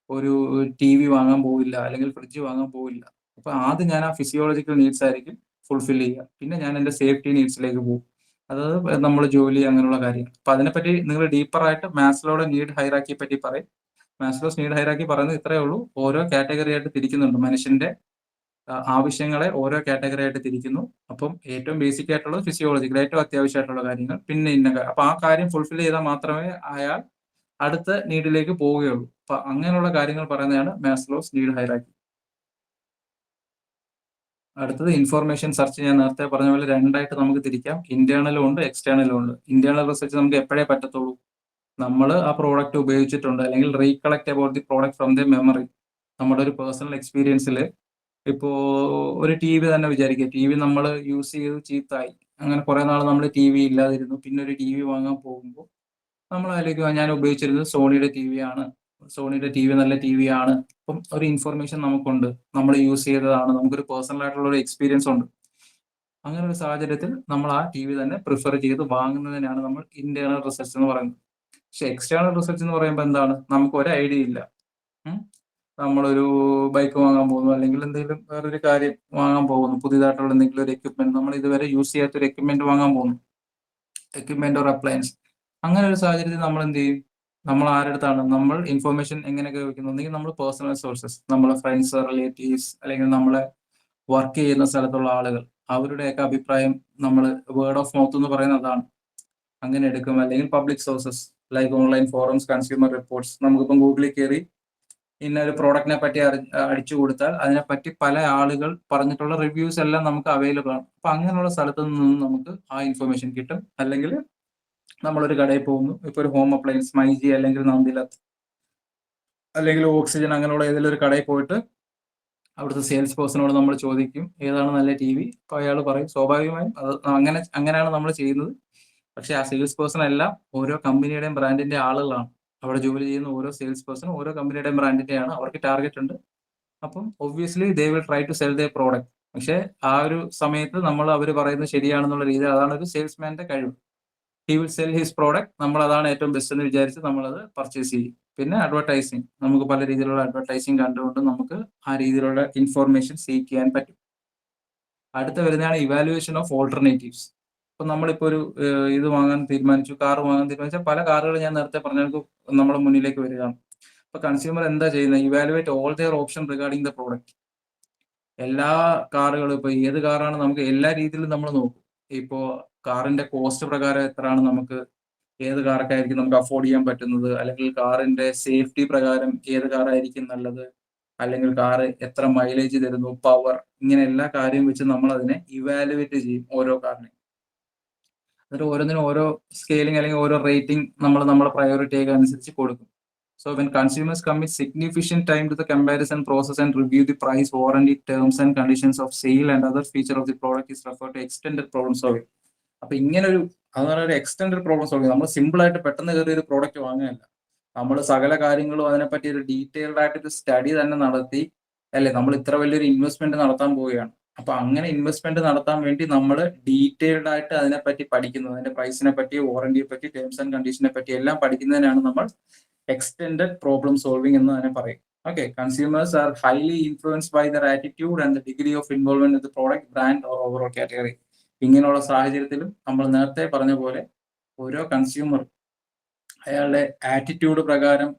ഒരു TV വാങ്ങാൻ പോവില്ല, അല്ലെങ്കിൽ ഫ്രിഡ്ജ് വാങ്ങാൻ പോവില്ല. അപ്പൊ ആദ്യം ഞാൻ ആ ഫിസിയോളജിക്കൽ നീഡ്സ് ആയിരിക്കും ഫുൾഫിൽ ചെയ്യുക. പിന്നെ ഞാൻ എന്റെ സേഫ്റ്റി നീഡ്സിലേക്ക് പോകും, അതായത് നമ്മൾ ജോലി, അങ്ങനെയുള്ള കാര്യങ്ങൾ. അപ്പൊ അതിനെപ്പറ്റി നിങ്ങൾ ഡീപ്പറായിട്ട് മാസ്ലോയുടെ നീഡ് ഹൈറാക്കിയെ പറ്റി പറയും. മാസ്ലോസ് നീഡ് ഹൈറാക്കി പറയുന്നത് ഇത്രയേ ഉള്ളൂ. ഓരോ കാറ്റഗറി ആയിട്ട് തിരിക്കുന്നുണ്ട്. മനുഷ്യന്റെ ആവശ്യങ്ങളെ ഓരോ കാറ്റഗറി ആയിട്ട് തിരിക്കുന്നു. അപ്പം ഏറ്റവും ബേസിക് ആയിട്ടുള്ളത് ഫിസിയോളജിക്കൽ, ഏറ്റവും അത്യാവശ്യമായിട്ടുള്ള കാര്യങ്ങൾ, പിന്നെ അപ്പൊ ആ കാര്യം ഫുൾഫിൽ ചെയ്താൽ മാത്രമേ അയാൾ അടുത്ത നീഡിലേക്ക് പോവുകയുള്ളൂ. അപ്പൊ അങ്ങനെയുള്ള കാര്യങ്ങൾ പറയുന്നതാണ് മാസ്ലോസ് നീഡ് ഹൈറാക്കി. അടുത്തത് ഇൻഫോർമേഷൻ സെർച്ച്. ഞാൻ നേരത്തെ പറഞ്ഞ പോലെ രണ്ടായിട്ട് നമുക്ക് തിരിക്കാം. ഇന്റേണലും ഉണ്ട്, എക്സ്റ്റേണലും ഉണ്ട്. ഇന്റേണൽ റിസർച്ച് നമുക്ക് എപ്പോഴേ പറ്റത്തുള്ളൂ, നമ്മൾ ആ പ്രോഡക്റ്റ് ഉപയോഗിച്ചിട്ടുണ്ട്, അല്ലെങ്കിൽ recollect about the product from the memory. നമ്മുടെ ഒരു പേഴ്സണൽ എക്സ്പീരിയൻസിൽ ഇപ്പോ ഒരു TV തന്നെ വിചാരിക്കുക, TV നമ്മൾ യൂസ് ചെയ്ത് ചീത്തായി, അങ്ങനെ കുറെ നാൾ നമ്മൾ TV ഇല്ലാതിരുന്നു, പിന്നെ ഒരു TV വാങ്ങാൻ പോകുമ്പോൾ നമ്മൾ അതിലേക്ക് ഞാൻ ഉപയോഗിച്ചിരുന്നത് സോണിയുടെ TV നല്ല TV ആണ്. അപ്പം ഒരു ഇൻഫർമേഷൻ നമുക്കുണ്ട്, നമ്മൾ യൂസ് ചെയ്തതാണ്, നമുക്കൊരു പേഴ്സണൽ ആയിട്ടുള്ള ഒരു എക്സ്പീരിയൻസ് ഉണ്ട്. അങ്ങനെ ഒരു സാഹചര്യത്തിൽ നമ്മൾ ആ TV തന്നെ പ്രിഫർ ചെയ്ത് വാങ്ങുന്നതിനാണ് നമ്മൾ ഇന്റേണൽ റിസർച്ച് എന്ന് പറയുന്നത്. പക്ഷെ എക്സ്റ്റേണൽ റിസർച്ച് എന്ന് പറയുമ്പോൾ എന്താണ്, നമുക്ക് ഒരു ഐഡിയ ഇല്ല. നമ്മളൊരു ബൈക്ക് വാങ്ങാൻ പോകുന്നു, അല്ലെങ്കിൽ എന്തെങ്കിലും വേറൊരു കാര്യം വാങ്ങാൻ പോകുന്നു, പുതിയതായിട്ടുള്ള എന്തെങ്കിലും ഒരു എക്യുപ്മെന്റ്, നമ്മൾ ഇതുവരെ യൂസ് ചെയ്യാത്ത ഒരു എക്യുപ്മെന്റ് വാങ്ങാൻ പോകുന്നു, എക്യുപ്മെന്റ് ഓർ അപ്ലയൻസ്. അങ്ങനെ ഒരു സാഹചര്യത്തിൽ നമ്മൾ എന്ത് ചെയ്യും, നമ്മൾ ആരുടെ നമ്മൾ ഇൻഫർമേഷൻ എങ്ങനെയൊക്കെ വയ്ക്കുന്നു, ഒന്നെങ്കിൽ നമ്മൾ പേഴ്സണൽ സോഴ്സസ്, നമ്മളെ ഫ്രണ്ട്സ്, റിലേറ്റീവ്സ്, അല്ലെങ്കിൽ നമ്മളെ വർക്ക് ചെയ്യുന്ന സ്ഥലത്തുള്ള ആളുകൾ, അവരുടെയൊക്കെ അഭിപ്രായം നമ്മൾ വേർഡ് ഓഫ് മൗത്ത് എന്ന് പറയുന്നത് അതാണ്, അങ്ങനെ എടുക്കും. അല്ലെങ്കിൽ public sources like online forums, consumer reports. നമുക്കിപ്പം ഗൂഗിളിൽ കയറി ഇന്ന ഒരു പ്രോഡക്റ്റിനെ പറ്റി അടിച്ചു കൊടുത്താൽ അതിനെപ്പറ്റി പല ആളുകൾ പറഞ്ഞിട്ടുള്ള റിവ്യൂസ് എല്ലാം നമുക്ക് അവൈലബിൾ ആണ്. അപ്പൊ അങ്ങനെയുള്ള സ്ഥലത്ത് നിന്നും നമുക്ക് ആ ഇൻഫർമേഷൻ കിട്ടും. അല്ലെങ്കിൽ നമ്മളൊരു കടയിൽ പോകുന്നു, ഇപ്പൊ ഒരു ഹോം അപ്ലയൻസ് മൈജി അല്ലെങ്കിൽ നന്ദിലത്ത് അല്ലെങ്കിൽ ഓക്സിജൻ അങ്ങനെയുള്ള ഏതെങ്കിലും ഒരു കടയിൽ പോയിട്ട് അവിടുത്തെ സെയിൽസ് പേഴ്സണോട് നമ്മൾ ചോദിക്കും ഏതാണ് നല്ല ടി വി. അപ്പൊ അയാൾ പറയും. സ്വാഭാവികമായും അത് അങ്ങനെയാണ് നമ്മൾ ചെയ്യുന്നത്. പക്ഷെ ആ സെയിൽസ് പേഴ്സൺ എല്ലാം ഓരോ കമ്പനിയുടെയും ബ്രാൻഡിന്റെ ആളുകളാണ്. അവിടെ ജോലി ചെയ്യുന്ന ഓരോ സെയിൽസ് പേഴ്സണും ഓരോ കമ്പനിയുടെയും ബ്രാൻഡിന്റെയാണ്. അവർക്ക് ടാർഗറ്റ് ഉണ്ട്. അപ്പം obviously they will try to sell the product. പക്ഷെ ആ ഒരു സമയത്ത് നമ്മൾ അവർ പറയുന്നത് ശരിയാണെന്നുള്ള രീതിയിൽ, അതാണ് ഒരു സെയിൽസ്മാന്റെ കഴിവ്. He will cell his product. നമ്മൾ അതാണ് ഏറ്റവും ബെസ്റ്റ് എന്ന് വിചാരിച്ച് നമ്മളത് പർച്ചേസ് ചെയ്യും. പിന്നെ അഡ്വർടൈസിങ്, നമുക്ക് പല രീതിയിലുള്ള അഡ്വർടൈസിങ് കണ്ടുകൊണ്ട് നമുക്ക് ആ രീതിയിലുള്ള ഇൻഫോർമേഷൻ സീക്ക് ചെയ്യാൻ പറ്റും. അടുത്ത വരുന്നതാണ് ഇവാലുവേഷൻ ഓഫ് ഓൾട്ടർനേറ്റീവ്സ്. ഇപ്പൊ നമ്മളിപ്പോ ഒരു ഇത് വാങ്ങാൻ തീരുമാനിച്ചു, കാർ വാങ്ങാൻ തീരുമാനിച്ചാൽ പല കാറുകൾ ഞാൻ നേരത്തെ പറഞ്ഞ നമ്മുടെ മുന്നിലേക്ക് വരികയാണ്. അപ്പൊ കൺസ്യൂമർ എന്താ ചെയ്യുന്നത്? Evaluate all their option regarding the product. എല്ലാ കാറുകളും ഇപ്പൊ ഏത് കാറാണ് നമുക്ക് എല്ലാ രീതിയിലും നമ്മൾ നോക്കും. ഇപ്പോ കാറിന്റെ കോസ്റ്റ് പ്രകാരം എത്രയാണ് നമുക്ക് ഏത് കാറൊക്കെയായിരിക്കും നമുക്ക് അഫോർഡ് ചെയ്യാൻ പറ്റുന്നത്, അല്ലെങ്കിൽ കാറിന്റെ സേഫ്റ്റി പ്രകാരം ഏത് കാറായിരിക്കും നല്ലത്, അല്ലെങ്കിൽ കാറ് എത്ര മൈലേജ് തരുന്നു, പവർ, ഇങ്ങനെ എല്ലാ കാര്യവും വെച്ച് നമ്മൾ അതിനെ ഇവാലുവേറ്റ് ചെയ്യും ഓരോ കാറിനെ. എന്നിട്ട് ഓരോന്നിനും ഓരോ സ്കെയിലിംഗ് അല്ലെങ്കിൽ ഓരോ റേറ്റിംഗ് നമ്മൾ നമ്മുടെ പ്രയോറിറ്റി ഒക്കെ അനുസരിച്ച് കൊടുക്കും. So when consumers commit significant time to the comparison process and review the price, warranty, terms and conditions of sale and other feature of the product is referred to extended problem solving. അപ്പൊ ഇങ്ങനെ ഒരു ഒരു extended problem solving. നമ്മൾ simple ആയിട്ട് പെട്ടെന്ന് കയറി ഒരു product വാങ്ങുകയല്ല. നമ്മൾ സകല കാര്യങ്ങളും അതിനെപ്പറ്റി ഒരു ഡീറ്റെയിൽഡ് ആയിട്ട് ഒരു സ്റ്റഡി തന്നെ നടത്തി, അല്ലെ, നമ്മൾ ഇത്ര വലിയൊരു ഇൻവെസ്റ്റ്മെന്റ് നടത്താൻ പോവുകയാണ്. അപ്പൊ അങ്ങനെ ഇൻവെസ്റ്റ്മെന്റ് നടത്താൻ വേണ്ടി നമ്മൾ ഡീറ്റെയിൽഡ് ആയിട്ട് അതിനെപ്പറ്റി പഠിക്കുന്നത്, അതിന്റെ പ്രൈസിനെ പറ്റി, വാറന്റിയെ പറ്റി, ടേംസ് ആൻഡ് കണ്ടീഷനെ പറ്റി എല്ലാം പഠിക്കുന്നതിനാണ് നമ്മൾ എക്സ്റ്റെൻഡഡ് പ്രോബ്ലം സോൾവിങ് എന്ന് തന്നെ പറയും. Okay, consumers are highly influenced by their attitude and the degree of involvement with product, brand or overall category. ഇങ്ങനെയുള്ള സാഹചര്യത്തിലും നമ്മൾ നേരത്തെ പറഞ്ഞ പോലെ ഓരോ കൺസ്യൂമർ അയാളുടെ ആറ്റിറ്റ്യൂഡ് പ്രകാരം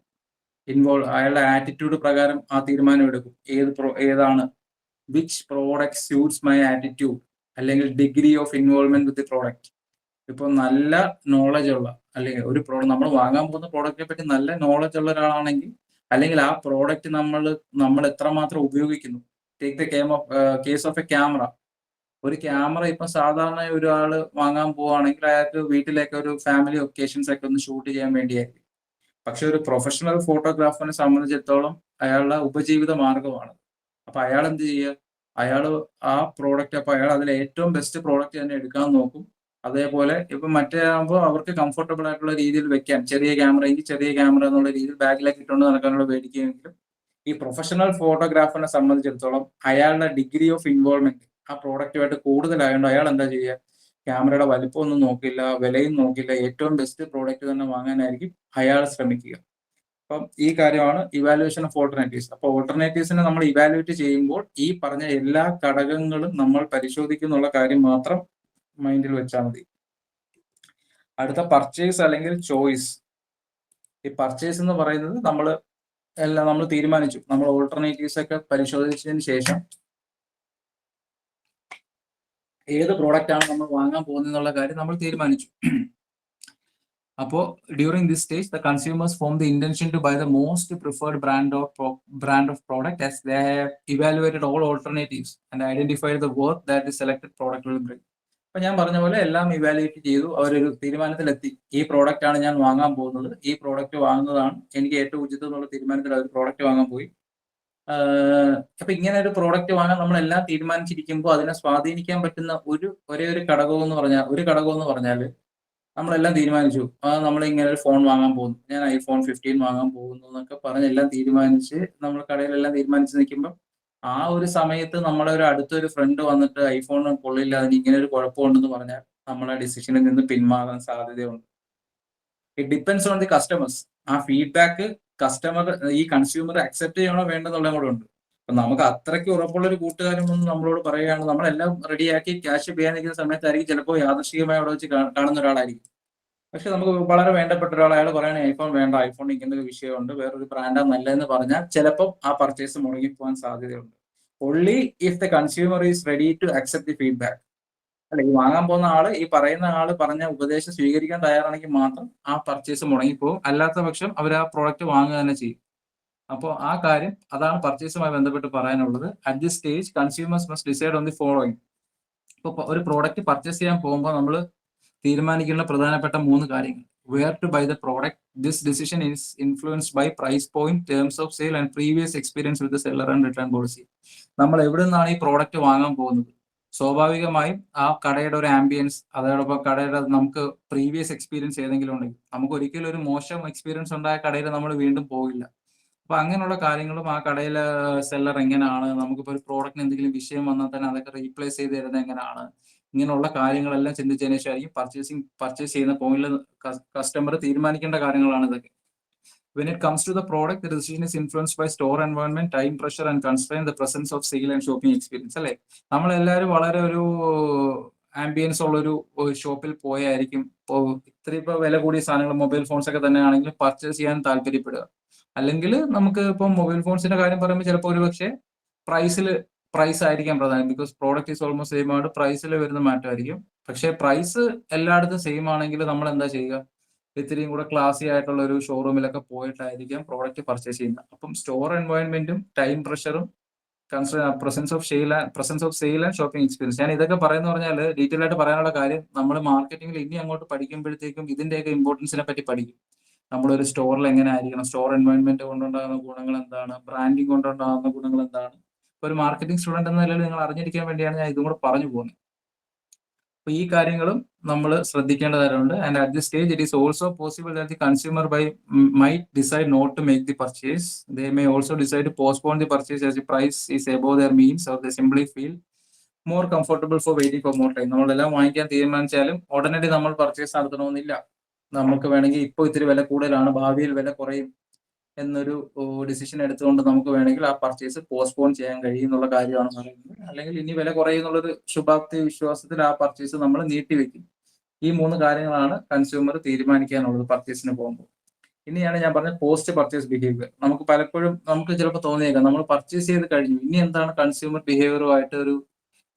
അയാളുടെ ആറ്റിറ്റ്യൂഡ് പ്രകാരം ആ തീരുമാനം എടുക്കും. ഏതാണ് which product suits my attitude, അല്ലെങ്കിൽ degree of involvement with the product. ഇപ്പൊ നല്ല നോളജ് ഉള്ള, അല്ലെങ്കിൽ ഒരു നമ്മൾ വാങ്ങാൻ പോകുന്ന പ്രോഡക്റ്റിനെ പറ്റി നല്ല നോളജ് ഉള്ള ഒരാളാണെങ്കിൽ, അല്ലെങ്കിൽ ആ പ്രോഡക്റ്റ് നമ്മൾ എത്രമാത്രം ഉപയോഗിക്കുന്നു. Take the case of A camera. ഒരു ക്യാമറ ഇപ്പൊ സാധാരണ ഒരാള് വാങ്ങാൻ പോവുകയാണെങ്കിൽ അയാൾക്ക് വീട്ടിലേക്ക് ഒരു ഫാമിലി ഒക്കേഷൻസ് ഒക്കെ ഒന്ന് ഷൂട്ട് ചെയ്യാൻ വേണ്ടിയായിരിക്കും. പക്ഷെ ഒരു പ്രൊഫഷണൽ ഫോട്ടോഗ്രാഫറിനെ സംബന്ധിച്ചിടത്തോളം അയാളുടെ ഉപജീവിത മാർഗമാണ്. അപ്പൊ അയാൾ എന്ത് ചെയ്യുക? ആ പ്രോഡക്റ്റ്, അപ്പൊ അയാൾ അതിൽ ഏറ്റവും ബെസ്റ്റ് പ്രോഡക്റ്റ് തന്നെ എടുക്കാൻ നോക്കും. അതേപോലെ ഇപ്പൊ മറ്റേ ആകുമ്പോൾ അവർക്ക് കംഫർട്ടബിൾ ആയിട്ടുള്ള രീതിയിൽ വെക്കാൻ, ചെറിയ ക്യാമറ എന്നുള്ള രീതിയിൽ ബാഗിലേക്ക് ഇട്ടുകൊണ്ട് നടക്കാനുള്ള പേടിക്കുമെങ്കിലും, ഈ പ്രൊഫഷണൽ ഫോട്ടോഗ്രാഫറിനെ സംബന്ധിച്ചിടത്തോളം അയാളുടെ ഡിഗ്രി ഓഫ് ഇൻവോൾവ്മെന്റ് ആ പ്രോഡക്റ്റുമായിട്ട് കൂടുതലായതുകൊണ്ട് അയാൾ എന്താ ചെയ്യുക? ക്യാമറയുടെ വലിപ്പമൊന്നും നോക്കില്ല, വിലയും നോക്കില്ല, ഏറ്റവും ബെസ്റ്റ് പ്രോഡക്റ്റ് തന്നെ വാങ്ങാനായിരിക്കും അയാൾ ശ്രമിക്കുക. അപ്പം ഈ കാര്യമാണ് ഇവാലുവേഷൻ ഓഫ് ഓൾട്ടർനേറ്റീവ്സ്. അപ്പൊ ഓൾട്ടർനേറ്റീവ്സിനെ നമ്മൾ ഇവാലുവേറ്റ് ചെയ്യുമ്പോൾ ഈ പറഞ്ഞ എല്ലാ ഘടകങ്ങളും നമ്മൾ പരിശോധിക്കുന്നുള്ള കാര്യം മാത്രം മൈൻഡിൽ വെച്ചാൽ മതി. അടുത്ത പർച്ചേസ് അല്ലെങ്കിൽ ചോയ്സ്. ഈ പർച്ചേസ് എന്ന് പറയുന്നത് നമ്മൾ തീരുമാനിച്ചു, നമ്മൾ ഓൾട്ടർനേറ്റീവ്സ് ഒക്കെ പരിശോധിച്ചതിന് ശേഷം ഏത് പ്രോഡക്റ്റ് ആണ് നമ്മൾ വാങ്ങാൻ പോകുന്നതെന്നുള്ള കാര്യം നമ്മൾ തീരുമാനിച്ചു. അപ്പോൾ during this stage the consumers form the intention to buy the most preferred brand of product as they have evaluated all alternatives and identified the worth that the selected product will bring. അപ്പൊ ഞാൻ പറഞ്ഞ പോലെ എല്ലാം evaluate ചെയ്തു, അവരൊരു തീരുമാനത്തിലെത്തി. ഈ product ആണ് ഞാൻ വാങ്ങാൻ പോകുന്നത്, ഈ പ്രോഡക്റ്റ് വാങ്ങുന്നതാണ് എനിക്ക് ഏറ്റവും ഉചിതം എന്നുള്ള തീരുമാനത്തിൽ അവർ പ്രോഡക്റ്റ് വാങ്ങാൻ പോയി. അപ്പൊ ഇങ്ങനെ ഒരു പ്രോഡക്റ്റ് വാങ്ങാൻ നമ്മളെല്ലാം തീരുമാനിച്ചിരിക്കുമ്പോൾ അതിനെ സ്വാധീനിക്കാൻ പറ്റുന്ന ഒരേ ഒരു ഘടകം എന്ന് പറഞ്ഞാൽ നമ്മളെല്ലാം തീരുമാനിച്ചു, നമ്മൾ ഇങ്ങനെ ഒരു ഫോൺ വാങ്ങാൻ പോകുന്നു, ഞാൻ iPhone 15 വാങ്ങാൻ പോകുന്നു എന്നൊക്കെ പറഞ്ഞ് എല്ലാം തീരുമാനിച്ച് നമ്മൾ കടയിലെല്ലാം തീരുമാനിച്ച് നിൽക്കുമ്പോൾ ആ ഒരു സമയത്ത് നമ്മളെ അടുത്തൊരു ഫ്രണ്ട് വന്നിട്ട് ഐഫോൺ കൊള്ളില്ല, അതിന് ഇങ്ങനെ ഒരു കുഴപ്പമുണ്ടെന്ന് പറഞ്ഞാൽ നമ്മളെ ഡിസിഷനിൽ നിന്ന് പിന്മാറാൻ സാധ്യതയുണ്ട്. It depends on the customers. ആ ഫീഡ്ബാക്ക് ഈ കൺസ്യൂമർ അക്സെപ്റ്റ് ചെയ്യണോ വേണ്ടെന്നുള്ളതും കൂടെ ഉണ്ട്. അപ്പൊ നമുക്ക് അത്രയ്ക്ക് ഉറപ്പുള്ള ഒരു കൂട്ടുകാരൻ വന്ന് നമ്മളോട് പറയുകയാണ്, നമ്മളെല്ലാം റെഡിയാക്കി ക്യാഷ് പേ ചെയ്യാൻ നിൽക്കുന്ന സമയത്തായിരിക്കും ചിലപ്പോൾ യാദൃശ്ചികമായി അവിടെ വെച്ച് കാണുന്ന ഒരാളായിരിക്കും. പക്ഷെ നമുക്ക് വളരെ വേണ്ടപ്പെട്ട ഒരാൾ, അയാൾ പറയണേ ഐഫോൺ വേണ്ട, ഐഫോൺ ഇങ്ങനെ ഒരു വിഷയമുണ്ട്, വേറൊരു ബ്രാൻഡാണ് നല്ലതെന്ന് പറഞ്ഞാൽ ചിലപ്പോൾ ആ പർച്ചേസ് മുടങ്ങിപ്പോകാൻ സാധ്യതയുണ്ട്. Only if the consumer is ready to accept the feedback. അല്ല, ഈ വാങ്ങാൻ പോകുന്ന ഈ പറയുന്ന ആള് പറഞ്ഞ ഉപദേശം സ്വീകരിക്കാൻ തയ്യാറാണെങ്കിൽ മാത്രം ആ പർച്ചേസ് മുടങ്ങിപ്പോകും. അല്ലാത്ത പക്ഷം അവർ ആ പ്രോഡക്റ്റ് വാങ്ങുക തന്നെ ചെയ്യും. അപ്പോൾ ആ കാര്യം അതാണ് പർച്ചേസുമായി ബന്ധപ്പെട്ട് പറയാനുള്ളത്. At this stage consumers must decide on the following. ഇപ്പോൾ ഒരു പ്രോഡക്റ്റ് പർച്ചേസ് ചെയ്യാൻ പോകുമ്പോൾ നമ്മൾ തീരുമാനിക്കേണ്ട പ്രധാനപ്പെട്ട 3 കാര്യങ്ങൾ. Where to buy the product. This decision is influenced by price point, terms of sale and previous experience with seller and return policy. നമ്മൾ എവിടെ നിന്നാണ് ഈ പ്രോഡക്റ്റ് വാങ്ങാൻ പോകുന്നത്? സ്വാഭാവികമായും ആ കടയുടെ ഒരു ആംബിയൻസ്, അതോടൊപ്പം കടയുടെ നമുക്ക് പ്രീവിയസ് എക്സ്പീരിയൻസ് ഏതെങ്കിലും ഉണ്ടെങ്കിൽ, നമുക്ക് ഒരിക്കലും ഒരു മോശം എക്സ്പീരിയൻസ് ഉണ്ടായ കടയിൽ നമ്മൾ വീണ്ടും പോകില്ല. അപ്പൊ അങ്ങനെയുള്ള കാര്യങ്ങളും ആ കടയിലെ സെല്ലർ എങ്ങനെയാണ്, നമുക്കിപ്പോൾ ഒരു പ്രോഡക്റ്റിന് എന്തെങ്കിലും വിഷയം വന്നാൽ തന്നെ അതൊക്കെ റീപ്ലേസ് ചെയ്ത് തരുന്നത് എങ്ങനെയാണ്, ഇങ്ങനെയുള്ള കാര്യങ്ങളെല്ലാം ചിന്തിച്ചതിന് ശേഷമായിരിക്കും പർച്ചേസ് ചെയ്യുന്ന പോയിന്റിൽ കസ്റ്റമർ തീരുമാനിക്കേണ്ട കാര്യങ്ങളാണ് ഇതൊക്കെ. When it comes to the product, the decision is influenced by store environment, time pressure and constraint, the presence of sale and shopping experience. അല്ലേ, നമ്മളെല്ലാവരും വളരെ ഒരു ആംബിയൻസ് ഉള്ളൊരു ഷോപ്പിൽ പോയായിരിക്കും ഇപ്പൊ വില കൂടിയ സാധനങ്ങൾ, മൊബൈൽ ഫോൺസ് ഒക്കെ തന്നെ ആണെങ്കിലും പർച്ചേസ് ചെയ്യാൻ താല്പര്യപ്പെടുക. അല്ലെങ്കിൽ നമുക്ക് ഇപ്പം മൊബൈൽ ഫോൺസിന്റെ കാര്യം പറയുമ്പോൾ ചിലപ്പോൾ ഒരു പക്ഷേ പ്രൈസ് ആയിരിക്കാം പ്രധാനം. Because product is almost same ആണ്, പ്രൈസിൽ വരുന്ന മാറ്റമായിരിക്കും. പക്ഷേ പ്രൈസ് എല്ലായിടത്തും സെയിം ആണെങ്കിൽ നമ്മൾ എന്താ ചെയ്യുക? ഇത്തിരിയും കൂടെ ക്ലാസി ആയിട്ടുള്ള ഒരു ഷോറൂമിലൊക്കെ പോയിട്ടായിരിക്കാം പ്രോഡക്റ്റ് പർച്ചേസ് ചെയ്യുന്നത്. അപ്പം സ്റ്റോർ എൻവയോൺമെന്റും ടൈം പ്രഷറും presence of sale and shopping experience. ഞാൻ ഇതൊക്കെ പറയുന്ന പറഞ്ഞാൽ ഡീറ്റെയിൽ ആയിട്ട് പറയാനുള്ള കാര്യം, നമ്മൾ മാർക്കറ്റിംഗിൽ ഇനി അങ്ങോട്ട് പഠിക്കുമ്പോഴത്തേക്കും ഇതിന്റെയൊക്കെ ഇമ്പോർട്ടൻസിനെ പറ്റി പഠിക്കും. നമ്മളൊരു സ്റ്റോറിൽ എങ്ങനെ ആയിരിക്കണം, സ്റ്റോർ എൻവയോൺമെന്റ് കൊണ്ടുണ്ടാകുന്ന ഗുണങ്ങൾ എന്താണ്, ബ്രാൻഡിങ് കൊണ്ടുണ്ടാകുന്ന ഗുണങ്ങൾ എന്താണ്. ഇപ്പൊ ഒരു മാർക്കറ്റിംഗ് സ്റ്റുഡന്റ് എന്ന നിലയിൽ നിങ്ങൾ അറിഞ്ഞിരിക്കാൻ വേണ്ടിയാണ് ഞാൻ ഇതും കൂടെ പറഞ്ഞു പോകുന്നത്. അപ്പൊ ഈ കാര്യങ്ങളും നമ്മൾ ശ്രദ്ധിക്കേണ്ട കാര്യമുണ്ട്. And at the stage it is also possible that the consumer might decide not to make the purchase. They may also decide to postpone the purchase as the price is above their means, or they simply feel more comfortable for waiting for more time. നമ്മളെല്ലാം വാങ്ങിക്കാൻ തീരുമാനിച്ചാലും ഉടനടി നമ്മൾ purchase നടത്തണമെന്നില്ല. നമുക്ക് വേണമെങ്കിൽ ഇപ്പോൾ ഇത്തിരി വില കൂടുതലാണ്, ഭാവിയിൽ വില കുറയും എന്നൊരു ഡിസിഷൻ എടുത്തുകൊണ്ട് നമുക്ക് വേണമെങ്കിൽ ആ പർച്ചേസ് പോസ്റ്റ്പോൺ ചെയ്യാൻ കഴിയും എന്നുള്ള കാര്യമാണ് പറയുന്നത്. അല്ലെങ്കിൽ ഇനി വില കുറയും എന്നുള്ളൊരു ശുഭാപ്തി വിശ്വാസത്തിൽ ആ പർച്ചേസ് നമ്മൾ നീട്ടിവെക്കും. ഈ 3 കാര്യങ്ങളാണ് കൺസ്യൂമർ തീരുമാനിക്കാനുള്ളത് പർച്ചേസിന് പോകുമ്പോൾ. ഇനിയാണ് ഞാൻ പറഞ്ഞ പോസ്റ്റ് പർച്ചേസ് ബിഹേവിയർ. നമുക്ക് പലപ്പോഴും ചിലപ്പോൾ തോന്നിയേക്കാം നമ്മൾ പർച്ചേസ് ചെയ്ത് കഴിഞ്ഞു, ഇനി എന്താണ് കൺസ്യൂമർ ബിഹേവിയറുമായിട്ട്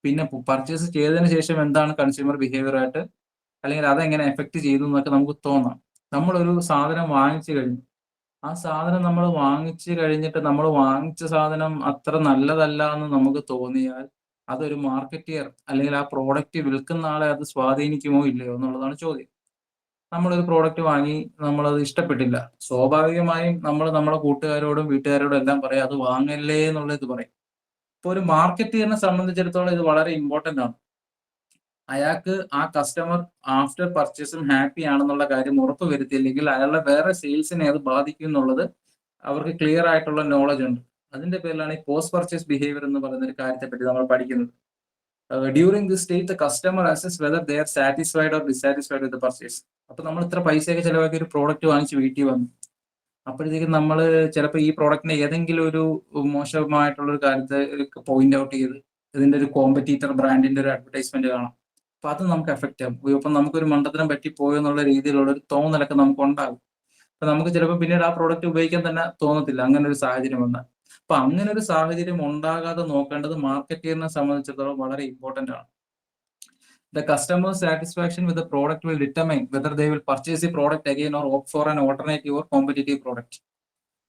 പിന്നെ പർച്ചേസ് ചെയ്തതിന് ശേഷം എന്താണ് കൺസ്യൂമർ ബിഹേവിയറായിട്ട്, അല്ലെങ്കിൽ അതെങ്ങനെ എഫക്ട് ചെയ്തു എന്നൊക്കെ നമുക്ക് തോന്നാം. നമ്മളൊരു സാധനം വാങ്ങിച്ചു കഴിഞ്ഞു, ആ സാധനം നമ്മൾ വാങ്ങിച്ചു കഴിഞ്ഞിട്ട് നമ്മൾ വാങ്ങിച്ച സാധനം അത്ര നല്ലതല്ല എന്ന് നമുക്ക് തോന്നിയാൽ അതൊരു മാർക്കറ്റിയർ അല്ലെങ്കിൽ ആ പ്രോഡക്റ്റ് വിൽക്കുന്ന ആളെ അത് സ്വാധീനിക്കുമോ ഇല്ലയോ എന്നുള്ളതാണ് ചോദ്യം. നമ്മളൊരു പ്രോഡക്റ്റ് വാങ്ങി, നമ്മളത് ഇഷ്ടപ്പെട്ടില്ല, സ്വാഭാവികമായും നമ്മൾ നമ്മുടെ കൂട്ടുകാരോടും വീട്ടുകാരോടും എല്ലാം പറയും അത് വാങ്ങല്ലേ എന്നുള്ള ഇത് പറയും. ഇപ്പൊ ഒരു മാർക്കറ്റിയറിനെ സംബന്ധിച്ചിടത്തോളം ഇത് വളരെ ഇമ്പോർട്ടന്റ് ആണ്. അയാൾക്ക് ആ കസ്റ്റമർ ആഫ്റ്റർ പർച്ചേസും ഹാപ്പി ആണെന്നുള്ള കാര്യം ഉറപ്പ് വരുത്തിയില്ലെങ്കിൽ അയാളുടെ വേറെ സെയിൽസിനെ അത് ബാധിക്കും എന്നുള്ളത് അവർക്ക് ക്ലിയർ ആയിട്ടുള്ള നോളജ് ഉണ്ട്. അതിന്റെ പേരിലാണ് ഈ പോസ്റ്റ് പർച്ചേസ് ബിഹേവിയർ എന്ന് പറയുന്ന ഒരു കാര്യത്തെ പറ്റി നമ്മൾ പഠിക്കുന്നത്. During this stage the customer assess whether they are satisfied or dissatisfied with purchase. അപ്പൊ നമ്മൾ ഇത്ര പൈസയൊക്കെ ചിലവാക്കി ഒരു പ്രോഡക്റ്റ് വാങ്ങിച്ച് വീട്ടിൽ വന്നു, അപ്പോഴത്തേക്കും നമ്മൾ ചിലപ്പോൾ ഈ പ്രോഡക്റ്റിനെ ഏതെങ്കിലും ഒരു മോശമായിട്ടുള്ള ഒരു കാര്യത്തെ പോയിന്റ് ഔട്ട് ചെയ്ത് ഇതിന്റെ ഒരു കോമ്പറ്റീറ്റർ ബ്രാൻഡിന്റെ ഒരു അഡ്വർടൈസ്മെന്റ് കാണാം. അപ്പൊ അത് നമുക്ക് എഫക്റ്റ് ആകും. ഇപ്പം നമുക്കൊരു മണ്ടത്തരം പറ്റിപ്പോയോ എന്നുള്ള രീതിയിലുള്ള ഒരു തോന്നലൊക്കെ നമുക്ക് ഉണ്ടാകും. അപ്പൊ നമുക്ക് ചിലപ്പോൾ പിന്നീട് ആ പ്രോഡക്റ്റ് ഉപയോഗിക്കാൻ തന്നെ തോന്നത്തില്ല, അങ്ങനെ ഒരു സാഹചര്യം വന്നാൽ. അപ്പൊ അങ്ങനെ ഒരു സാഹചര്യം ഉണ്ടാകാതെ നോക്കേണ്ടത് മാർക്കറ്റിയറിനെ സംബന്ധിച്ചിടത്തോളം വളരെ ഇമ്പോർട്ടന്റ് ആണ്. The customer's satisfaction with the product will determine whether they will purchase the product again or opt for an alternative or competitive product.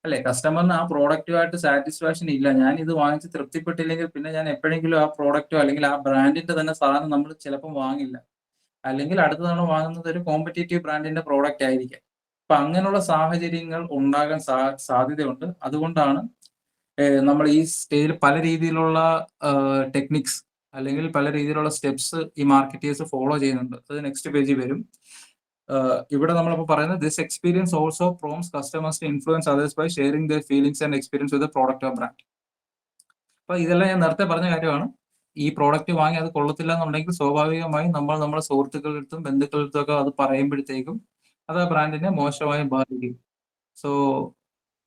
അല്ലെ, കസ്റ്റമറിന് ആ പ്രോഡക്റ്റുമായിട്ട് സാറ്റിസ്ഫാക്ഷൻ ഇല്ല, ഞാൻ ഇത് വാങ്ങിച്ച് തൃപ്തിപ്പെട്ടില്ലെങ്കിൽ പിന്നെ ഞാൻ എപ്പോഴെങ്കിലും ആ പ്രോഡക്റ്റോ അല്ലെങ്കിൽ ആ ബ്രാൻഡിന്റെ തന്നെ സാധനം നമ്മൾ ചിലപ്പോൾ വാങ്ങില്ല, അല്ലെങ്കിൽ അടുത്ത തവണ വാങ്ങുന്നത് ഒരു കോമ്പറ്റീറ്റീവ് ബ്രാൻഡിന്റെ പ്രോഡക്റ്റ് ആയിരിക്കാം. അപ്പൊ അങ്ങനെയുള്ള സാഹചര്യങ്ങൾ ഉണ്ടാകാൻ സാധ്യതയുണ്ട്. അതുകൊണ്ടാണ് നമ്മൾ ഈ സ്റ്റേജിൽ പല രീതിയിലുള്ള ടെക്നിക്സ് അല്ലെങ്കിൽ പല രീതിയിലുള്ള സ്റ്റെപ്സ് ഈ മാർക്കറ്റേഴ്സ് ഫോളോ ചെയ്യുന്നുണ്ട്. അത് നെക്സ്റ്റ് പേജിൽ വരും. ഇവിടെ നമ്മളിപ്പോൾ പറയുന്നത് this experience also prompts customers to influence others by sharing their feelings and experience with product or brand. അപ്പൊ ഇതെല്ലാം ഞാൻ നേരത്തെ പറഞ്ഞ കാര്യമാണ്. ഈ പ്രോഡക്റ്റ് വാങ്ങി അത് കൊള്ളത്തില്ല എന്നുണ്ടെങ്കിൽ സ്വാഭാവികമായും നമ്മൾ നമ്മുടെ സുഹൃത്തുക്കളുടെ അടുത്തും ബന്ധുക്കളുടെ അടുത്തും ഒക്കെ അത് പറയുമ്പോഴത്തേക്കും അത് ആ ബ്രാൻഡിനെ മോശമായും ബാധിക്കും. So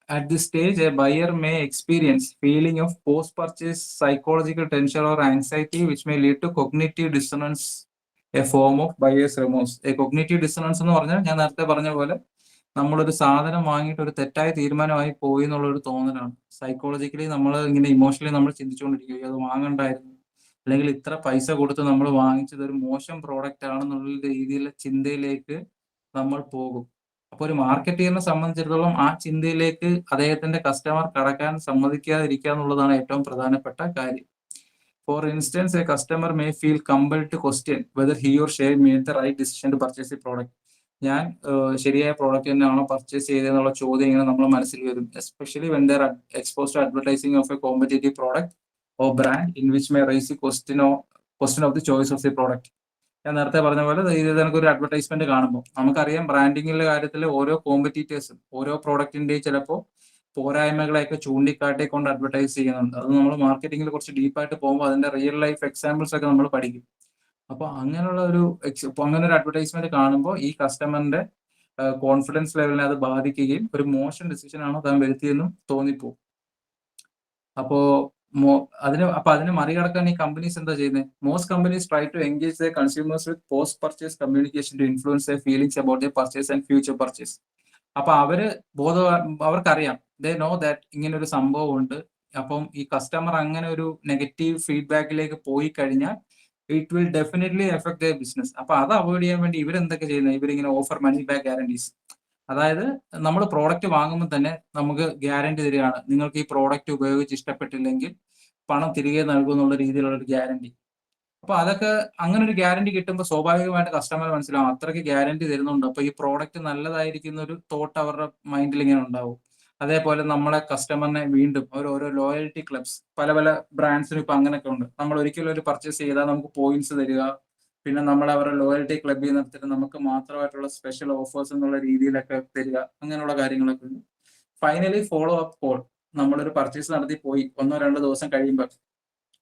at this stage, a buyer may experience feeling of post-purchase psychological tension or anxiety, which may lead to cognitive dissonance, a form of buyer's remorse. A cognitive dissonance എന്ന് പറഞ്ഞാൽ ഞാൻ നേരത്തെ പറഞ്ഞ പോലെ നമ്മളൊരു സാധനം വാങ്ങിയിട്ട് ഒരു തെറ്റായ തീരുമാനമായി പോയി എന്നുള്ളൊരു തോന്നലാണ്. സൈക്കോളജിക്കലി നമ്മൾ ഇങ്ങനെ ഇമോഷണലി നമ്മൾ ചിന്തിച്ചുകൊണ്ടിരിക്കും, അത് വാങ്ങണ്ടായിരുന്നു, അല്ലെങ്കിൽ ഇത്ര പൈസ കൊടുത്ത് നമ്മൾ വാങ്ങിച്ചത് ഒരു മോശം പ്രോഡക്റ്റ് ആണെന്നുള്ള രീതിയിലുള്ള ചിന്തയിലേക്ക് നമ്മൾ പോകും. അപ്പോൾ ഒരു മാർക്കറ്റീറിനെ സംബന്ധിച്ചിടത്തോളം ആ ചിന്തയിലേക്ക് അദ്ദേഹത്തിന്റെ കസ്റ്റമർ കടക്കാൻ സമ്മതിക്കാതിരിക്കുക എന്നുള്ളതാണ് ഏറ്റവും പ്രധാനപ്പെട്ട കാര്യം. For instance, a customer may feel compelled to question whether he or she made the right decision to purchase the product. ഞാൻ ശരിയായ പ്രോഡക്റ്റ് തന്നെയാണോ പർച്ചേസ് ചെയ്തതെന്നുള്ള ചോദ്യം ഇങ്ങനെ നമ്മുടെ മനസ്സിൽ വരും. Especially when they're expose to advertising of a competitive product or brand in which may raise question of the choice of the product. ഞാൻ നേരത്തെ പറഞ്ഞ പോലെ ഇത് ഒരു അഡ്വർടൈസ്മെന്റ് കാണുമ്പോൾ നമുക്കറിയാം ബ്രാൻഡിങ്ങിന്റെ കാര്യത്തിൽ ഓരോ കോമ്പറ്റീറ്റേഴ്സും ഓരോ പ്രോഡക്റ്റിന്റെയും ചിലപ്പോൾ പോരായ്മകളെയൊക്കെ ചൂണ്ടിക്കാട്ടിക്കൊണ്ട് അഡ്വർടൈസ് ചെയ്യുന്നുണ്ട്. അത് നമ്മൾ മാർക്കറ്റിംഗിൽ കുറച്ച് ഡീപ്പായിട്ട് പോകുമ്പോൾ അതിന്റെ റിയൽ ലൈഫ് എക്സാമ്പിൾസ് ഒക്കെ നമ്മൾ പഠിക്കും. അപ്പോൾ അങ്ങനെയുള്ള അങ്ങനെ ഒരു അഡ്വർടൈസ്മെന്റ് കാണുമ്പോൾ ഈ കസ്റ്റമറിന്റെ കോൺഫിഡൻസ് ലെവലിനെ അത് ബാധിക്കുകയും ഒരു മോശം ഡിസിഷൻ ആണോ താൻ വരുത്തിയെന്നും തോന്നിപ്പോകും. അപ്പോ അതിനെ മറികടക്കാൻ ഈ കമ്പനീസ് എന്താ ചെയ്യുന്നത്? Most companies try to engage the consumers with post purchase communication to influence the feelings about the purchase and future purchase. അപ്പൊ അവർക്കറിയാം, ദേ നോ ദാറ്റ് ഇങ്ങനെ ഒരു സംഭവം ഉണ്ട്. അപ്പം ഈ കസ്റ്റമർ അങ്ങനെ ഒരു നെഗറ്റീവ് ഫീഡ്ബാക്കിലേക്ക് പോയി കഴിഞ്ഞാൽ it will definitely effect the business. അപ്പൊ അത് അവോയ്ഡ് ചെയ്യാൻ വേണ്ടി ഇവരെന്തൊക്കെ ചെയ്യുന്നത്? ഇവരിങ്ങനെ ഓഫർ മണി ബാക്ക് ഗ്യാരണ്ടീസ്. അതായത് നമ്മൾ പ്രോഡക്റ്റ് വാങ്ങുമ്പോൾ തന്നെ നമുക്ക് ഗ്യാരണ്ടി തരികയാണ്, നിങ്ങൾക്ക് ഈ പ്രോഡക്റ്റ് ഉപയോഗിച്ച് ഇഷ്ടപ്പെട്ടില്ലെങ്കിൽ പണം തിരികെ നൽകും എന്നുള്ള രീതിയിലുള്ള ഒരു ഗ്യാരണ്ടി. അപ്പൊ അതൊക്കെ അങ്ങനെ ഒരു ഗ്യാരണ്ടി കിട്ടുമ്പോൾ സ്വാഭാവികമായിട്ട് കസ്റ്റമർ മനസ്സിലാവും അത്രയ്ക്ക് ഗ്യാരണ്ടി തരുന്നുണ്ട്, അപ്പൊ ഈ പ്രോഡക്റ്റ് നല്ലതായിരിക്കുന്ന ഒരു തോട്ട് അവരുടെ മൈൻഡിൽ ഇങ്ങനെ ഉണ്ടാവും. അതേപോലെ നമ്മളെ കസ്റ്റമറിനെ വീണ്ടും ഓരോ ലോയൽറ്റി ക്ലബ്സ് പല പല ബ്രാൻഡ്സിനും ഇപ്പൊ അങ്ങനെയൊക്കെ ഉണ്ട്. നമ്മൾ ഒരിക്കലും ഒരു പർച്ചേസ് ചെയ്താൽ നമുക്ക് പോയിന്റ്സ് തരിക, പിന്നെ നമ്മൾ അവരുടെ ലോയൽറ്റി ക്ലബിൽ നിർത്തിയിട്ട് നമുക്ക് മാത്രമായിട്ടുള്ള സ്പെഷ്യൽ ഓഫേഴ്സ് എന്നുള്ള രീതിയിലൊക്കെ തരിക, അങ്ങനെയുള്ള കാര്യങ്ങളൊക്കെ ഉണ്ട്. Finally follow up call. നമ്മളൊരു പർച്ചേസ് നടത്തി പോയി 1-2 ദിവസം കഴിയുമ്പോൾ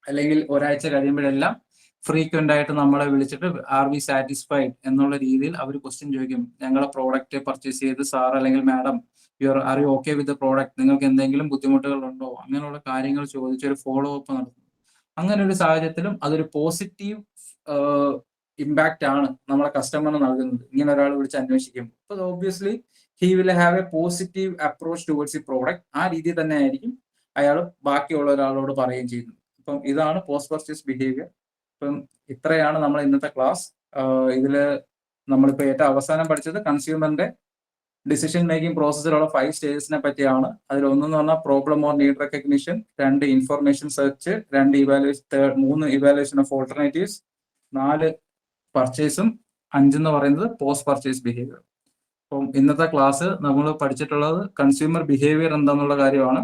അല്ലെങ്കിൽ ഒരാഴ്ച കഴിയുമ്പോഴെല്ലാം ഫ്രീക്വന്റ് ആയിട്ട് നമ്മളെ വിളിച്ചിട്ട് ആർ വി സാറ്റിസ്ഫൈഡ് എന്നുള്ള രീതിയിൽ അവർ ക്വസ്റ്റ്യൻ ചോദിക്കും. ഞങ്ങളെ പ്രോഡക്റ്റ് പർച്ചേസ് ചെയ്ത് സാർ അല്ലെങ്കിൽ madam are you okay with the product, നിങ്ങൾക്ക് എന്തെങ്കിലും ബുദ്ധിമുട്ടുകൾ ഉണ്ടോ, അങ്ങനെയുള്ള കാര്യങ്ങൾ ചോദിച്ച് ഒരു ഫോളോ അപ്പ് നടത്തും. അങ്ങനെ ഒരു സാഹചര്യത്തിലും അതൊരു പോസിറ്റീവ് ഇമ്പാക്റ്റ് ആണ് നമ്മളെ കസ്റ്റമറിന് നൽകുന്നത്. ഇങ്ങനെ ഒരാൾ വിളിച്ച് അന്വേഷിക്കും. അപ്പോൾ obviously he will have A positive approach towards ഈ പ്രോഡക്റ്റ്. ആ രീതിയിൽ തന്നെ ആയിരിക്കും അയാൾ ബാക്കിയുള്ള ഒരാളോട് പറയുകയും ചെയ്യുന്നത്. അപ്പം ഇതാണ് പോസ്റ്റ് പർച്ചേസ് ബിഹേവിയർ. അപ്പം ഇത്രയാണ് നമ്മൾ ഇന്നത്തെ ക്ലാസ്. ഇതില് നമ്മളിപ്പോൾ ഏറ്റവും അവസാനം പഠിച്ചത് കൺസ്യൂമറിന്റെ ഡിസിഷൻ മേക്കിംഗ് പ്രോസസ്സിലുള്ള 5 സ്റ്റേജസിനെ പറ്റിയാണ്. അതിൽ 1 എന്ന് പറഞ്ഞാൽ problem or need recognition, 2 information search, 3 evaluation of alternatives, 4 പർച്ചേസും, 5 എന്ന് പറയുന്നത് പോസ്റ്റ് പർച്ചേസ് ബിഹേവിയർ. അപ്പം ഇന്നത്തെ ക്ലാസ് നമ്മൾ പഠിച്ചിട്ടുള്ളത് കൺസ്യൂമർ ബിഹേവിയർ എന്താന്നുള്ള കാര്യമാണ്.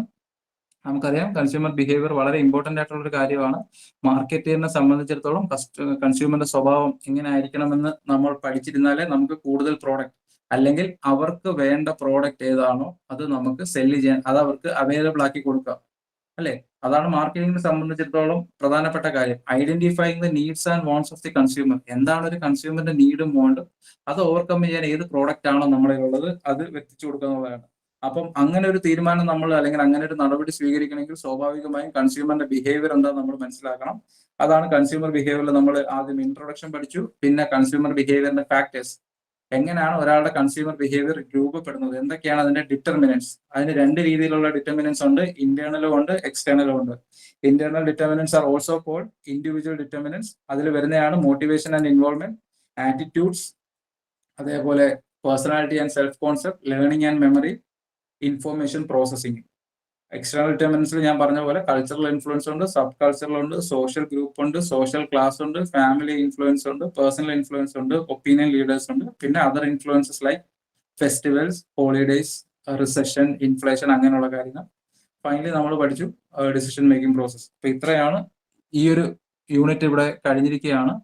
നമുക്കറിയാം കൺസ്യൂമർ ബിഹേവിയർ വളരെ ഇമ്പോർട്ടന്റ് ആയിട്ടുള്ള ഒരു കാര്യമാണ്. മാർക്കറ്റിനെ സംബന്ധിച്ചിടത്തോളം കൺസ്യൂമറിന്റെ സ്വഭാവം എങ്ങനെ ആയിരിക്കണമെന്ന് നമ്മൾ പഠിച്ചിരുന്നാലേ നമുക്ക് കൂടുതൽ പ്രോഡക്റ്റ് അല്ലെങ്കിൽ അവർക്ക് വേണ്ട പ്രോഡക്റ്റ് ഏതാണോ അത് നമുക്ക് സെല്ല് ചെയ്യാൻ, അത് അവർക്ക് അവൈലബിൾ ആക്കി കൊടുക്കാം, അല്ലെ? അതാണ് മാർക്കറ്റിംഗിനെ സംബന്ധിച്ചിടത്തോളം പ്രധാനപ്പെട്ട കാര്യം. Identifying the needs and wants of the consumer. എന്താണ് ഒരു കൺസ്യൂമറിന്റെ നീഡും വാണ്ടും, അത് ഓവർകം ചെയ്യാൻ ഏത് പ്രോഡക്റ്റ് ആണോ നമ്മളെ ഉള്ളത് അത് എത്തിച്ചു കൊടുക്കുക എന്നുള്ളതാണ്. അപ്പം അങ്ങനെ ഒരു തീരുമാനം നമ്മൾ അല്ലെങ്കിൽ അങ്ങനെ ഒരു നടപടി സ്വീകരിക്കണമെങ്കിൽ സ്വാഭാവികമായും കൺസ്യൂമറിന്റെ ബിഹേവിയർ എന്താണെന്ന് നമ്മൾ മനസ്സിലാക്കണം. അതാണ് കൺസ്യൂമർ ബിഹേവിയറിൽ നമ്മൾ ആദ്യം ഇൻട്രൊഡക്ഷൻ പഠിച്ചു. പിന്നെ കൺസ്യൂമർ ബിഹേവിയറിന്റെ ഫാക്ടേഴ്സ്, എങ്ങനെയാണ് ഒരാളുടെ കൺസ്യൂമർ ബിഹേവിയർ രൂപപ്പെടുന്നത്, എന്തൊക്കെയാണ് അതിന്റെ ഡിറ്റർമിനൻസ്. അതിന് 2 രീതിയിലുള്ള ഡിറ്റർമിനൻസ് ഉണ്ട്, ഇന്റേണലും ഉണ്ട് എക്സ്റ്റേണലും ഉണ്ട്. Internal determinants are also called individual determinants. അതിൽ വരുന്നതാണ് മോട്ടിവേഷൻ ആൻഡ് ഇൻവോൾവ്മെന്റ്, ആറ്റിറ്റ്യൂഡ്സ്, അതേപോലെ personality and self concept, learning and memory, information processing. External ഡിറ്റർമിനൻസിൽ ഞാൻ പറഞ്ഞ പോലെ കൾച്ചറൽ ഇൻഫ്ലുവൻസ് ഉണ്ട്, സബ് കൾച്ചറൽ ഉണ്ട്, സോഷ്യൽ ഗ്രൂപ്പ് ഉണ്ട്, സോഷ്യൽ ക്ലാസ് ഉണ്ട്, ഫാമിലി ഇൻഫ്ലുവൻസ് ഉണ്ട്, പേഴ്സണൽ ഇൻഫ്ലുവൻസ് ഉണ്ട്, ഒപ്പീനിയൻ ലീഡേഴ്സ് ഉണ്ട്, പിന്നെ other influences like festivals, holidays, recession, inflation, അങ്ങനെയുള്ള കാര്യങ്ങൾ. ഫൈനലി നമ്മൾ പഠിച്ചു ഡിസിഷൻ മേക്കിംഗ് പ്രോസസ്. അപ്പൊ ഇത്രയാണ് ഈ ഒരു യൂണിറ്റ് ഇവിടെ കഴിഞ്ഞിരിക്കുകയാണ്.